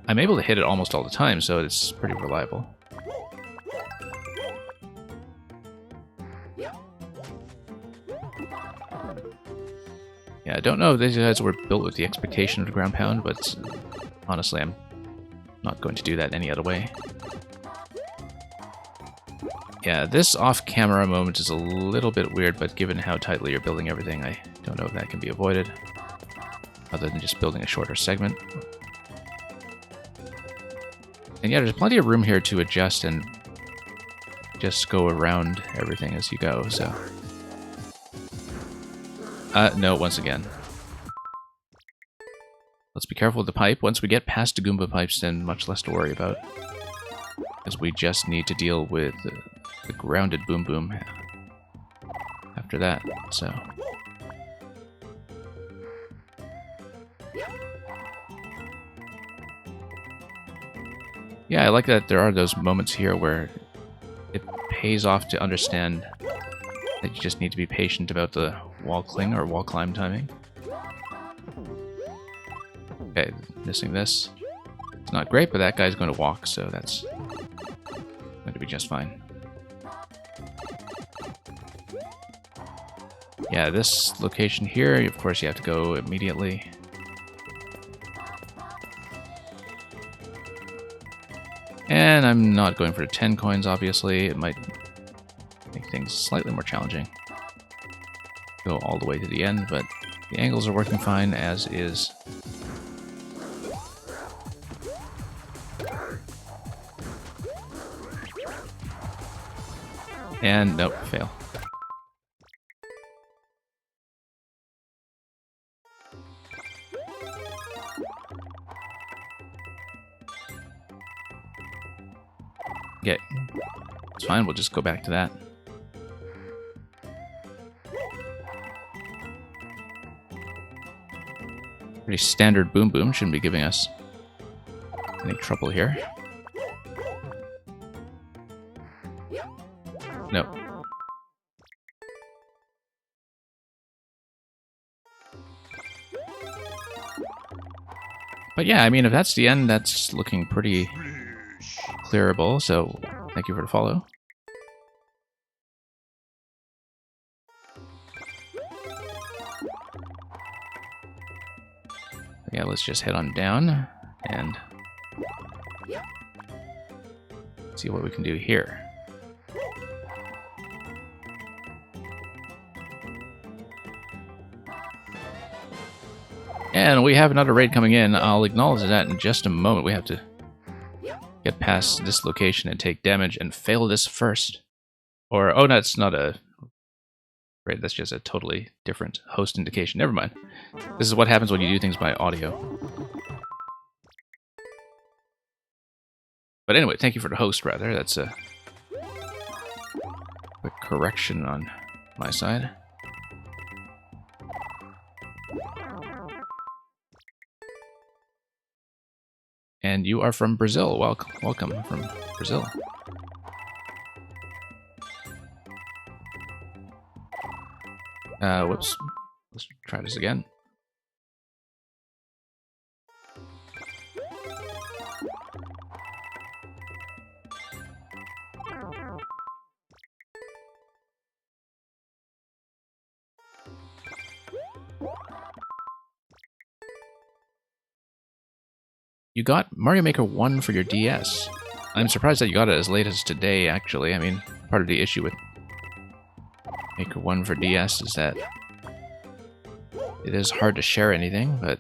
I'm able to hit it almost all the time, so it's pretty reliable. Yeah, I don't know if these guys were built with the expectation of the ground pound, but honestly, I'm not going to do that any other way. Yeah, this off-camera moment is a little bit weird, but given how tightly you're building everything, I don't know if that can be avoided, other than just building a shorter segment. And yeah, there's plenty of room here to adjust and just go around everything as you go, so... no, once again. Let's be careful with the pipe. Once we get past the Goomba pipes, then much less to worry about. Because we just need to deal with the grounded Boom Boom after that, so... Yeah, I like that there are those moments here where it pays off to understand that you just need to be patient about the wall cling or wall climb timing. Okay, missing this. It's not great, but that guy's going to walk, so that's going to be just fine. Yeah, this location here, of course you have to go immediately. And I'm not going for the 10 coins, obviously. It might make things slightly more challenging. Go all the way to the end, but the angles are working fine, as is. And nope, fail. Okay, it's fine, we'll just go back to that. Pretty standard Boom Boom, shouldn't be giving us any trouble here. No. But yeah, I mean, if that's the end, that's looking pretty clearable, so thank you for the follow. Yeah, let's just head on down and see what we can do here. And we have another raid coming in. I'll acknowledge that in just a moment. We have to get past this location and take damage and fail this first. Or, oh, no, it's not a raid. That's just a totally different host indication. Never mind. This is what happens when you do things by audio. But anyway, thank you for the host, rather. That's a quick correction on my side. And you are from Brazil. Welcome from Brazil. Whoops. Let's try this again. You got Mario Maker 1 for your DS. I'm surprised that you got it as late as today, actually. I mean, part of the issue with Maker 1 for DS is that it is hard to share anything, but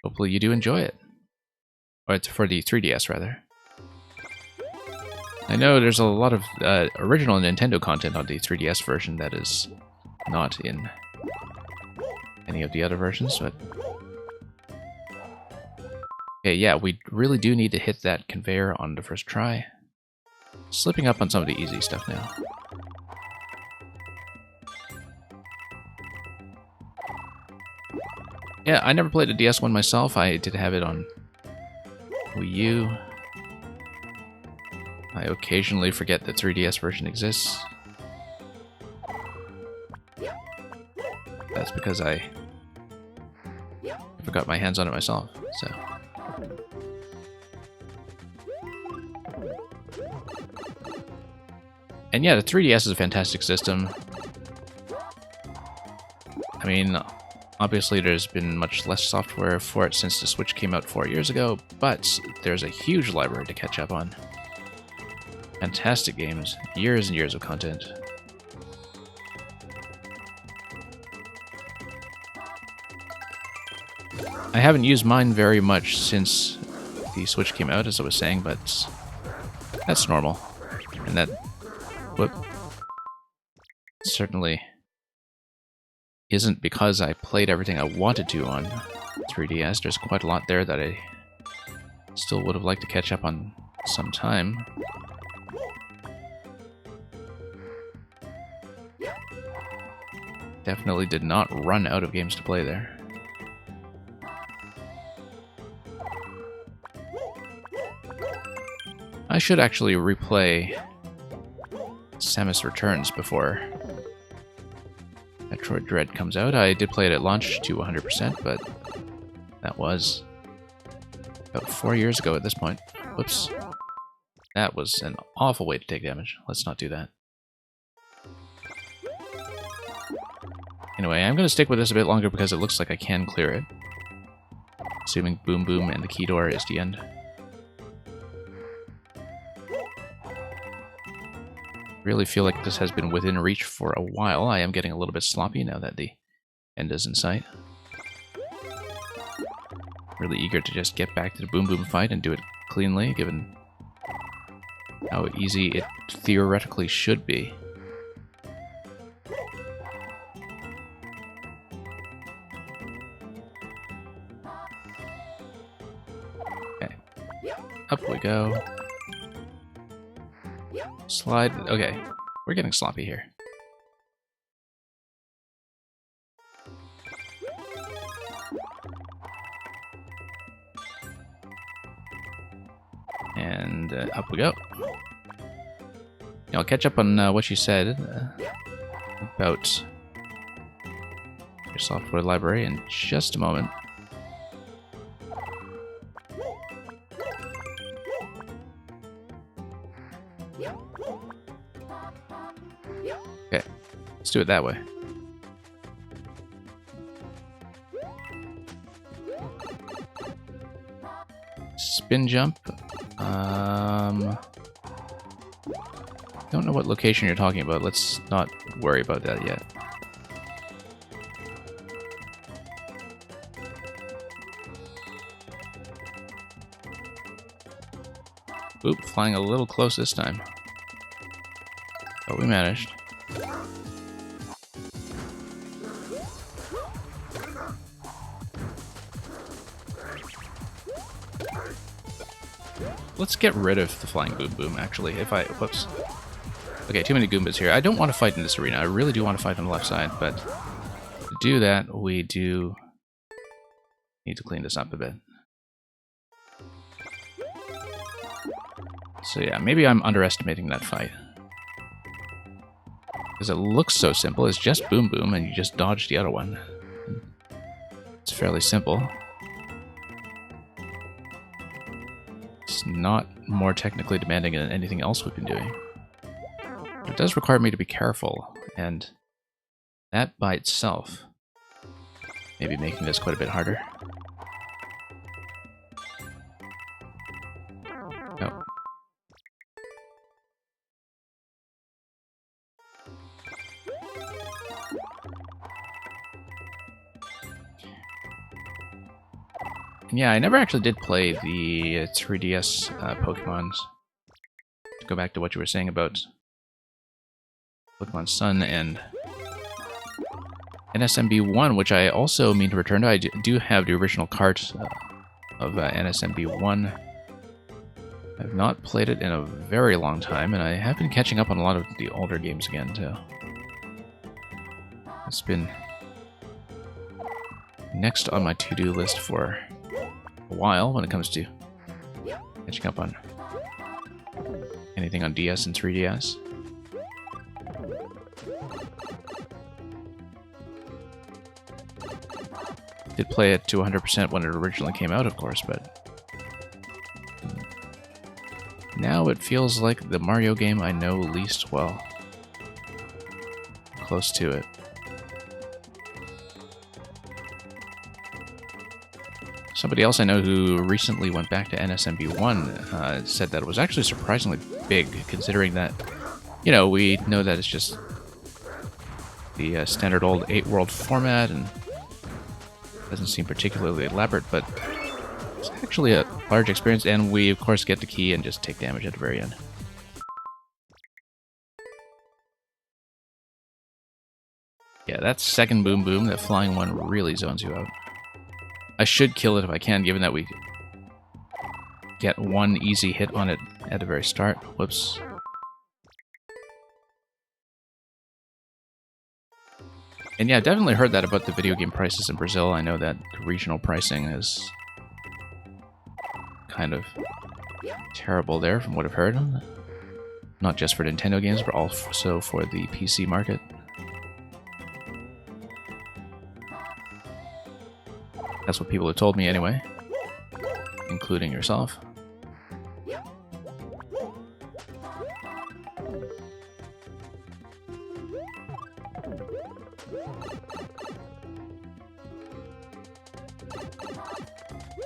hopefully you do enjoy it. Or it's for the 3DS, rather. I know there's a lot of original Nintendo content on the 3DS version that is not in any of the other versions, but... Okay, yeah, we really do need to hit that conveyor on the first try. Slipping up on some of the easy stuff now. Yeah, I never played the DS one myself. I did have it on Wii U. I occasionally forget the 3DS version exists. That's because I got my hands on it myself, so... And yeah, the 3DS is a fantastic system. I mean, obviously there's been much less software for it since the Switch came out 4 years ago, but there's a huge library to catch up on. Fantastic games, years and years of content. I haven't used mine very much since the Switch came out, as I was saying, but that's normal. And that... Whoop. Certainly isn't because I played everything I wanted to on 3DS. There's quite a lot there that I still would have liked to catch up on sometime. Definitely did not run out of games to play there. I should actually replay Samus Returns before Metroid Dread comes out. I did play it at launch to 100%, but that was about 4 years ago at this point. Whoops. That was an awful way to take damage. Let's not do that. Anyway, I'm going to stick with this a bit longer because it looks like I can clear it. Assuming Boom Boom and the key door is the end. Really feel like this has been within reach for a while. I am getting a little bit sloppy now that the end is in sight. Really eager to just get back to the Boom Boom fight and do it cleanly, given how easy it theoretically should be. Okay. Up we go. Slide. Okay, we're getting sloppy here. And up we go. I'll catch up on what you said about your software library in just a moment. Okay, let's do it that way. Spin jump. Don't know what location you're talking about. Let's not worry about that yet. Oop, flying a little close this time. But we managed. Let's get rid of the flying Boom Boom, actually. Whoops. Okay, too many Goombas here. I don't want to fight in this arena. I really do want to fight on the left side, but to do that, we do need to clean this up a bit. So yeah, maybe I'm underestimating that fight. Because it looks so simple. It's just Boom Boom, and you just dodge the other one. It's fairly simple. It's not more technically demanding than anything else we've been doing. It does require me to be careful, and that by itself may be making this quite a bit harder. No. Yeah, I never actually did play the 3DS Pokemons. To go back to what you were saying about Pokemon Sun and NSMB1, which I also mean to return to. I do have the original cart of NSMB1. I've not played it in a very long time, and I have been catching up on a lot of the older games again, too. It's been next on my to-do list for a while when it comes to catching up on anything on DS and 3DS. Did play it to 100% when it originally came out, of course, but now it feels like the Mario game I know least well. Close to it. Somebody else I know who recently went back to NSMB1 said that it was actually surprisingly big, considering that, you know, we know that it's just the standard old 8-world format and doesn't seem particularly elaborate, but it's actually a large experience, and we, of course, get the key and just take damage at the very end. Yeah, that second Boom Boom, that flying one, really zones you out. I should kill it if I can, given that we get one easy hit on it at the very start. Whoops. And yeah, I've definitely heard that about the video game prices in Brazil. I know that regional pricing is kind of terrible there, from what I've heard. Not just for Nintendo games, but also for the PC market. That's what people have told me anyway, including yourself.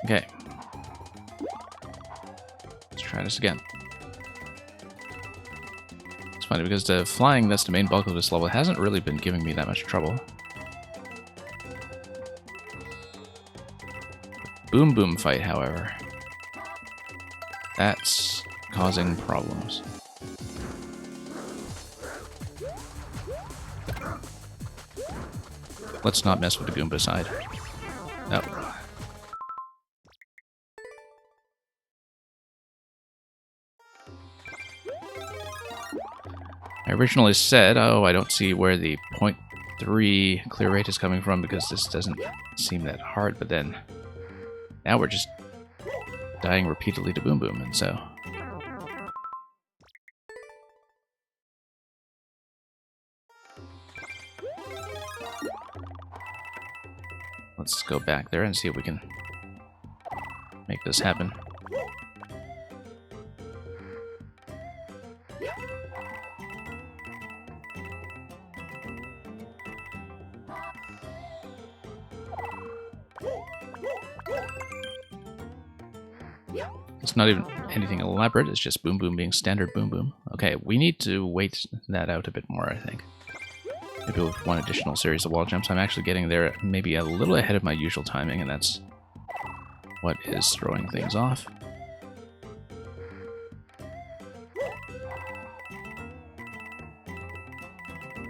Okay. Let's try this again. It's funny because the flying that's the main bulk of this level hasn't really been giving me that much trouble. Boom Boom fight, however, that's causing problems. Let's not mess with the Goomba side. No. I originally said, oh, I don't see where the 0.3 clear rate is coming from because this doesn't seem that hard, but then now we're just dying repeatedly to Boom Boom, and so... Let's go back there and see if we can make this happen. It's not even anything elaborate, it's just Boom Boom being standard Boom Boom. Okay, we need to wait that out a bit more, I think. Maybe with one additional series of wall jumps. I'm actually getting there maybe a little ahead of my usual timing, and that's what is throwing things off.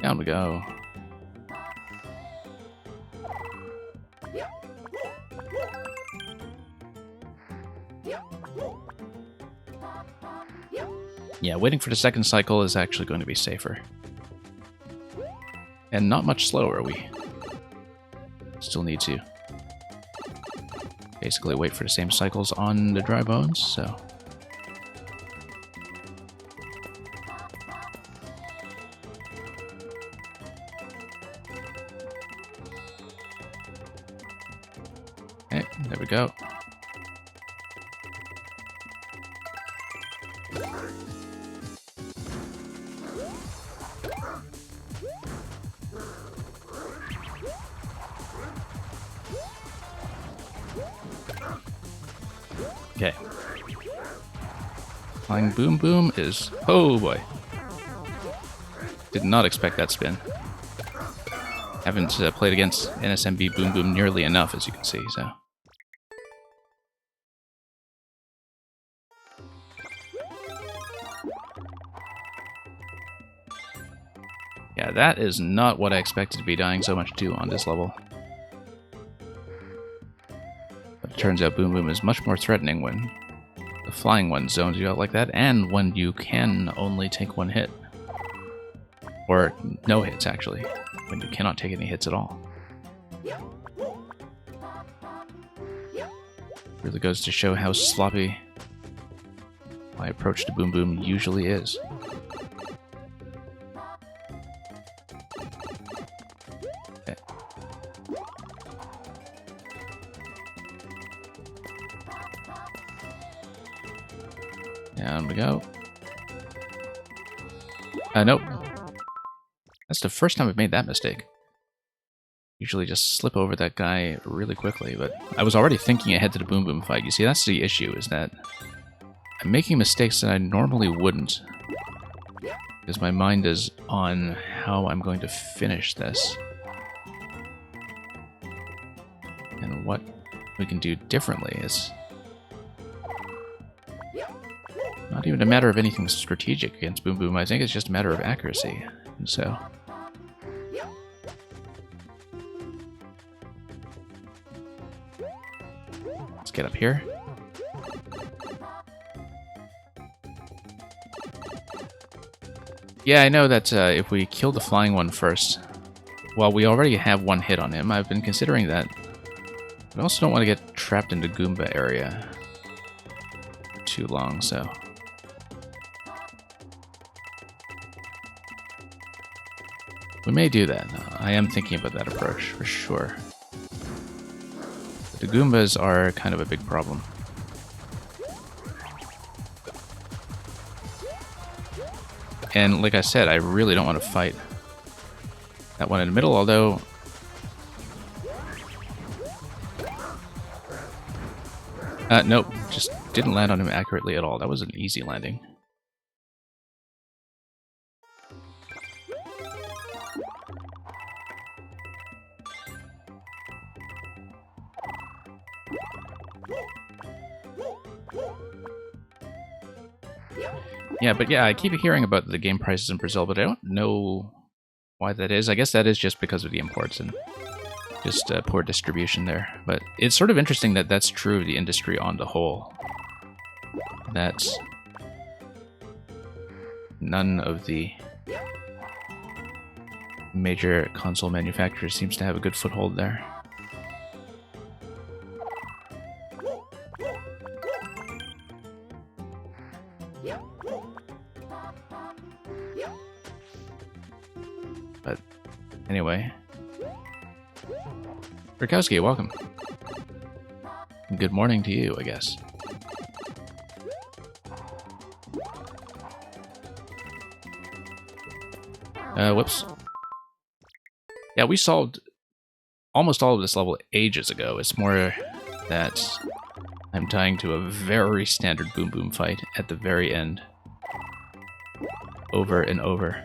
Down we go. Yeah, waiting for the second cycle is actually going to be safer. And not much slower. We still need to basically wait for the same cycles on the dry bones, so... Okay, there we go. Okay. Flying Boom Boom is... Oh boy. Did not expect that spin. Haven't played against NSMB Boom Boom nearly enough, as you can see, so... Yeah, that is not what I expected to be dying so much to on this level. But it turns out Boom Boom is much more threatening when the flying one zones you out like that, and when you can only take one hit. Or no hits, actually. When you cannot take any hits at all. Really goes to show how sloppy my approach to Boom Boom usually is. Okay. Down we go. Nope. That's the first time I've made that mistake. Usually just slip over that guy really quickly, but I was already thinking ahead to the Boom Boom fight. You see, that's the issue, is that I'm making mistakes that I normally wouldn't. Because my mind is on how I'm going to finish this. And what we can do differently is not even a matter of anything strategic against Boom Boom. I think it's just a matter of accuracy. And so let's get up here. Yeah, I know that if we kill the flying one first, well, we already have one hit on him. I've been considering that. I also don't want to get trapped into Goomba area for too long, so we may do that. I am thinking about that approach for sure. But the Goombas are kind of a big problem. And like I said, I really don't want to fight that one in the middle, although nope, just didn't land on him accurately at all. That was an easy landing. Yeah, but yeah, I keep hearing about the game prices in Brazil, but I don't know why that is. I guess that is just because of the imports and just poor distribution there. But it's sort of interesting that that's true of the industry on the whole. That none of the major console manufacturers seems to have a good foothold there. But anyway, Rakowski, welcome. Good morning to you, I guess. Whoops. Yeah, we solved almost all of this level ages ago. It's more that I'm dying to a very standard Boom Boom fight at the very end. Over and over.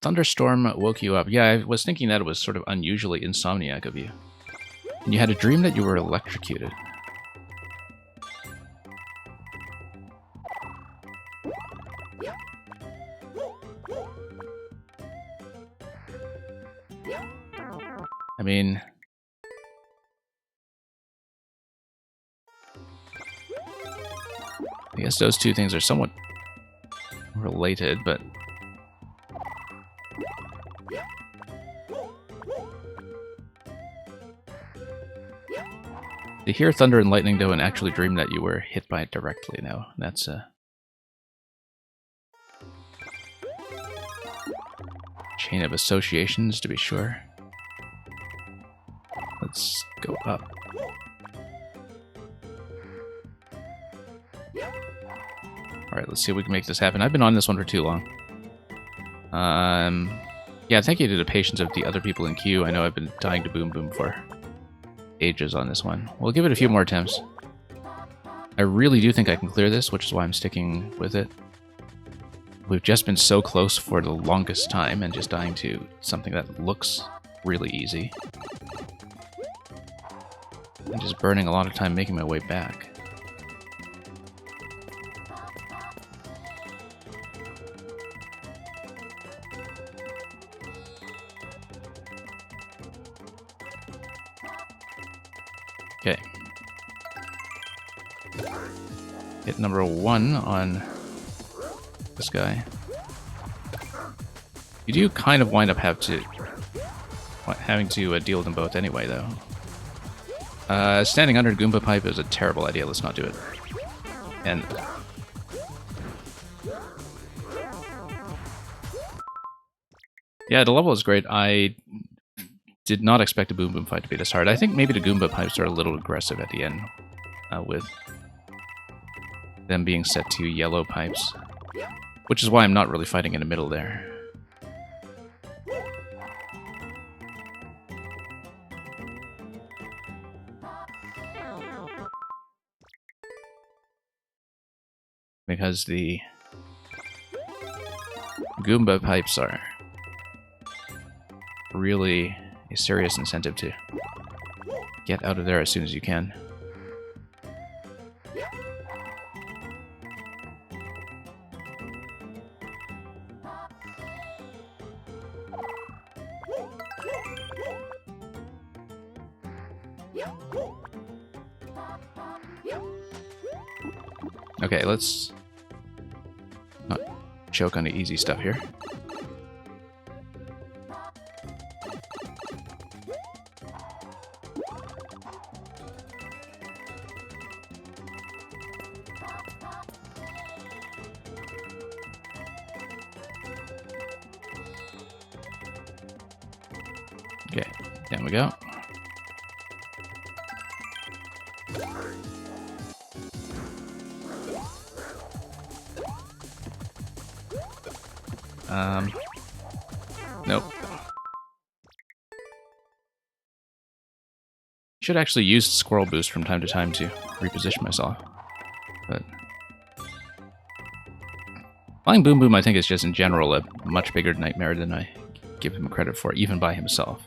Thunderstorm woke you up. Yeah, I was thinking that it was sort of unusually insomniac of you. And you had a dream that you were electrocuted. I mean, I guess those two things are somewhat related, but to hear thunder and lightning, though, and actually dream that you were hit by it directly, no, that's a chain of associations, to be sure. Let's go up. Alright, let's see if we can make this happen. I've been on this one for too long. Yeah, thank you to the patience of the other people in queue. I know I've been dying to Boom Boom for ages on this one. We'll give it a few more attempts. I really do think I can clear this, which is why I'm sticking with it. We've just been so close for the longest time and just dying to something that looks really easy. I'm just burning a lot of time making my way back. Okay. Hit number 1 on this guy. You do kind of wind up having to deal with them both anyway, though. Standing under Goomba Pipe is a terrible idea. Let's not do it. And yeah, the level is great. I did not expect a Boom Boom fight to be this hard. I think maybe the Goomba Pipes are a little aggressive at the end, with them being set to yellow pipes, which is why I'm not really fighting in the middle there. Because the Goomba Pipes are really a serious incentive to get out of there as soon as you can. Okay, let's not choke on the easy stuff here. Okay, down we go. Nope. Should actually use Squirrel Boost from time to time to reposition myself, but flying Boom Boom, I think, is just in general a much bigger nightmare than I give him credit for, even by himself.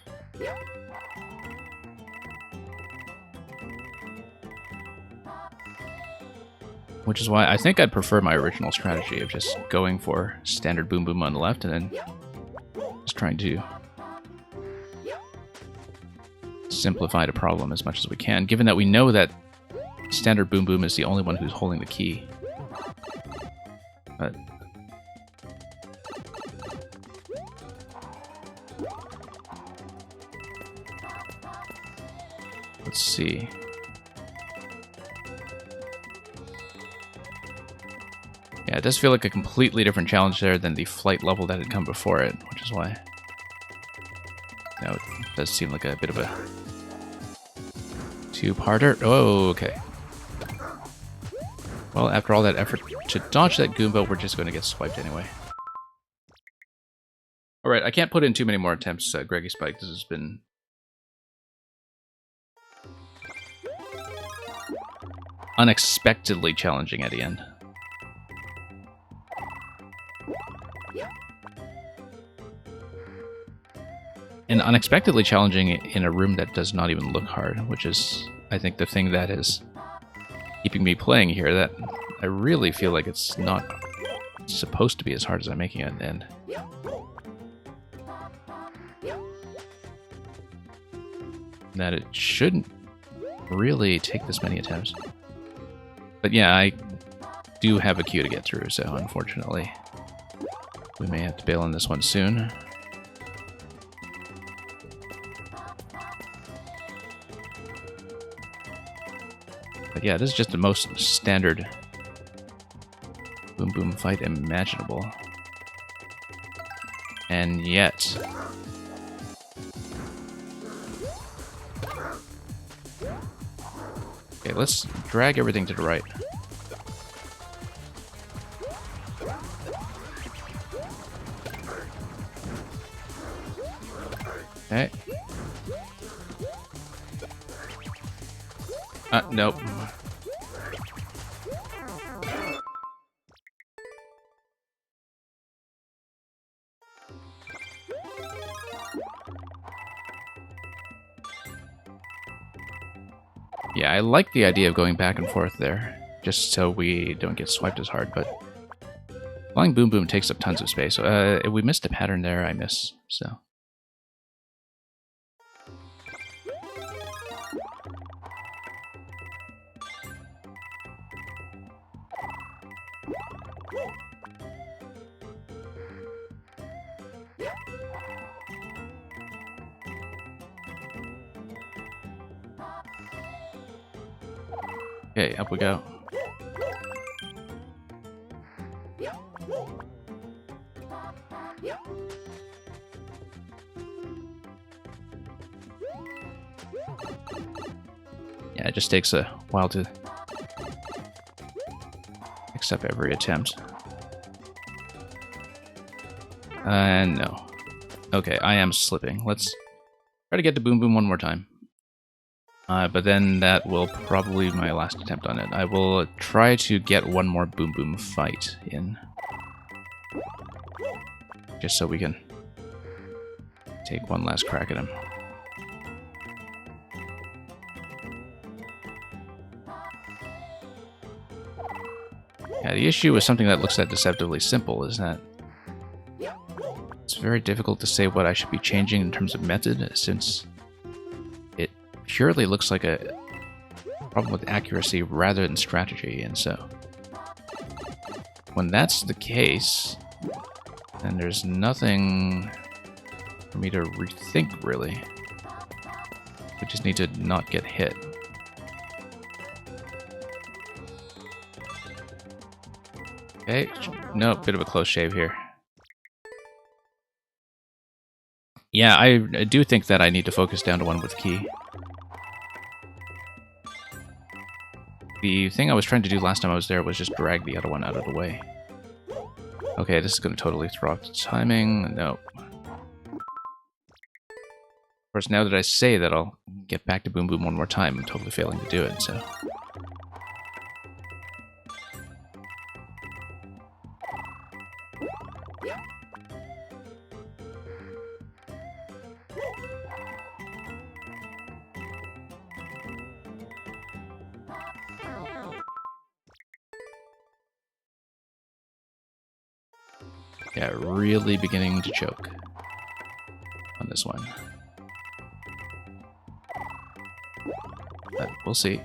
Which is why I think I'd prefer my original strategy of just going for standard Boom Boom on the left and then just trying to simplify the problem as much as we can, given that we know that standard Boom Boom is the only one who's holding the key. But let's see. Yeah, it does feel like a completely different challenge there than the flight level that had come before it, which is why now it does seem like a bit of a two-parter. Oh, okay. Well, after all that effort to dodge that Goomba, we're just going to get swiped anyway. Alright, I can't put in too many more attempts, Greggy Spike. This has been unexpectedly challenging at the end. And unexpectedly challenging in a room that does not even look hard, which is, I think, the thing that is keeping me playing here, that I really feel like it's not supposed to be as hard as I'm making it, and that it shouldn't really take this many attempts. But yeah, I do have a queue to get through, so unfortunately we may have to bail on this one soon. But yeah, this is just the most standard Boom Boom fight imaginable. And yet okay, let's drag everything to the right. Okay. Nope. Yeah, I like the idea of going back and forth there, just so we don't get swiped as hard, but flying Boom Boom takes up tons of space. If we missed a pattern there, I miss, so. Okay, up we go. Yeah, it just takes a while to accept every attempt. No. Okay, I am slipping. Let's try to get to Boom Boom one more time. But then that will probably be my last attempt on it. I will try to get one more Boom Boom fight in. Just so we can take one last crack at him. Yeah, the issue with something that looks that deceptively simple is that it's very difficult to say what I should be changing in terms of method, since it purely looks like a problem with accuracy rather than strategy, and so when that's the case, then there's nothing for me to rethink, really. We just need to not get hit. Okay, no, bit of a close shave here. Yeah, I do think that I need to focus down to one with key. The thing I was trying to do last time I was there was just drag the other one out of the way. Okay, this is going to totally throw off the timing. No. Of course, now that I say that I'll get back to Boom Boom one more time, I'm totally failing to do it, so... Yeah, really beginning to choke on this one. But we'll see.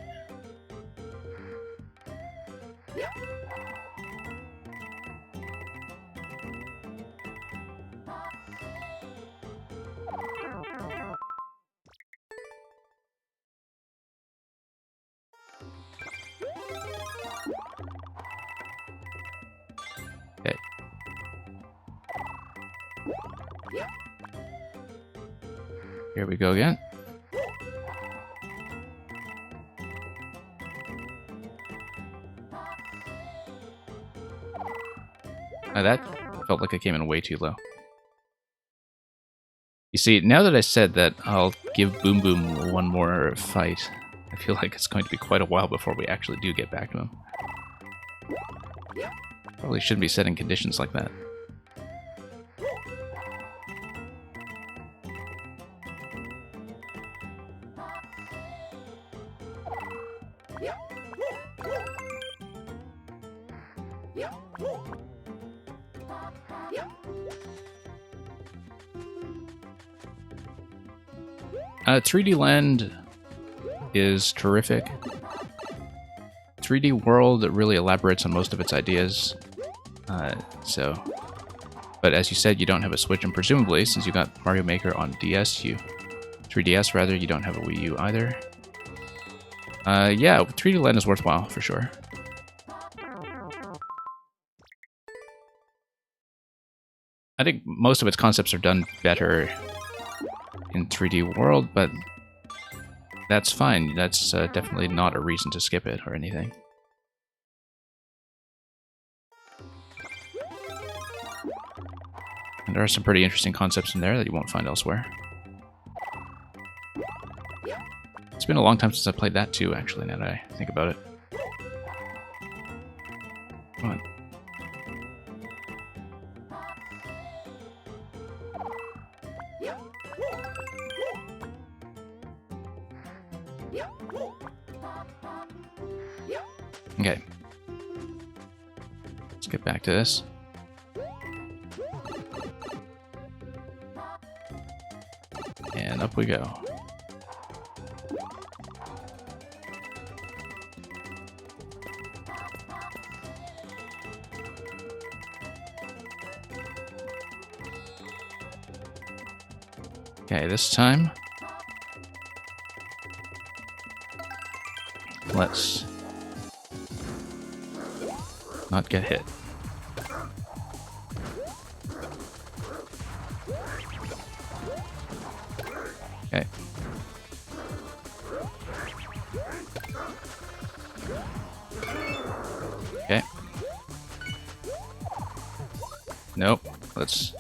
Okay. Here we go again. Now that felt like I came in way too low. You see, now that I said that I'll give Boom Boom one more fight, I feel like it's going to be quite a while before we actually do get back to him. Probably shouldn't be setting conditions like that. Uh, 3D Land is terrific. 3D World really elaborates on most of its ideas. But as you said, you don't have a Switch, and presumably, since you got Mario Maker on DS, 3DS rather, you don't have a Wii U either. Yeah, 3D Land is worthwhile for sure. I think most of its concepts are done better in 3D World, but that's fine. That's definitely not a reason to skip it or anything. And there are some pretty interesting concepts in there that you won't find elsewhere. It's been a long time since I played that too, actually, now that I think about it. Come on. Okay. Let's get back to this. And up we go. Okay, this time, let's not get hit. Okay. Okay. Nope. Let's...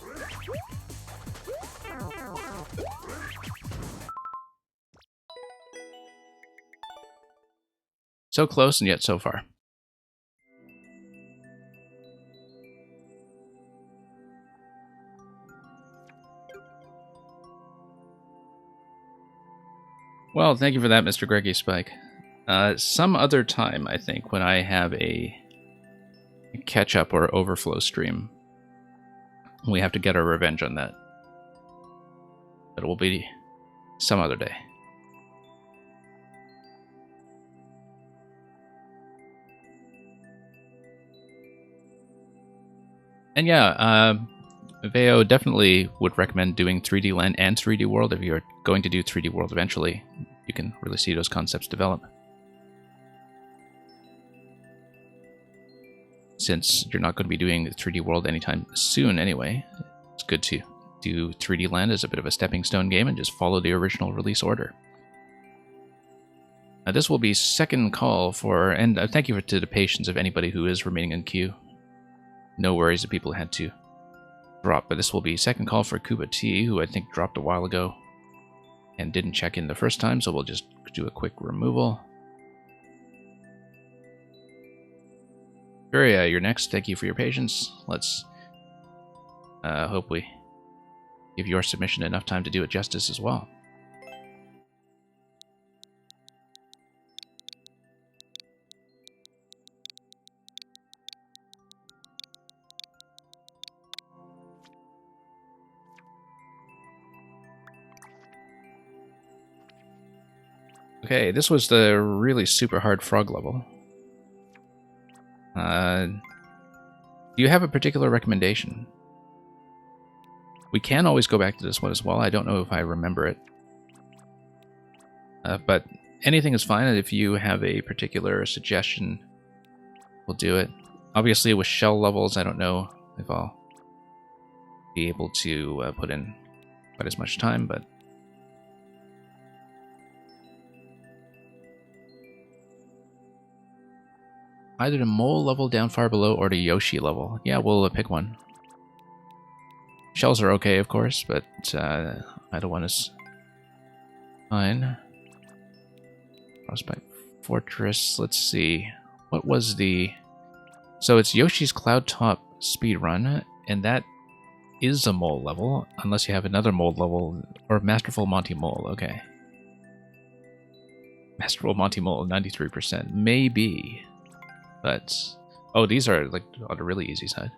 So close and yet so far. Well, thank you for that, Mr. Greggy Spike. Some other time, I think, when I have a catch-up or overflow stream, we have to get our revenge on that. But it will be some other day. And yeah, Veo definitely would recommend doing 3D Land and 3D World. If you're going to do 3D World eventually, you can really see those concepts develop. Since you're not going to be doing 3D World anytime soon anyway, it's good to do 3D Land as a bit of a stepping stone game and just follow the original release order. Now, this will be second call for, and thank you to the patience of anybody who is remaining in queue. No worries that people had to drop, but this will be second call for Kuba T, who I think dropped a while ago and didn't check in the first time, so we'll just do a quick removal. Furia, you're next. Thank you for your patience. Let's hope we give your submission enough time to do it justice as well. Okay, this was the really super hard frog level. Do you have a particular recommendation? We can always go back to this one as well. I don't know if I remember it. But anything is fine. If you have a particular suggestion, we'll do it. Obviously, with shell levels, I don't know if I'll be able to put in quite as much time, but... Either the mole level down far below or the Yoshi level. Yeah, we'll pick one. Shells are okay, of course, but either one is fine. Frostbite Fortress, let's see. What was the... So it's Yoshi's Cloud Top speedrun, and that is a mole level, unless you have another mole level, or Masterful Monty Mole, okay. Masterful Monty Mole, 93%. Maybe. But, oh, these are like on the really easy side.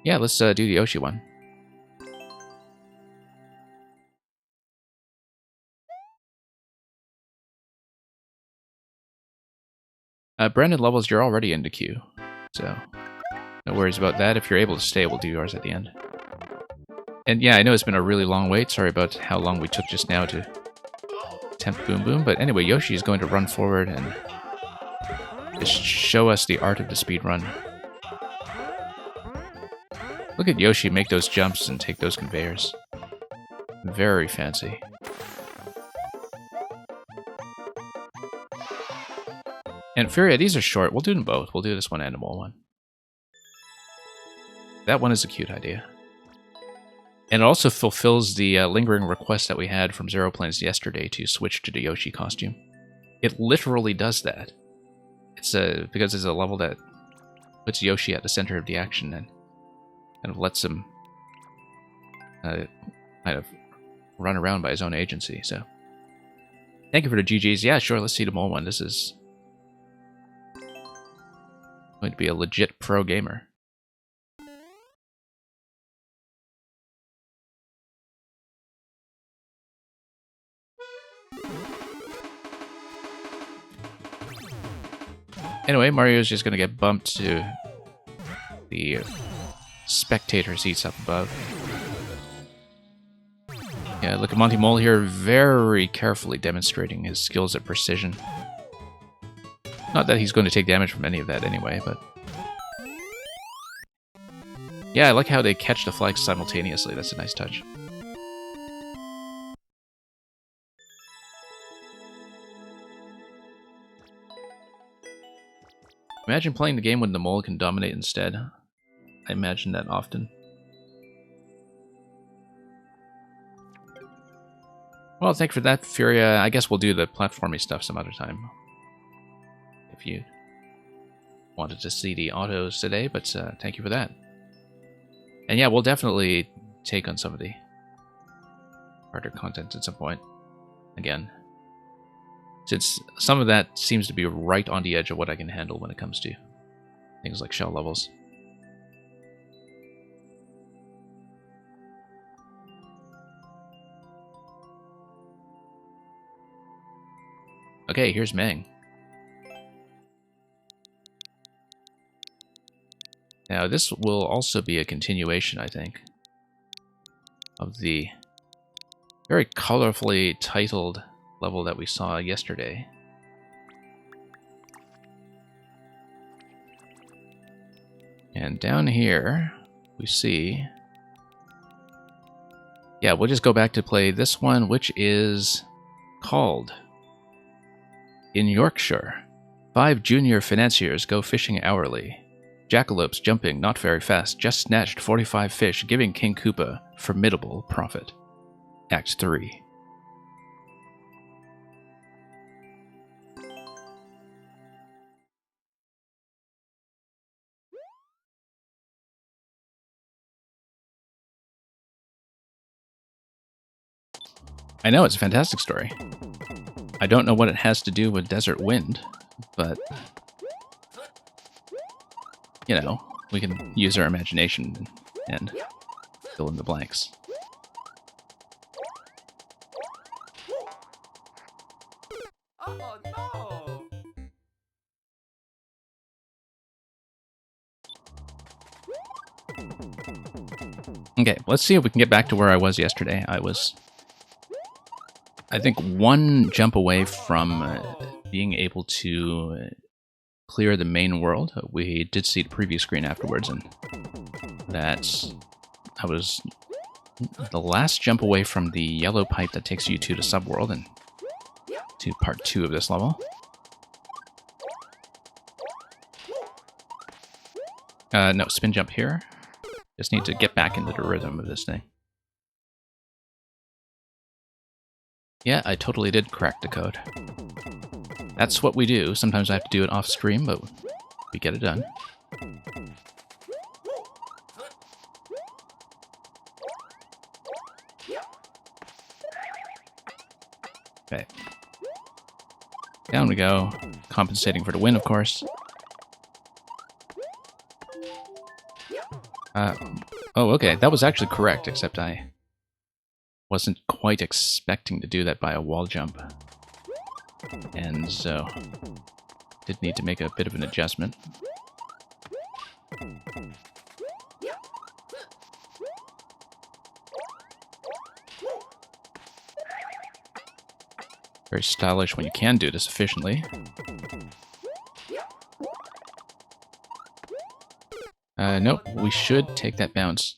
Yeah, let's do the Yoshi one. Brandon Levels, you're already in the queue, so no worries about that. If you're able to stay, we'll do yours at the end. And yeah, I know it's been a really long wait. Sorry about how long we took just now to attempt Boom Boom. But anyway, Yoshi is going to run forward and just show us the art of the speedrun. Look at Yoshi make those jumps and take those conveyors. Very fancy. And Furia, these are short. We'll do them both. We'll do this one and the mole one. That one is a cute idea. And it also fulfills the lingering request that we had from Zero Planes yesterday to switch to the Yoshi costume. It literally does that. It's because it's a level that puts Yoshi at the center of the action and kind of lets him kind of run around by his own agency. So, thank you for the GGs. Yeah, sure. Let's see the mole one. This is Going to be a legit pro gamer. Anyway, Mario's just going to get bumped to the spectator seats up above. Yeah, look at Monty Mole here, very carefully demonstrating his skills at precision. Not that he's going to take damage from any of that anyway, but... Yeah, I like how they catch the flags simultaneously. That's a nice touch. Imagine playing the game when the mole can dominate instead. I imagine that often. Well, thank you for that, Furia. I guess we'll do the platformy stuff some other time. If you wanted to see the autos today, but thank you for that. And yeah, we'll definitely take on some of the harder content at some point. Again. Since some of that seems to be right on the edge of what I can handle when it comes to things like shell levels. Okay, here's Meng. Now, this will also be a continuation, I think, of the very colorfully titled level that we saw yesterday. And down here, we see... Yeah, we'll just go back to play this one, which is called... In Yorkshire, 5 junior financiers go fishing hourly. Jackalopes jumping not very fast, just snatched 45 fish, giving King Koopa formidable profit. Act 3. I know, it's a fantastic story. I don't know what it has to do with Desert Wind, but... You know, we can use our imagination and fill in the blanks. Oh no! Okay, let's see if we can get back to where I was yesterday. I was, I think, one jump away from being able to clear the main world. We did see the preview screen afterwards, and that's... I was the last jump away from the yellow pipe that takes you to the subworld and to part 2 of this level. No, spin jump here. Just need to get back into the rhythm of this thing. Yeah, I totally did crack the code. That's what we do. Sometimes I have to do it off stream, but we get it done. Okay. Down we go. Compensating for the win, of course. Oh, okay. That was actually correct, except I wasn't quite expecting to do that by a wall jump. And so, did need to make a bit of an adjustment. Very stylish when you can do this efficiently. Nope, we should take that bounce.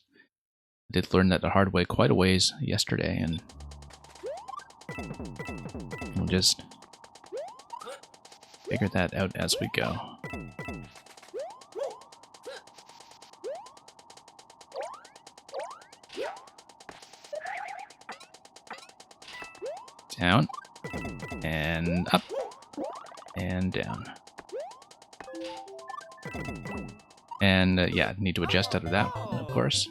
I did learn that the hard way quite a ways yesterday, and we'll just figure that out as we go. Down, and up, and down. And yeah, need to adjust out of that, of course.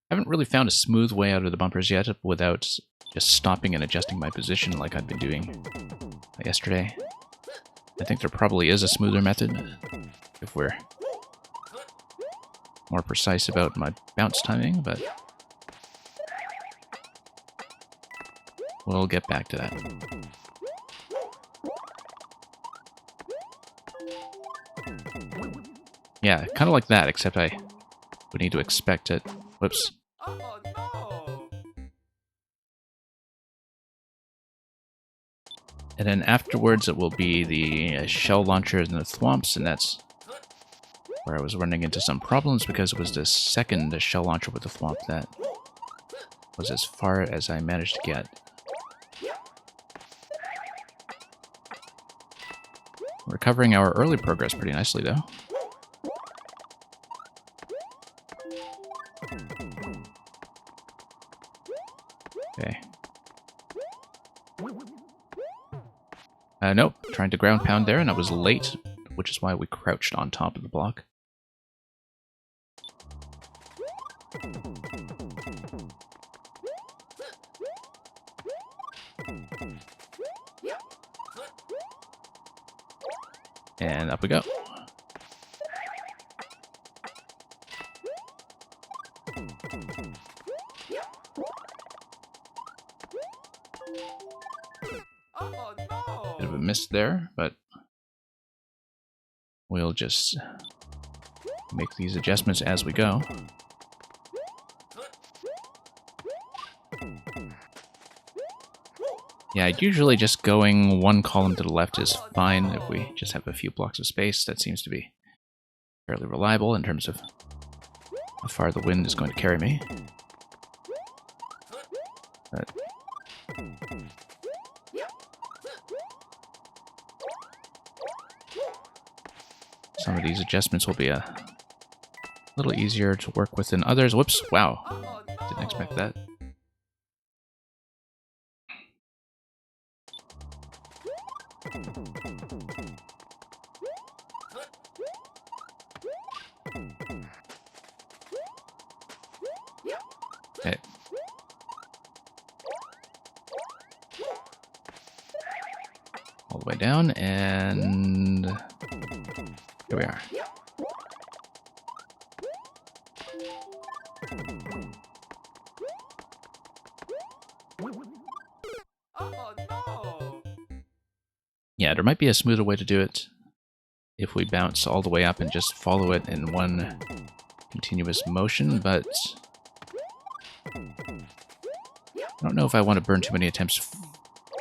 Haven't really found a smooth way out of the bumpers yet without just stopping and adjusting my position like I'd been doing yesterday. I think there probably is a smoother method if we're more precise about my bounce timing, but we'll get back to that. Yeah, kind of like that, except I would need to expect it. Whoops. Oh no! And then afterwards it will be the shell launchers and the thwomps, and that's where I was running into some problems because it was the second shell launcher with the thwomp that was as far as I managed to get. Recovering our early progress pretty nicely, though. Okay. Nope. Trying to ground pound there, and I was late, which is why we crouched on top of the block. And up we go. Oh no! Bit of a miss there, but we'll just make these adjustments as we go. Yeah, usually just going one column to the left is fine if we just have a few blocks of space. That seems to be fairly reliable in terms of how far the wind is going to carry me. But some of these adjustments will be a little easier to work with than others. Whoops, wow, Oh no! didn't expect that. Okay. All the way down, and here we are. Oh no! Yeah, there might be a smoother way to do it if we bounce all the way up and just follow it in one continuous motion, but I don't know if I want to burn too many attempts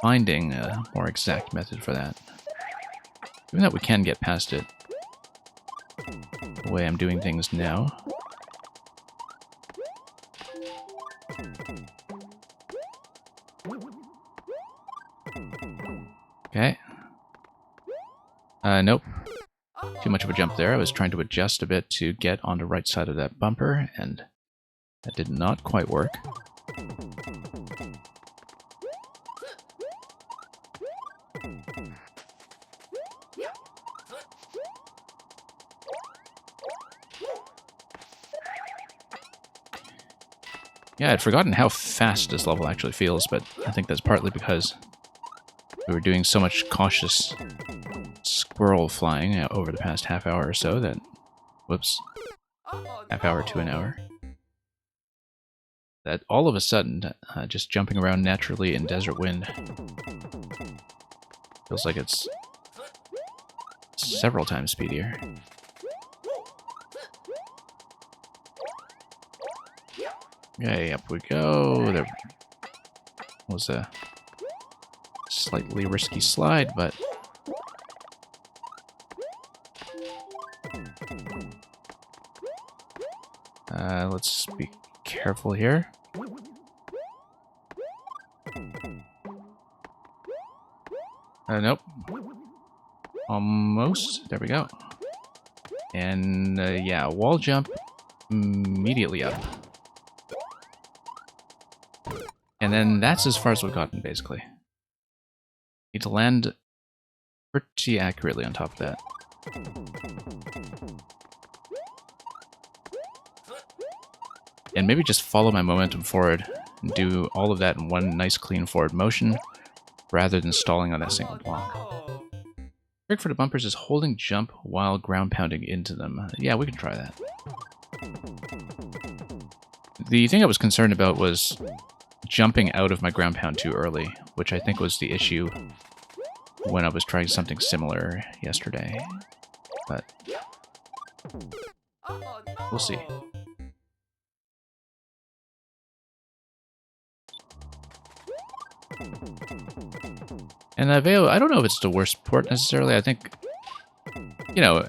finding a more exact method for that. Given that we can get past it the way I'm doing things now. Okay. Nope. Too much of a jump there. I was trying to adjust a bit to get on the right side of that bumper, and that did not quite work. Yeah, I'd forgotten how fast this level actually feels, but I think that's partly because we were doing so much cautious squirrel flying over the past half hour or so that, whoops, half hour to an hour, that all of a sudden, just jumping around naturally in Desert Wind feels like it's several times speedier. Okay, up we go. There was a slightly risky slide, but let's be careful here. Nope. Almost. There we go. And yeah, wall jump immediately up. And then that's as far as we've gotten, basically. Need to land pretty accurately on top of that. And maybe just follow my momentum forward and do all of that in one nice clean forward motion, rather than stalling on that single block. Trick for the bumpers is holding jump while ground pounding into them. Yeah, we can try that. The thing I was concerned about was jumping out of my ground pound too early, which I think was the issue when I was trying something similar yesterday. But Oh, no. we'll see. And Veo, I don't know if it's the worst port necessarily. I think, you know,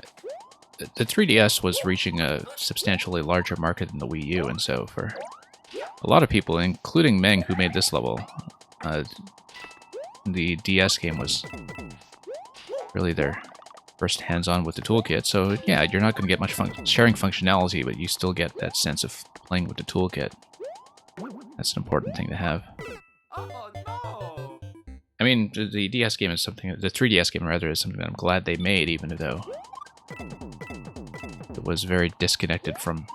the 3DS was reaching a substantially larger market than the Wii U, and so for a lot of people, including Meng, who made this level, the DS game was really their first hands-on with the toolkit. So yeah, you're not going to get much sharing functionality, but you still get that sense of playing with the toolkit. That's an important thing to have. Oh, no. I mean, the DS game is something, the 3DS game rather, is something that I'm glad they made, even though it was very disconnected from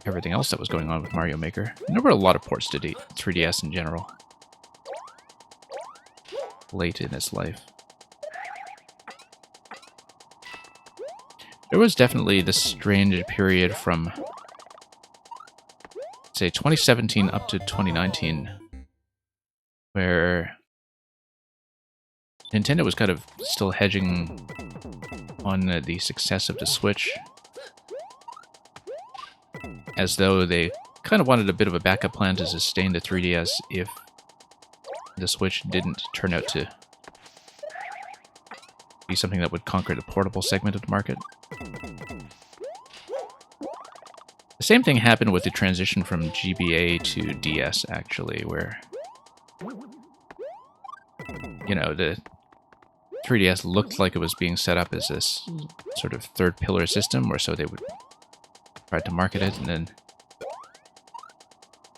everything else that was going on with Mario Maker. And there were a lot of ports to 3DS in general, late in its life. There was definitely this strange period from, say, 2017 up to 2019, where Nintendo was kind of still hedging on the success of the Switch, as though they kind of wanted a bit of a backup plan to sustain the 3DS if the Switch didn't turn out to be something that would conquer the portable segment of the market. The same thing happened with the transition from GBA to DS, actually, where, you know, the 3DS looked like it was being set up as this sort of third pillar system, or so they would try to market it, and then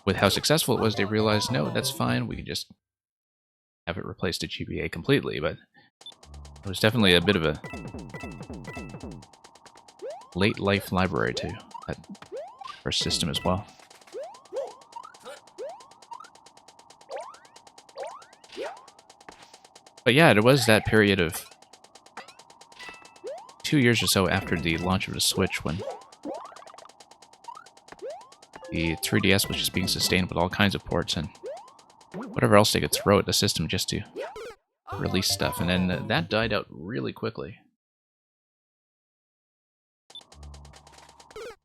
with how successful it was, they realized, no, that's fine, we can just have it replace the GBA completely. But it was definitely a bit of a late life library to that first system as well. But yeah, there was that period of 2 years or so after the launch of the Switch when the 3DS was just being sustained with all kinds of ports and whatever else they could throw at the system just to release stuff, and then that died out really quickly.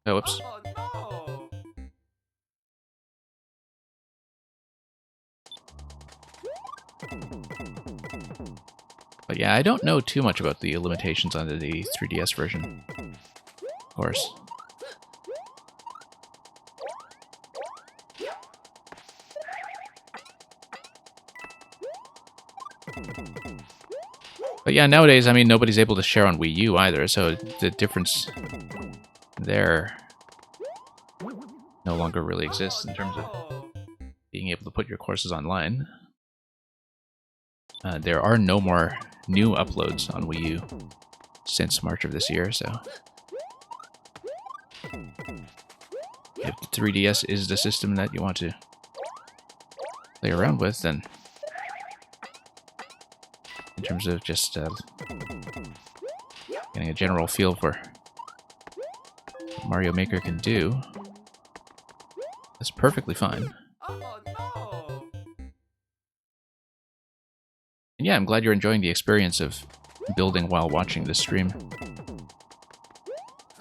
Oh, whoops. Oh, no. But yeah, I don't know too much about the limitations on the 3DS version, of course. But yeah, nowadays, I mean, nobody's able to share on Wii U either, so the difference there no longer really exists in terms of being able to put your courses online. There are no more new uploads on Wii U since March of this year, so if the 3DS is the system that you want to play around with, then in terms of just getting a general feel for what Mario Maker can do, that's perfectly fine. Oh, no. And yeah, I'm glad you're enjoying the experience of building while watching this stream.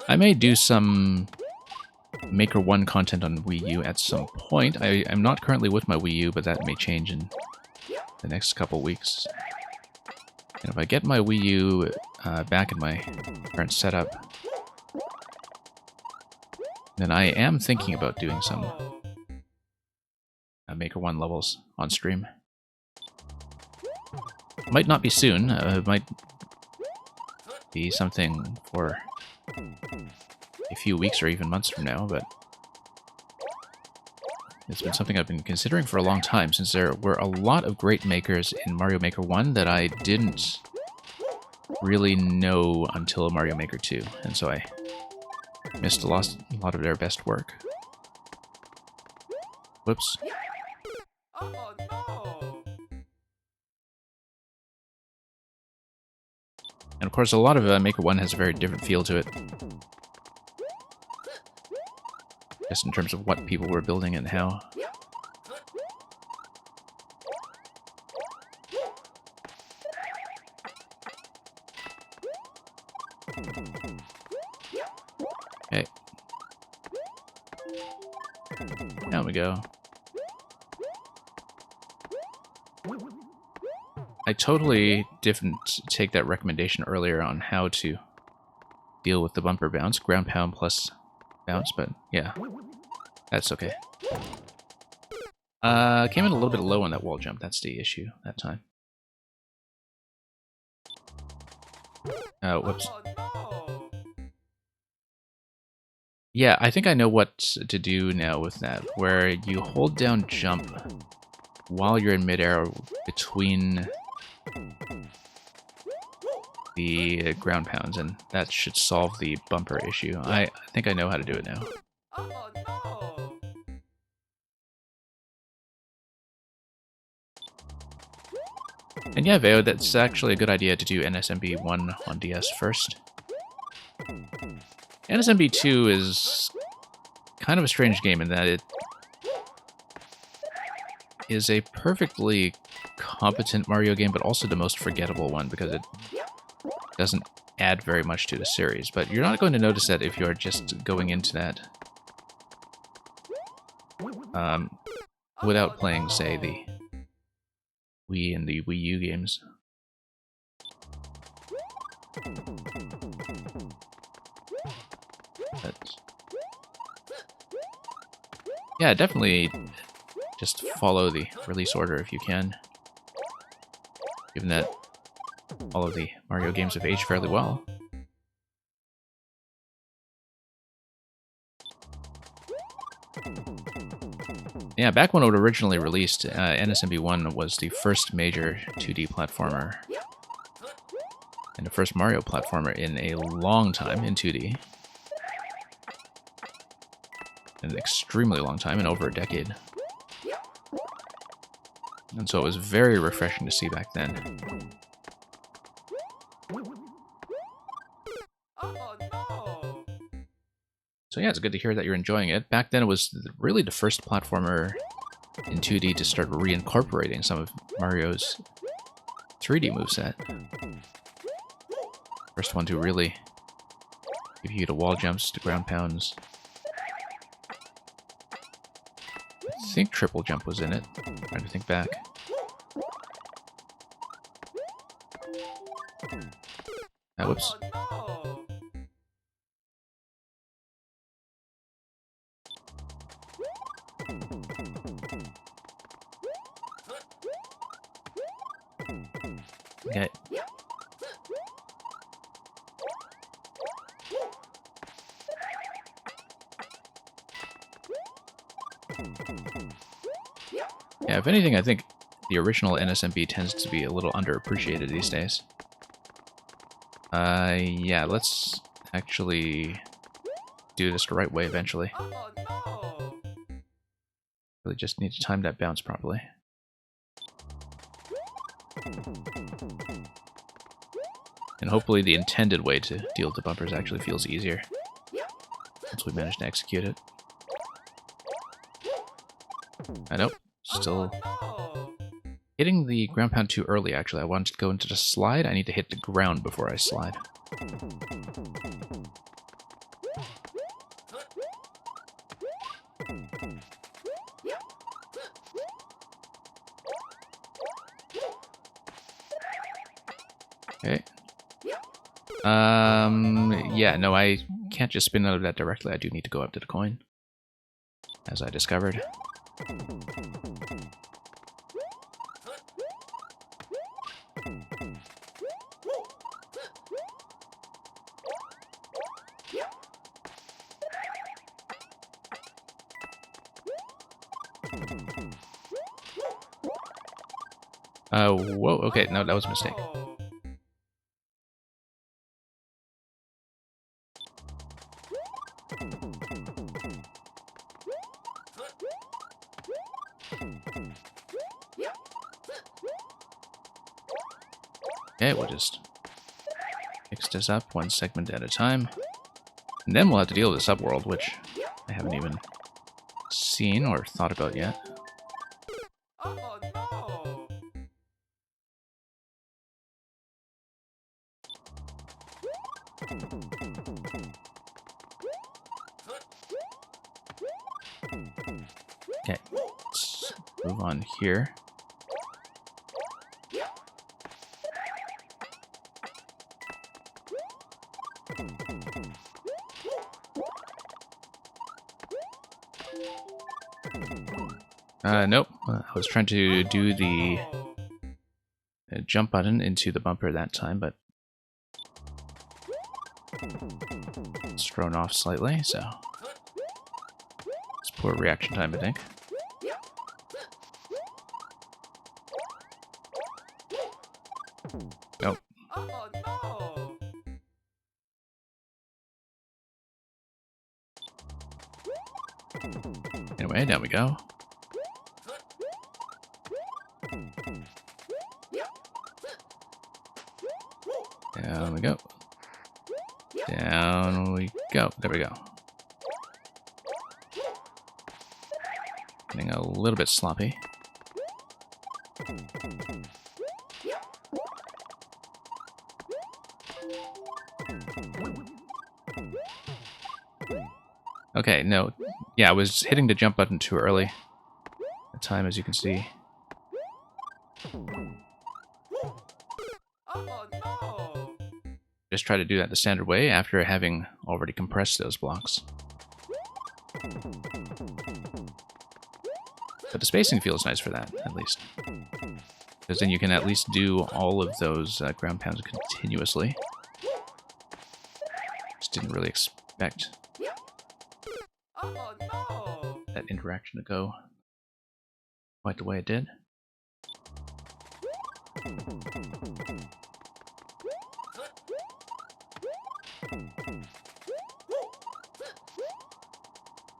I may do some Maker 1 content on Wii U at some point. I'm not currently with my Wii U, but that may change in the next couple weeks. And if I get my Wii U back in my current setup, then I am thinking about doing some Maker 1 levels on stream. Might not be soon, it might be something for a few weeks or even months from now, but it's been something I've been considering for a long time, since there were a lot of great makers in Mario Maker 1 that I didn't really know until Mario Maker 2, and so I missed a lot of their best work. Whoops. Oh, no. And of course, a lot of Maker 1 has a very different feel to it. Just in terms of what people were building and how. Okay. Down we go. I totally didn't take that recommendation earlier on how to deal with the bumper bounce, ground pound plus bounce, but yeah, that's okay. Came in a little bit low on that wall jump, that's the issue that time. Whoops. Oh, no. Yeah, I think I know what to do now with that, where you hold down jump while you're in midair between the ground pounds, and that should solve the bumper issue. I think I know how to do it now. Oh, no. And yeah, Veo, that's actually a good idea to do NSMB 1 on DS first. NSMB 2 is kind of a strange game in that it is a perfectly competent Mario game, but also the most forgettable one because it doesn't add very much to the series. But you're not going to notice that if you're just going into that without playing, say, the Wii and the Wii U games. But yeah, definitely just follow the release order if you can, given that all of the Mario games have aged fairly well. Yeah, back when it was originally released, NSMB 1 was the first major 2D platformer and the first Mario platformer in a long time in 2D. An extremely long time, in over a decade. And so it was very refreshing to see back then. Oh, no. So yeah, it's good to hear that you're enjoying it. Back then it was really the first platformer in 2D to start reincorporating some of Mario's 3D moveset. First one to really give you the wall jumps, the ground pounds. I think triple jump was in it. Trying to think back. Whoops. Oh, no. Okay. Yeah, if anything, I think the original NSMB tends to be a little underappreciated these days. Yeah, let's actually do this the right way eventually. Oh, no. Really just need to time that bounce properly. And hopefully the intended way to deal with the bumpers actually feels easier once we manage to execute it. I know, still Oh, hitting the ground pound too early, actually. I wanted to go into the slide. I need to hit the ground before I slide. Okay. Yeah, no, I can't just spin out of that directly. I do need to go up to the coin, as I discovered. Whoa, okay, no, that was a mistake. oh. Okay, we'll just fix this up one segment at a time. And then we'll have to deal with the subworld, which I haven't even seen or thought about yet. Oh no! Okay, let's move on here. Nope. I was trying to do the jump button into the bumper that time, but it's thrown off slightly, so it's poor reaction time, I think. Nope. Oh no! Anyway, down we go. Down we go. Down we go. There we go. Getting a little bit sloppy. Okay, no. Yeah, I was hitting the jump button too early. The time, as you can see. Oh no! Just try to do that the standard way after having already compressed those blocks. But the spacing feels nice for that, at least. Because then you can at least do all of those ground pounds continuously. Just didn't really expect Oh no! that interaction to go quite the way it did.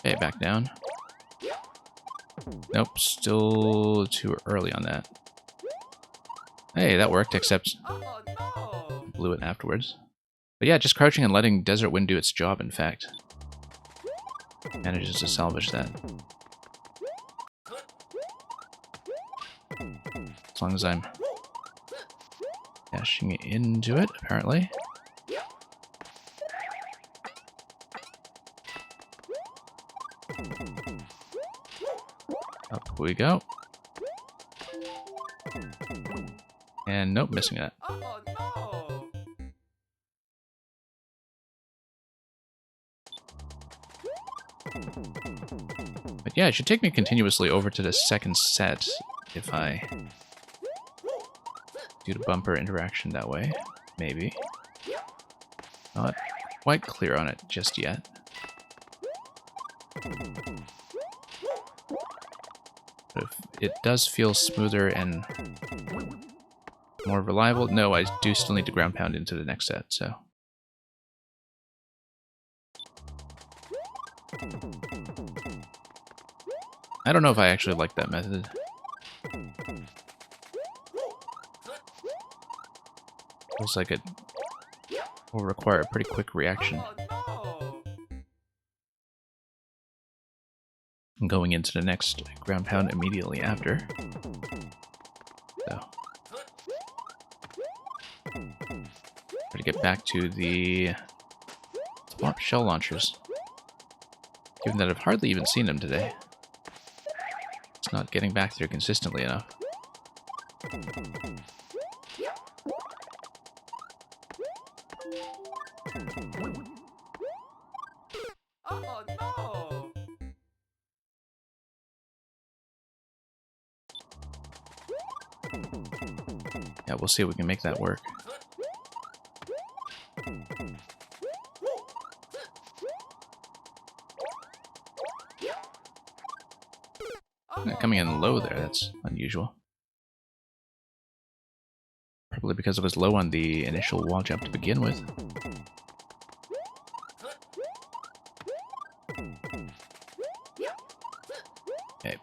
Okay, back down. Nope, still too early on that. Hey, that worked, except Oh no! blew it afterwards. But yeah, just crouching and letting Desert Wind do its job, in fact. Manages to salvage that. As long as I'm dashing into it, apparently. Up we go. And nope, missing it. Oh no! But yeah, it should take me continuously over to the second set if I do the bumper interaction that way. Maybe. Not quite clear on it just yet. But if it does feel smoother and more reliable, no, I do still need to ground pound into the next set, so. I don't know if I actually like that method. Feels like it will require a pretty quick reaction. Oh no! Going into the next ground pound immediately after. So. Try to get back to the swamp shell launchers. Given that I've hardly even seen them today. It's not getting back there consistently enough. Oh no! Yeah, we'll see if we can make that work. Coming in low there, that's unusual. Probably because it was low on the initial wall jump to begin with. Okay.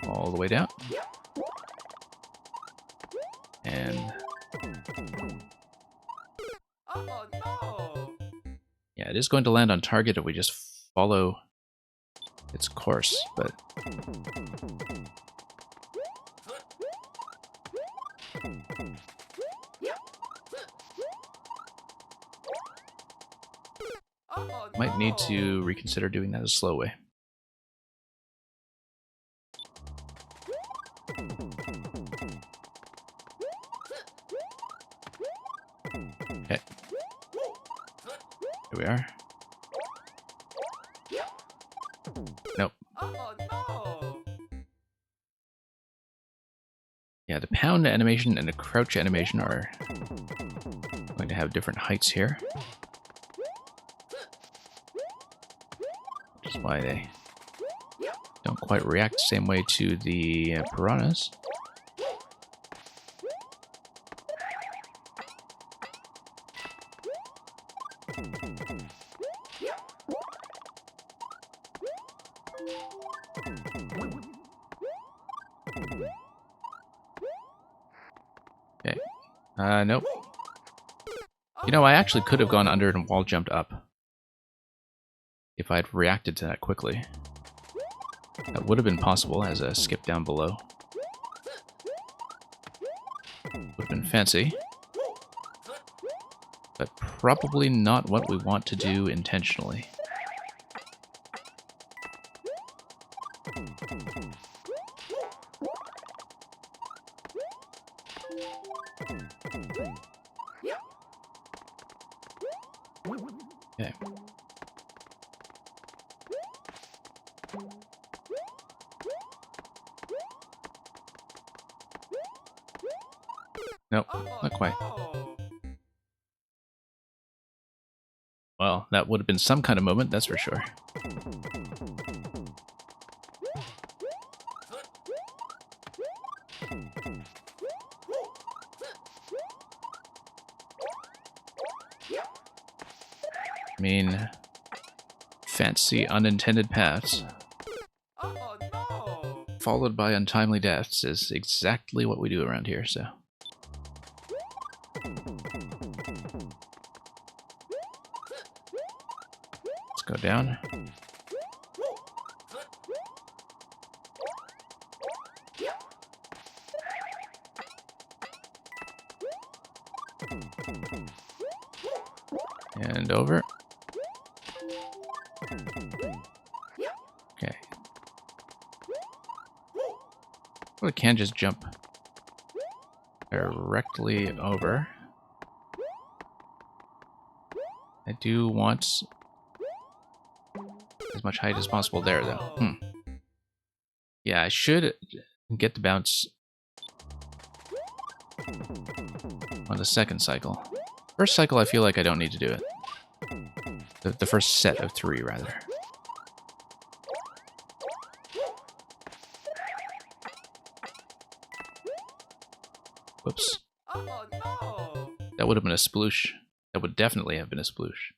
All the way down. And it is going to land on target if we just follow its course, but... Oh, Might need no. to reconsider doing that a slow way. Okay. Here we are. Nope. Oh, no. Yeah, the pound animation and the crouch animation are going to have different heights here. Which is why they don't quite react the same way to the piranhas. Okay. Nope. You know, I actually could have gone under and wall jumped up. If I'd reacted to that quickly. That would have been possible as a skip down below. Would have been fancy. But probably not what we want to do intentionally. Okay. Nope, not quite. No. Well, that would have been some kind of moment, that's for sure. I mean, fancy unintended paths, Oh, no. followed by untimely deaths, is exactly what we do around here, so... Let's go down. And over. Okay. Well, it can just jump directly over. I do want as much height as possible there, though. Yeah, I should get the bounce on the second cycle. First cycle, I feel like I don't need to do it. The first set of 3, rather. Whoops. Oh, no. That would have been a sploosh. That would definitely have been a sploosh.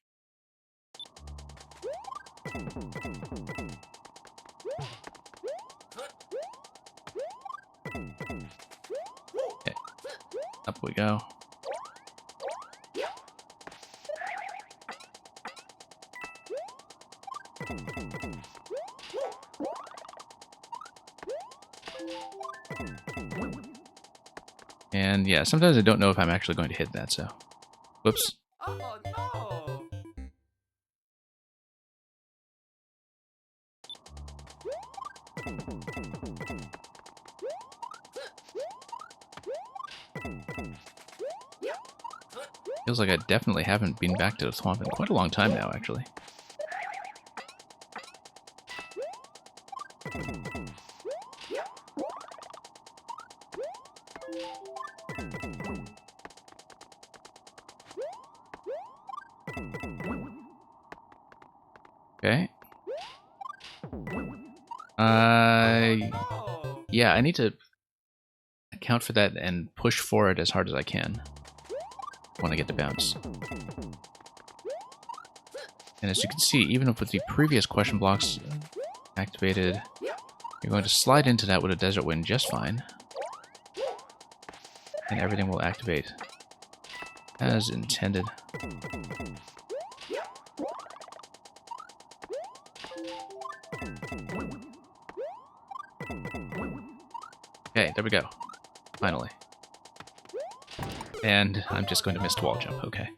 Okay. Up we go. And yeah, sometimes I don't know if I'm actually going to hit that, so... Whoops. Oh, no. Feels like I definitely haven't been back to the swamp in quite a long time now, actually. Okay. No. Yeah, I need to account for that and push forward as hard as I can when I get the bounce. And as you can see, even with the previous question blocks activated, you're going to slide into that with a Desert Wind just fine. And everything will activate as intended. we go. Finally. And I'm just going to miss wall jump. Okay.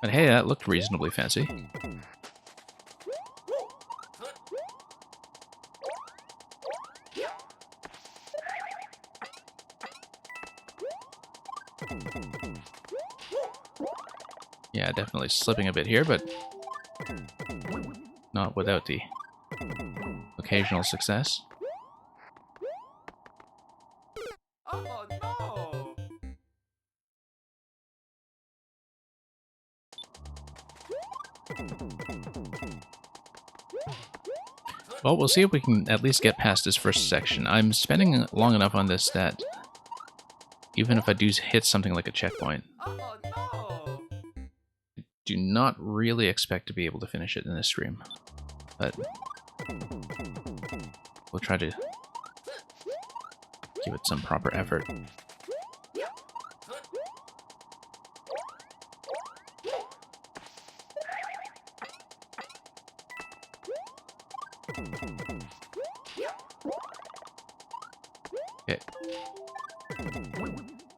But hey, that looked reasonably fancy. Yeah, definitely slipping a bit here, but not without the occasional success. Oh no! Well, we'll see if we can at least get past this first section. I'm spending long enough on this that even if I do hit something like a checkpoint, Oh no! do not really expect to be able to finish it in this stream. But we'll try to give it some proper effort. Okay.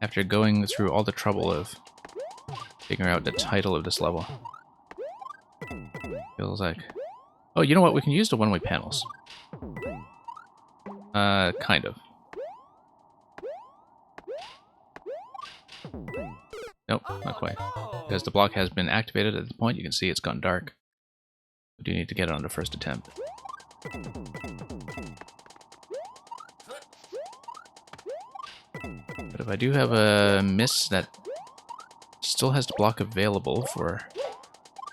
After going through all the trouble of figuring out the title of this level, feels like... Oh, you know what? We can use the one-way panels. Kind of. Nope, not quite. Because the block has been activated at the point, you can see it's gone dark. We do need to get it on the first attempt. But if I do have a miss that still has the block available for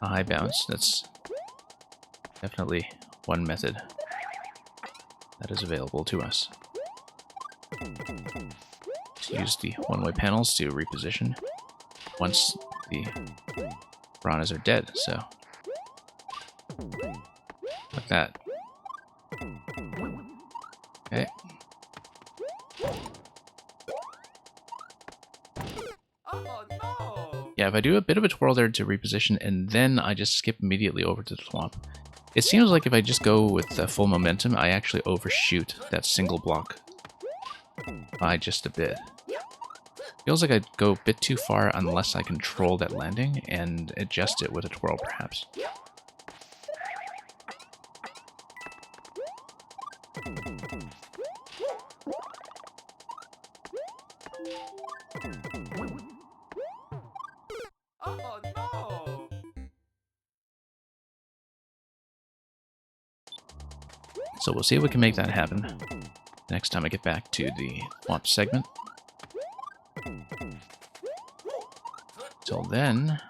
a high bounce, that's definitely one method that is available to us. To use the one-way panels to reposition once the piranhas are dead, so like that. Okay. Oh no! Yeah, if I do a bit of a twirl there to reposition and then I just skip immediately over to the swamp, it seems like if I just go with full momentum, I actually overshoot that single block by just a bit. Feels like I'd go a bit too far unless I control that landing and adjust it with a twirl, perhaps. Oh no! So we'll see if we can make that happen next time I get back to the swamp segment. Till then,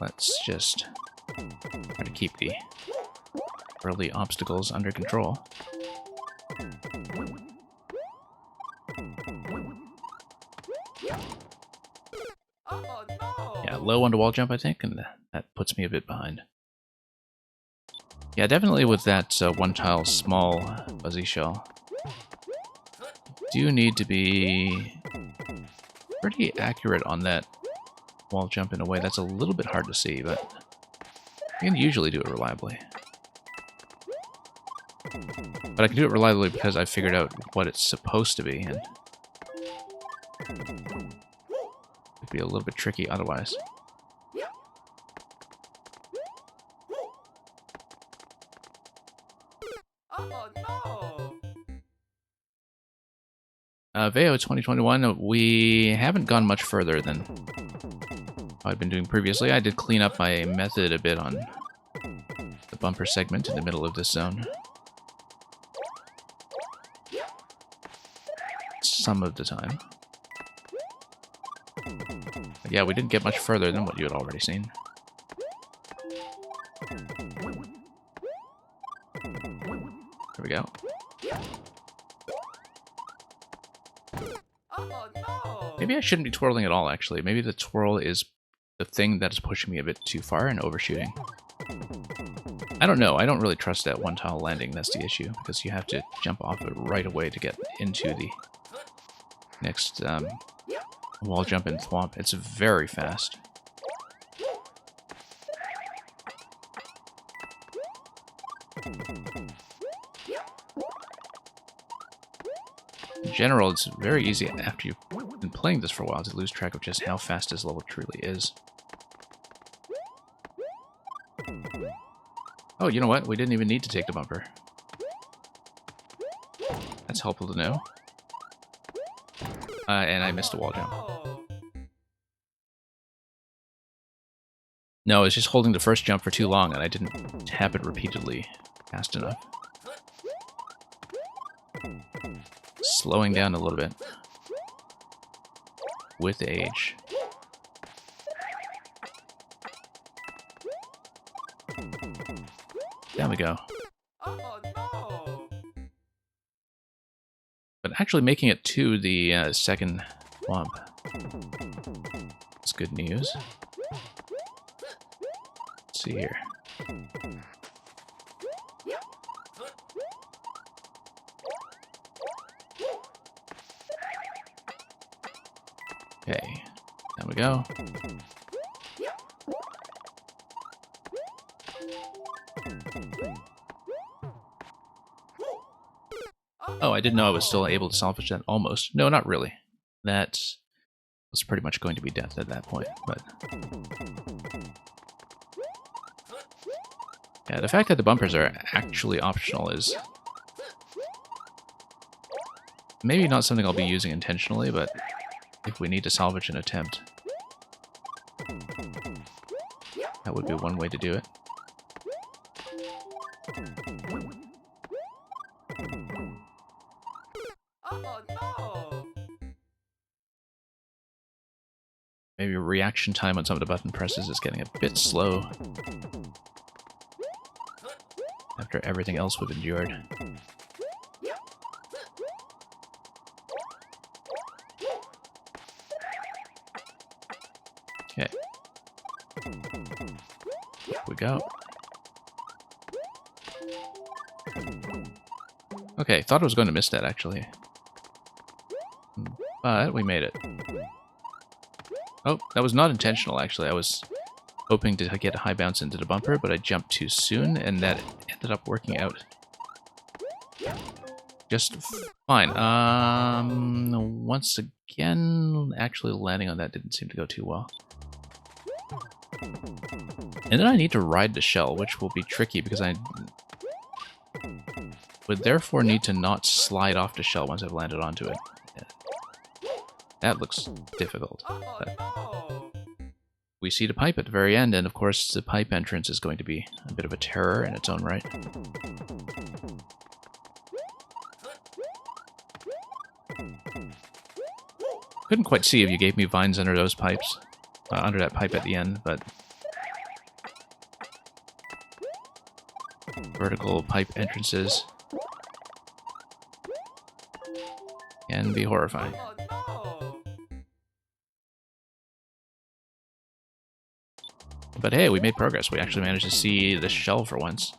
let's just try to keep the early obstacles under control. Oh no! Yeah, low on the wall jump, I think, and that puts me a bit behind. Yeah, definitely with that one tile small fuzzy shell, do need to be pretty accurate on that wall jump in a way that's a little bit hard to see, but I can usually do it reliably. But I can do it reliably because I figured out what it's supposed to be, and it'd be a little bit tricky otherwise. Oh no! Veo 2021, we haven't gone much further than I've been doing previously. I did clean up my method a bit on the bumper segment in the middle of this zone. Some of the time. But yeah, we didn't get much further than what you had already seen. There we go. Oh no! Maybe I shouldn't be twirling at all, actually. Maybe the twirl is the thing that is pushing me a bit too far and overshooting. I don't know. I don't really trust that one tile landing. That's the issue, because you have to jump off it right away to get into the next wall jump in Thwomp. It's very fast. In general, it's very easy after you've been playing this for a while to lose track of just how fast this level truly is. Oh, you know what? We didn't even need to take the bumper. That's helpful to know. And I missed a wall jump. No. No, it's just holding the first jump for too long, and I didn't tap it repeatedly fast enough. Slowing down a little bit. With age. There we go. Oh no. But actually making it to the second Thwomp is good news. Let's see here. Okay, there we go. Oh, I didn't know I was still able to salvage that almost. No, not really. That was pretty much going to be death at that point, but... Yeah, the fact that the bumpers are actually optional is... maybe not something I'll be using intentionally, but if we need to salvage an attempt, that would be one way to do it. Oh no. Maybe reaction time on some of the button presses is getting a bit slow after everything else we've endured. Okay. Here we go. Okay, thought I was going to miss that actually. But we made it. Oh, that was not intentional actually. I was hoping to get a high bounce into the bumper, but I jumped too soon and that ended up working out just fine. Once again, actually landing on that didn't seem to go too well. And then I need to ride the shell, which will be tricky because I would therefore need to not slide off the shell once I've landed onto it. Yeah. That looks difficult. Oh But no. we see the pipe at the very end, and of course the pipe entrance is going to be a bit of a terror in its own right. Couldn't quite see if you gave me vines under those pipes, under that pipe at the end, but vertical pipe entrances can be horrifying. Oh no. But hey, we made progress. We actually managed to see the shell for once.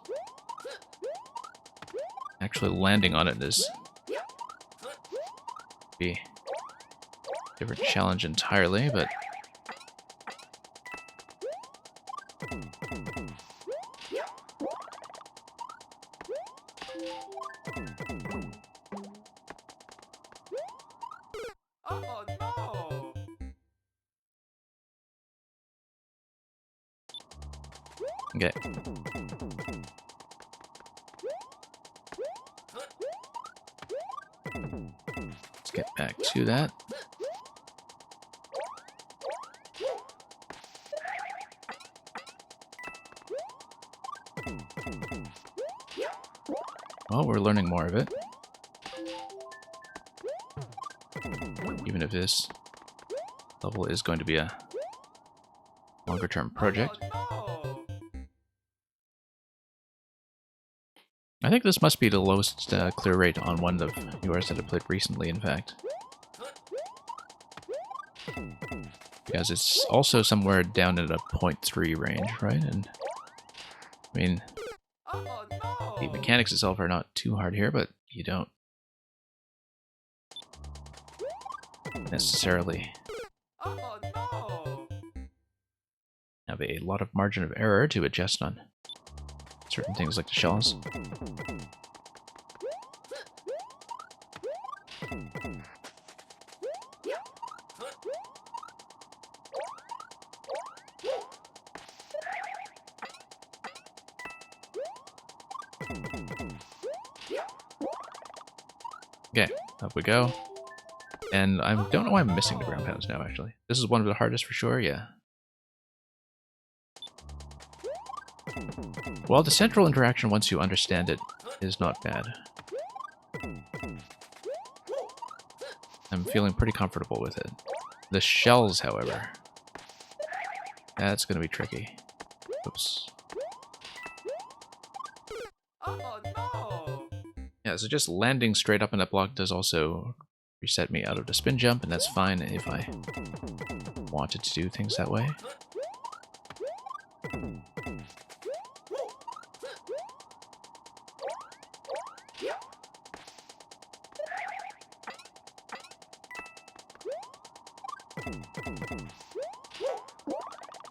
Actually landing on it is be a different challenge entirely, but Oh no. okay. Let's get back to that. Well, we're learning more of it. Even if this level is going to be a longer-term project. Oh no. I think this must be the lowest clear rate on one of yours that I played recently, in fact. Because it's also somewhere down in a 0.3 range, right? And I mean, Oh no. the mechanics itself are not too hard here, but you don't necessarily Oh no! Have a lot of margin of error to adjust on certain things like the shells. Okay, up we go. And I don't know why I'm missing the ground pounds now, actually. This is one of the hardest for sure, yeah. Well, the central interaction, once you understand it, is not bad. I'm feeling pretty comfortable with it. The shells, however, that's going to be tricky. Oops. Oh no! Yeah, so just landing straight up in that block does also reset me out of the spin jump, and that's fine if I wanted to do things that way.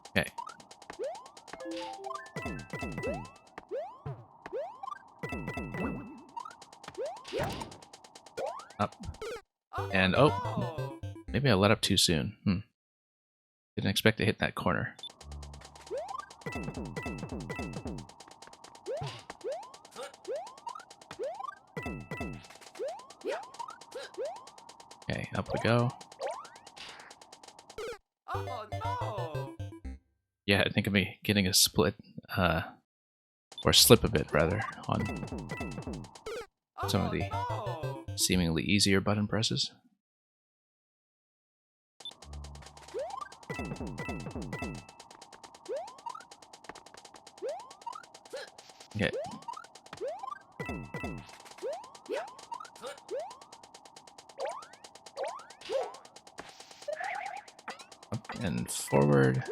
Okay. Up. And, oh, maybe I let up too soon. Didn't expect to hit that corner. Okay, up we go. Oh no! Yeah, I think of me getting a split, or slip a bit, rather, on some of the No! seemingly easier button presses. Okay. Up and forward.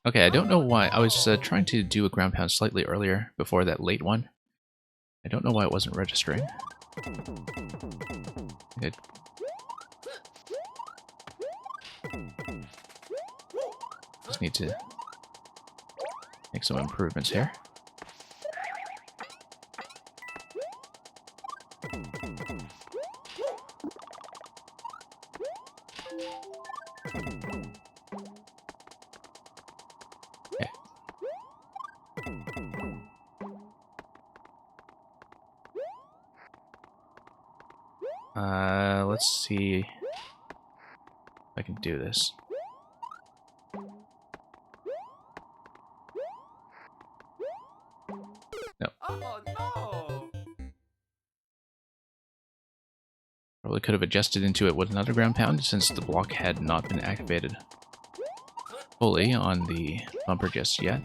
Okay, I don't know why. I was trying to do a ground pound slightly earlier before that late one. I don't know why it wasn't registering. It... Just need to make some improvements here. Okay. Let's see if I can do this. No. Oh no! Probably could have adjusted into it with another ground pound since the block had not been activated fully on the bumper just yet.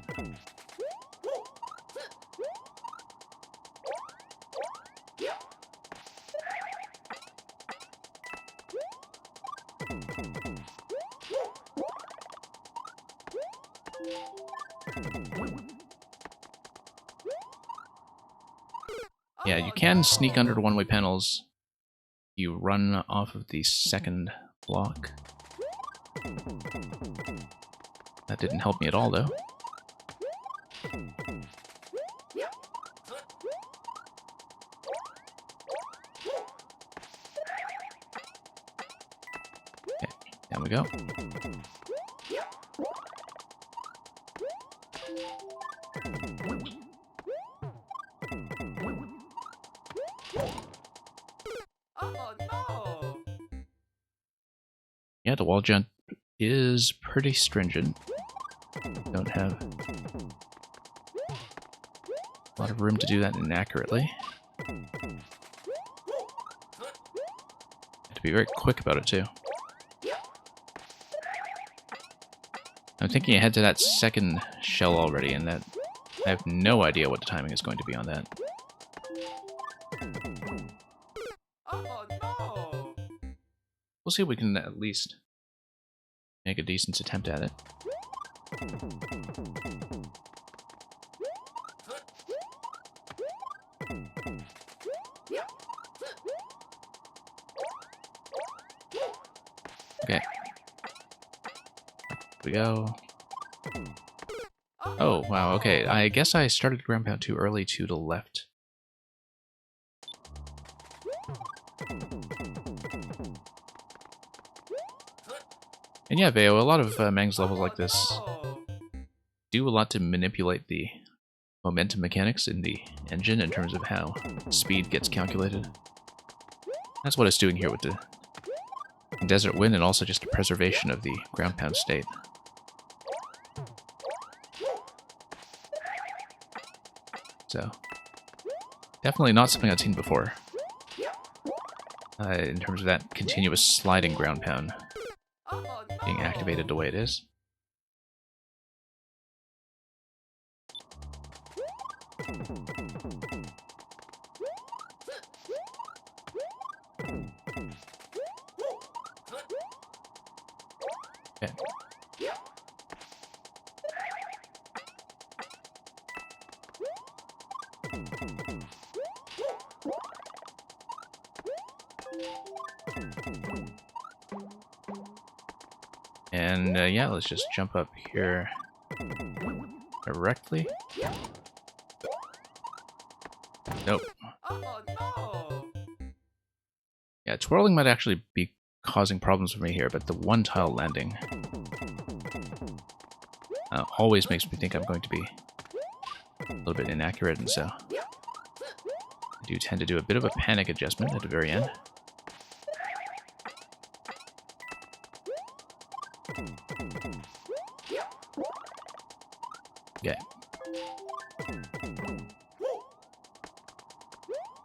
Yeah, you can sneak under the one-way panels. You run off of the second block. That didn't help me at all, though. Okay, down we go. Oh no! Yeah, the wall jump is pretty stringent. Don't have a lot of room to do that inaccurately. Have to be very quick about it, too. I'm thinking ahead to that second shell already, and that I have no idea what the timing is going to be on that. Oh no! We'll see if we can at least make a decent attempt at it. Okay. Here we go. Oh, wow, okay. I guess I started ground pound too early to the left. And yeah, Veo, a lot of Mang's levels like this do a lot to manipulate the momentum mechanics in the engine in terms of how speed gets calculated. That's what it's doing here with the Desert Wind, and also just the preservation of the ground pound state. So, definitely not something I've seen before. In terms of that continuous sliding ground pound being activated the way it is. Okay. And yeah, let's just jump up here directly. Nope. Yeah, twirling might actually be causing problems for me here, but the one tile landing always makes me think I'm going to be a little bit inaccurate, and so I do tend to do a bit of a panic adjustment at the very end. Okay.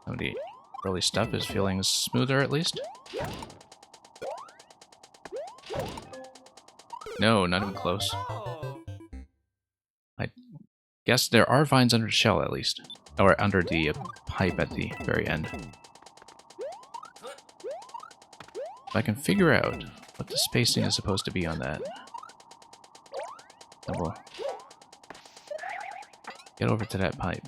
Some of the early stuff is feeling smoother, at least. No, not even close. I guess there are vines under the shell, at least. Or under the pipe at the very end. If I can figure out what the spacing is supposed to be on that, then we'll get over to that pipe.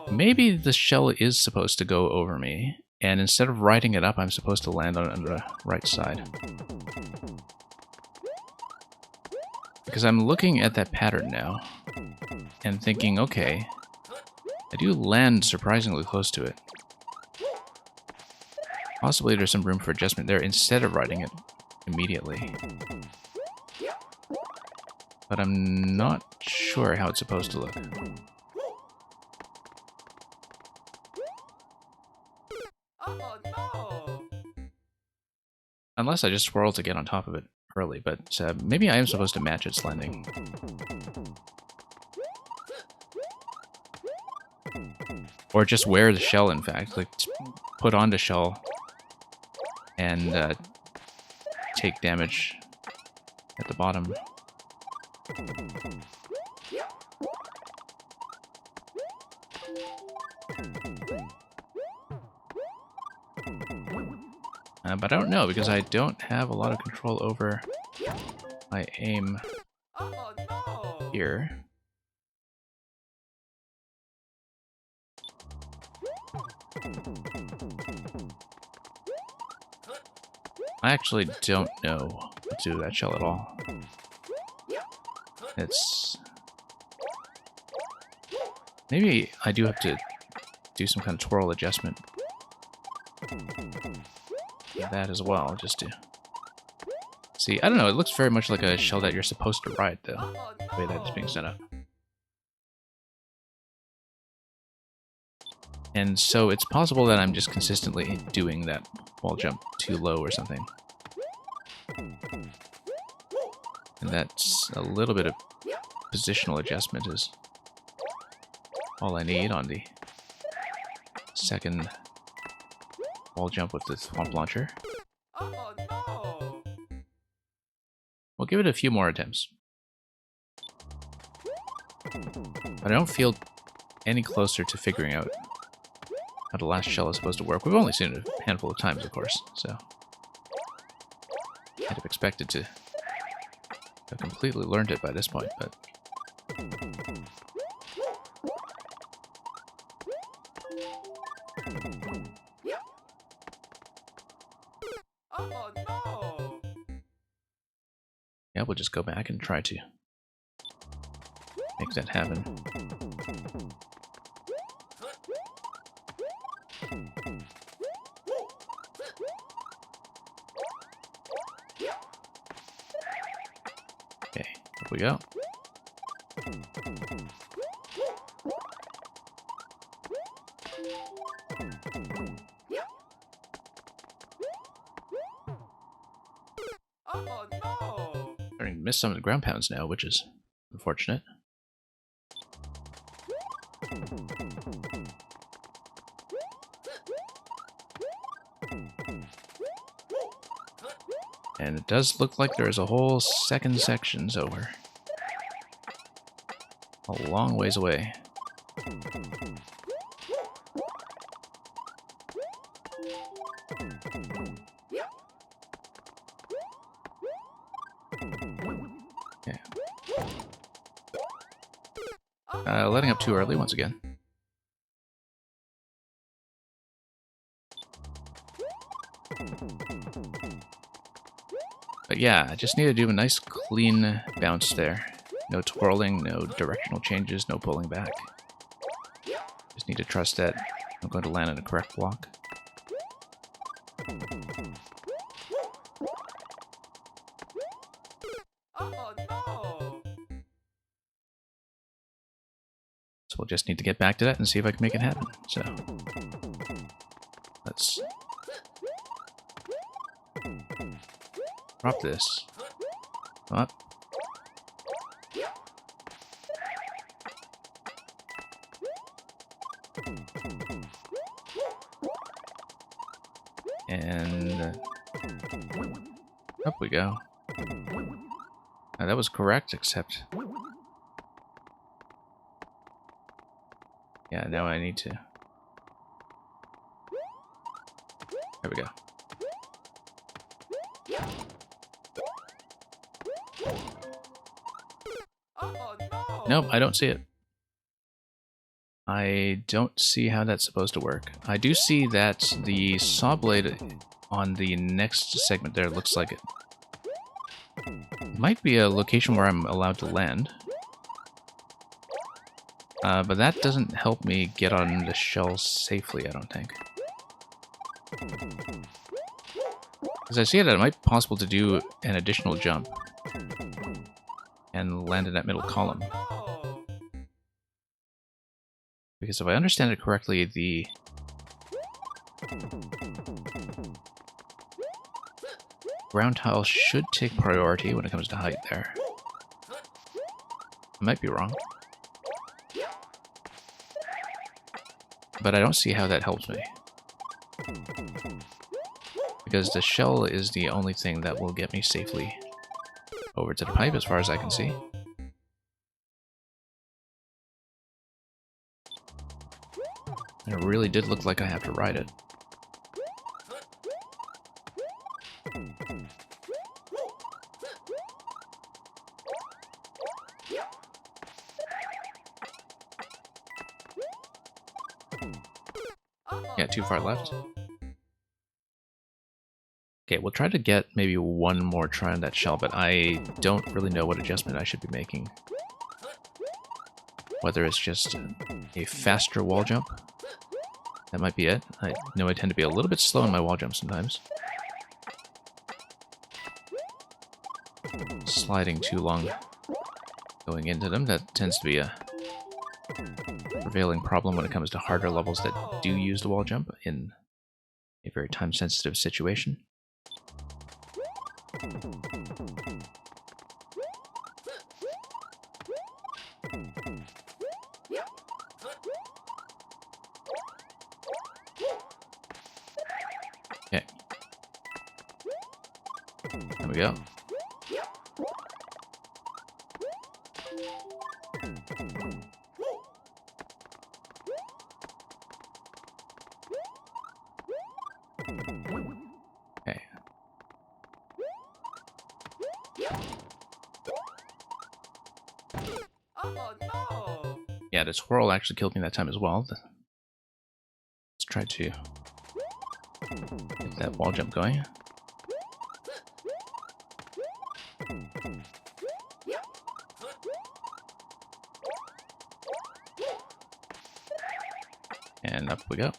Maybe the shell is supposed to go over me, and instead of riding it up, I'm supposed to land on the right side. Because I'm looking at that pattern now, and thinking, okay, I do land surprisingly close to it. Possibly there's some room for adjustment there instead of riding it immediately. But I'm not sure how it's supposed to look. Unless I just swirl to get on top of it early, but maybe I am supposed to match its landing. Or just wear the shell, in fact. Like, put on the shell and take damage at the bottom. But I don't know, because I don't have a lot of control over my aim here. I actually don't know what to do with that shell at all. It's... Maybe I do have to do some kind of twirl adjustment. That as well, just to... See, I don't know, it looks very much like a shell that you're supposed to ride, though, the way that it's being set up. And so it's possible that I'm just consistently doing that wall jump too low or something. And that's a little bit of positional adjustment is all I need on the second wall jump with the Thwomp Launcher. We'll give it a few more attempts. But I don't feel any closer to figuring out how the last shell is supposed to work. We've only seen it a handful of times, of course, so I'd have expected to have completely learned it by this point, but Oh no! yeah, we'll just go back and try to make that happen. Okay, here we go. Oh no! Starting to miss some of the ground pounds now, which is unfortunate. And it does look like there's a whole second section, so we're a long ways away. Yeah. Letting up too early once again. But yeah, I just need to do a nice clean bounce there. No twirling, no directional changes, no pulling back. Just need to trust that I'm going to land in the correct block. Oh no! So we'll just need to get back to that and see if I can make it happen. So let's drop this. Up. And up we go. That was correct, except yeah, now I need to. There we go. Oh no! Nope, I don't see it. I don't see how that's supposed to work. I do see that the saw blade on the next segment there looks like it might be a location where I'm allowed to land. But that doesn't help me get on the shell safely, I don't think. Because I see that it might be possible to do an additional jump and land in that middle column. No! Because if I understand it correctly, the ground tile should take priority when it comes to height there. I might be wrong. But I don't see how that helps me. Because the shell is the only thing that will get me safely over to the pipe as far as I can see. And it really did look like I have to ride it. Yeah, too far left. Okay, we'll try to get maybe one more try on that shell, but I don't really know what adjustment I should be making. Whether it's just a faster wall jump. That might be it. I know I tend to be a little bit slow in my wall jumps sometimes. Sliding too long going into them, that tends to be a prevailing problem when it comes to harder levels that do use the wall jump in a very time-sensitive situation. Okay. There we go. Okay. Oh no! Yeah, the squirrel actually killed me that time as well. Let's try to get that wall jump going. And up we go.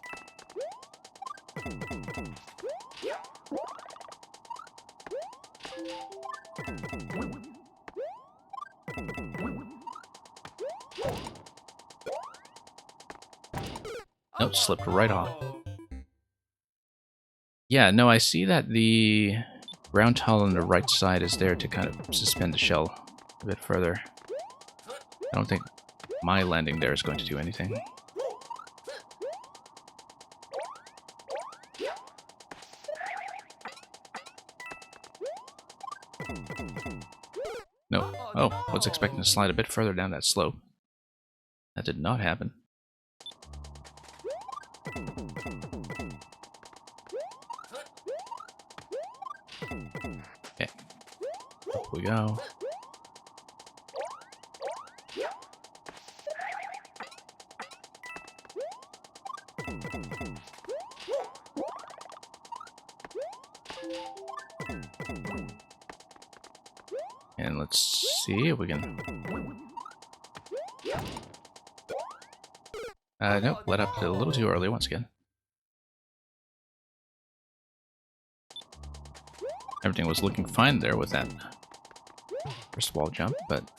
Nope, slipped right off. Yeah, no, I see that the round tile on the right side is there to kind of suspend the shell a bit further. I don't think my landing there is going to do anything. No. Oh, I was expecting to slide a bit further down that slope. That did not happen. Okay. Up we go. And let's see if we can... nope, let up a little too early once again. Everything was looking fine there with that first wall jump, but...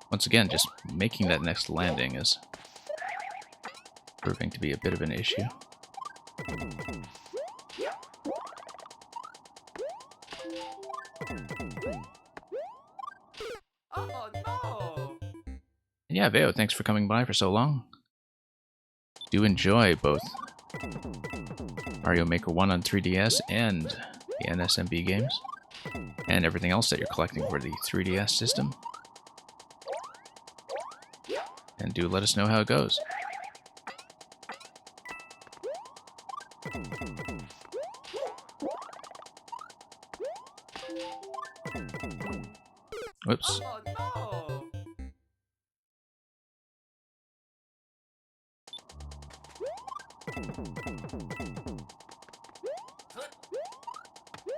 once again, just making that next landing is proving to be a bit of an issue. Oh no! And yeah, Veo, thanks for coming by for so long. Do enjoy both Mario Maker 1 on 3DS and the NSMB games, and everything else that you're collecting for the 3DS system. And do let us know how it goes. Whoops. Oh no!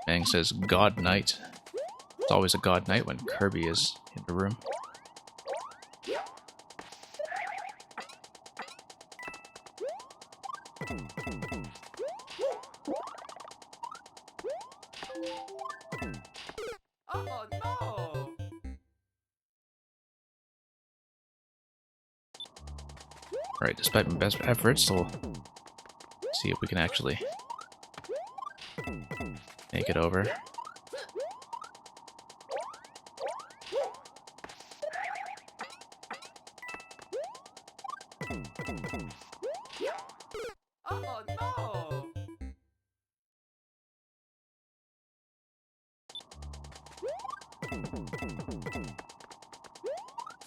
Bang says God Knight. It's always a God Knight when Kirby is in the room. Oh no! Alright, despite my best efforts, we'll see if we can actually make it over. Oh no!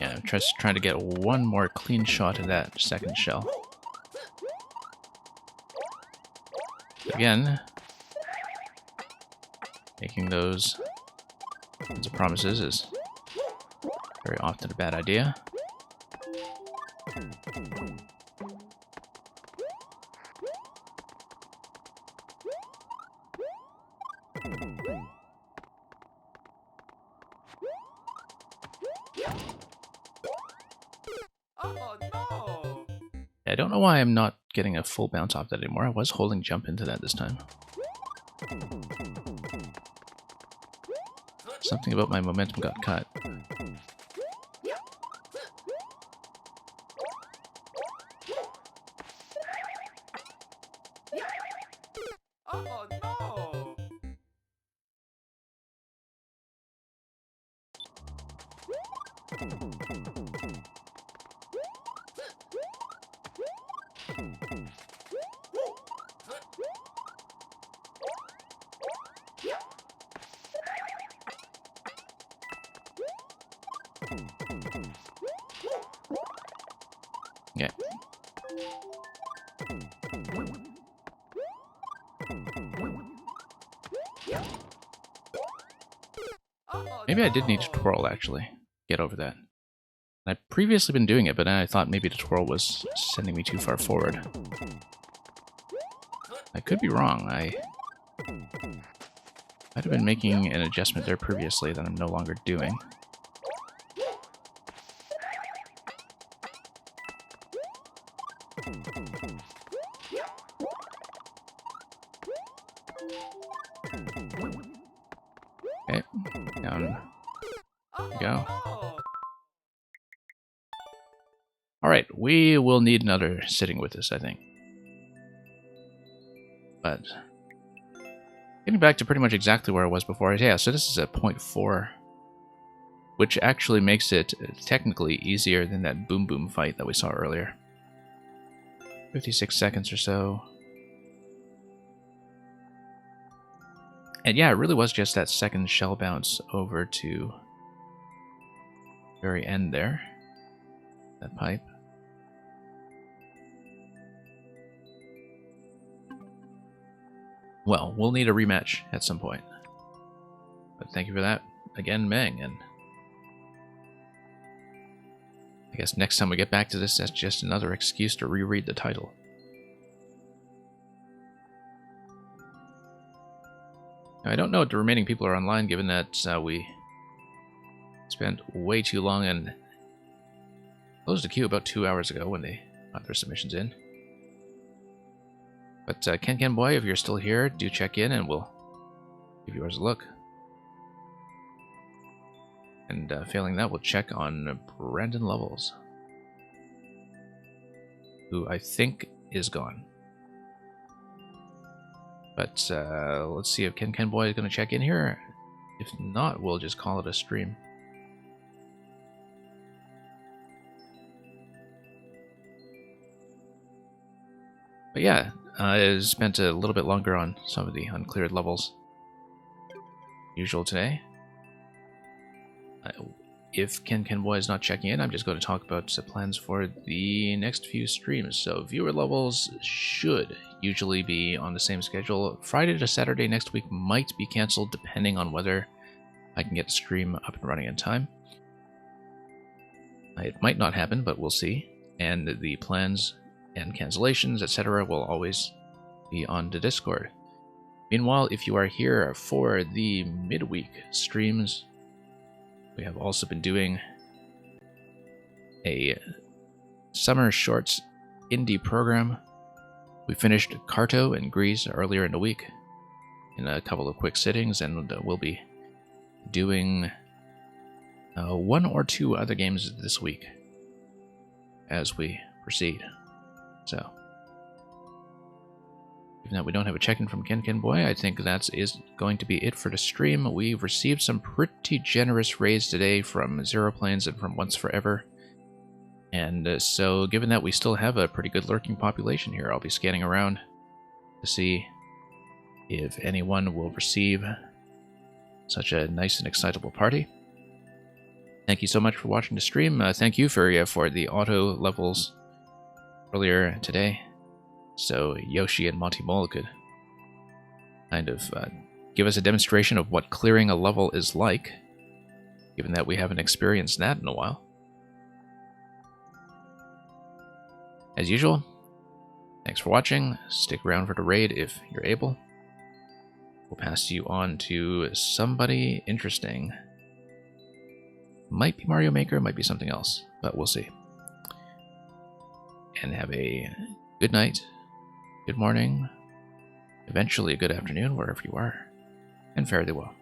Yeah, I'm just trying to get one more clean shot of that second shell. Again, making those kinds of promises is very often a bad idea. Oh no! I don't know why I'm not getting a full bounce off that anymore. I was holding jump into that this time. Something about my momentum got cut. Oh no! Yeah. Oh, Maybe I did need to no. twirl, actually. Get over that. I'd previously been doing it, but then I thought maybe the twirl was sending me too far forward. I could be wrong. I might have been making an adjustment there previously that I'm no longer doing. Okay, down we go. No. Alright, we will need another sitting with this, I think. But getting back to pretty much exactly where I was before. Yeah, so this is at 0.4, which actually makes it technically easier than that Boom Boom fight that we saw earlier. 56 seconds or so. And yeah, it really was just that second shell bounce over to the very end there. That pipe. Well, we'll need a rematch at some point. But thank you for that again, Meng, and I guess next time we get back to this, that's just another excuse to reread the title. Now, I don't know if the remaining people are online, given that we spent way too long and closed the queue about 2 hours ago when they got their submissions in. But Ken Boy, if you're still here, do check in and we'll give yours a look. And failing that, we'll check on Brandon Levels, who I think is gone. But let's see if Ken Boy is going to check in here. If not, we'll just call it a stream. But yeah, I spent a little bit longer on some of the uncleared levels usual today. If Ken Boy is not checking in, I'm just going to talk about plans for the next few streams. So viewer levels should usually be on the same schedule. Friday to Saturday next week might be cancelled depending on whether I can get the stream up and running in time. It might not happen, but we'll see. And the plans and cancellations, etc. will always be on the Discord. Meanwhile, if you are here for the midweek streams, we have also been doing a summer shorts indie program. We finished Carto and Grease earlier in the week in a couple of quick sittings, and we'll be doing 1 or 2 other games this week as we proceed. So, even though we don't have a check-in from Ken Boy, I think that is going to be it for the stream. We've received some pretty generous raids today from Zero Planes and from Once Forever. And so, given that we still have a pretty good lurking population here, I'll be scanning around to see if anyone will receive such a nice and excitable party. Thank you so much for watching the stream. Thank you, Furia, for the auto levels earlier today, so Yoshi and Monty Mole could kind of give us a demonstration of what clearing a level is like, given that we haven't experienced that in a while. As usual, thanks for watching. Stick around for the raid if you're able. We'll pass you on to somebody interesting. Might be Mario Maker, might be something else, but we'll see. And have a good night, good morning, eventually a good afternoon, wherever you are, and fare thee well.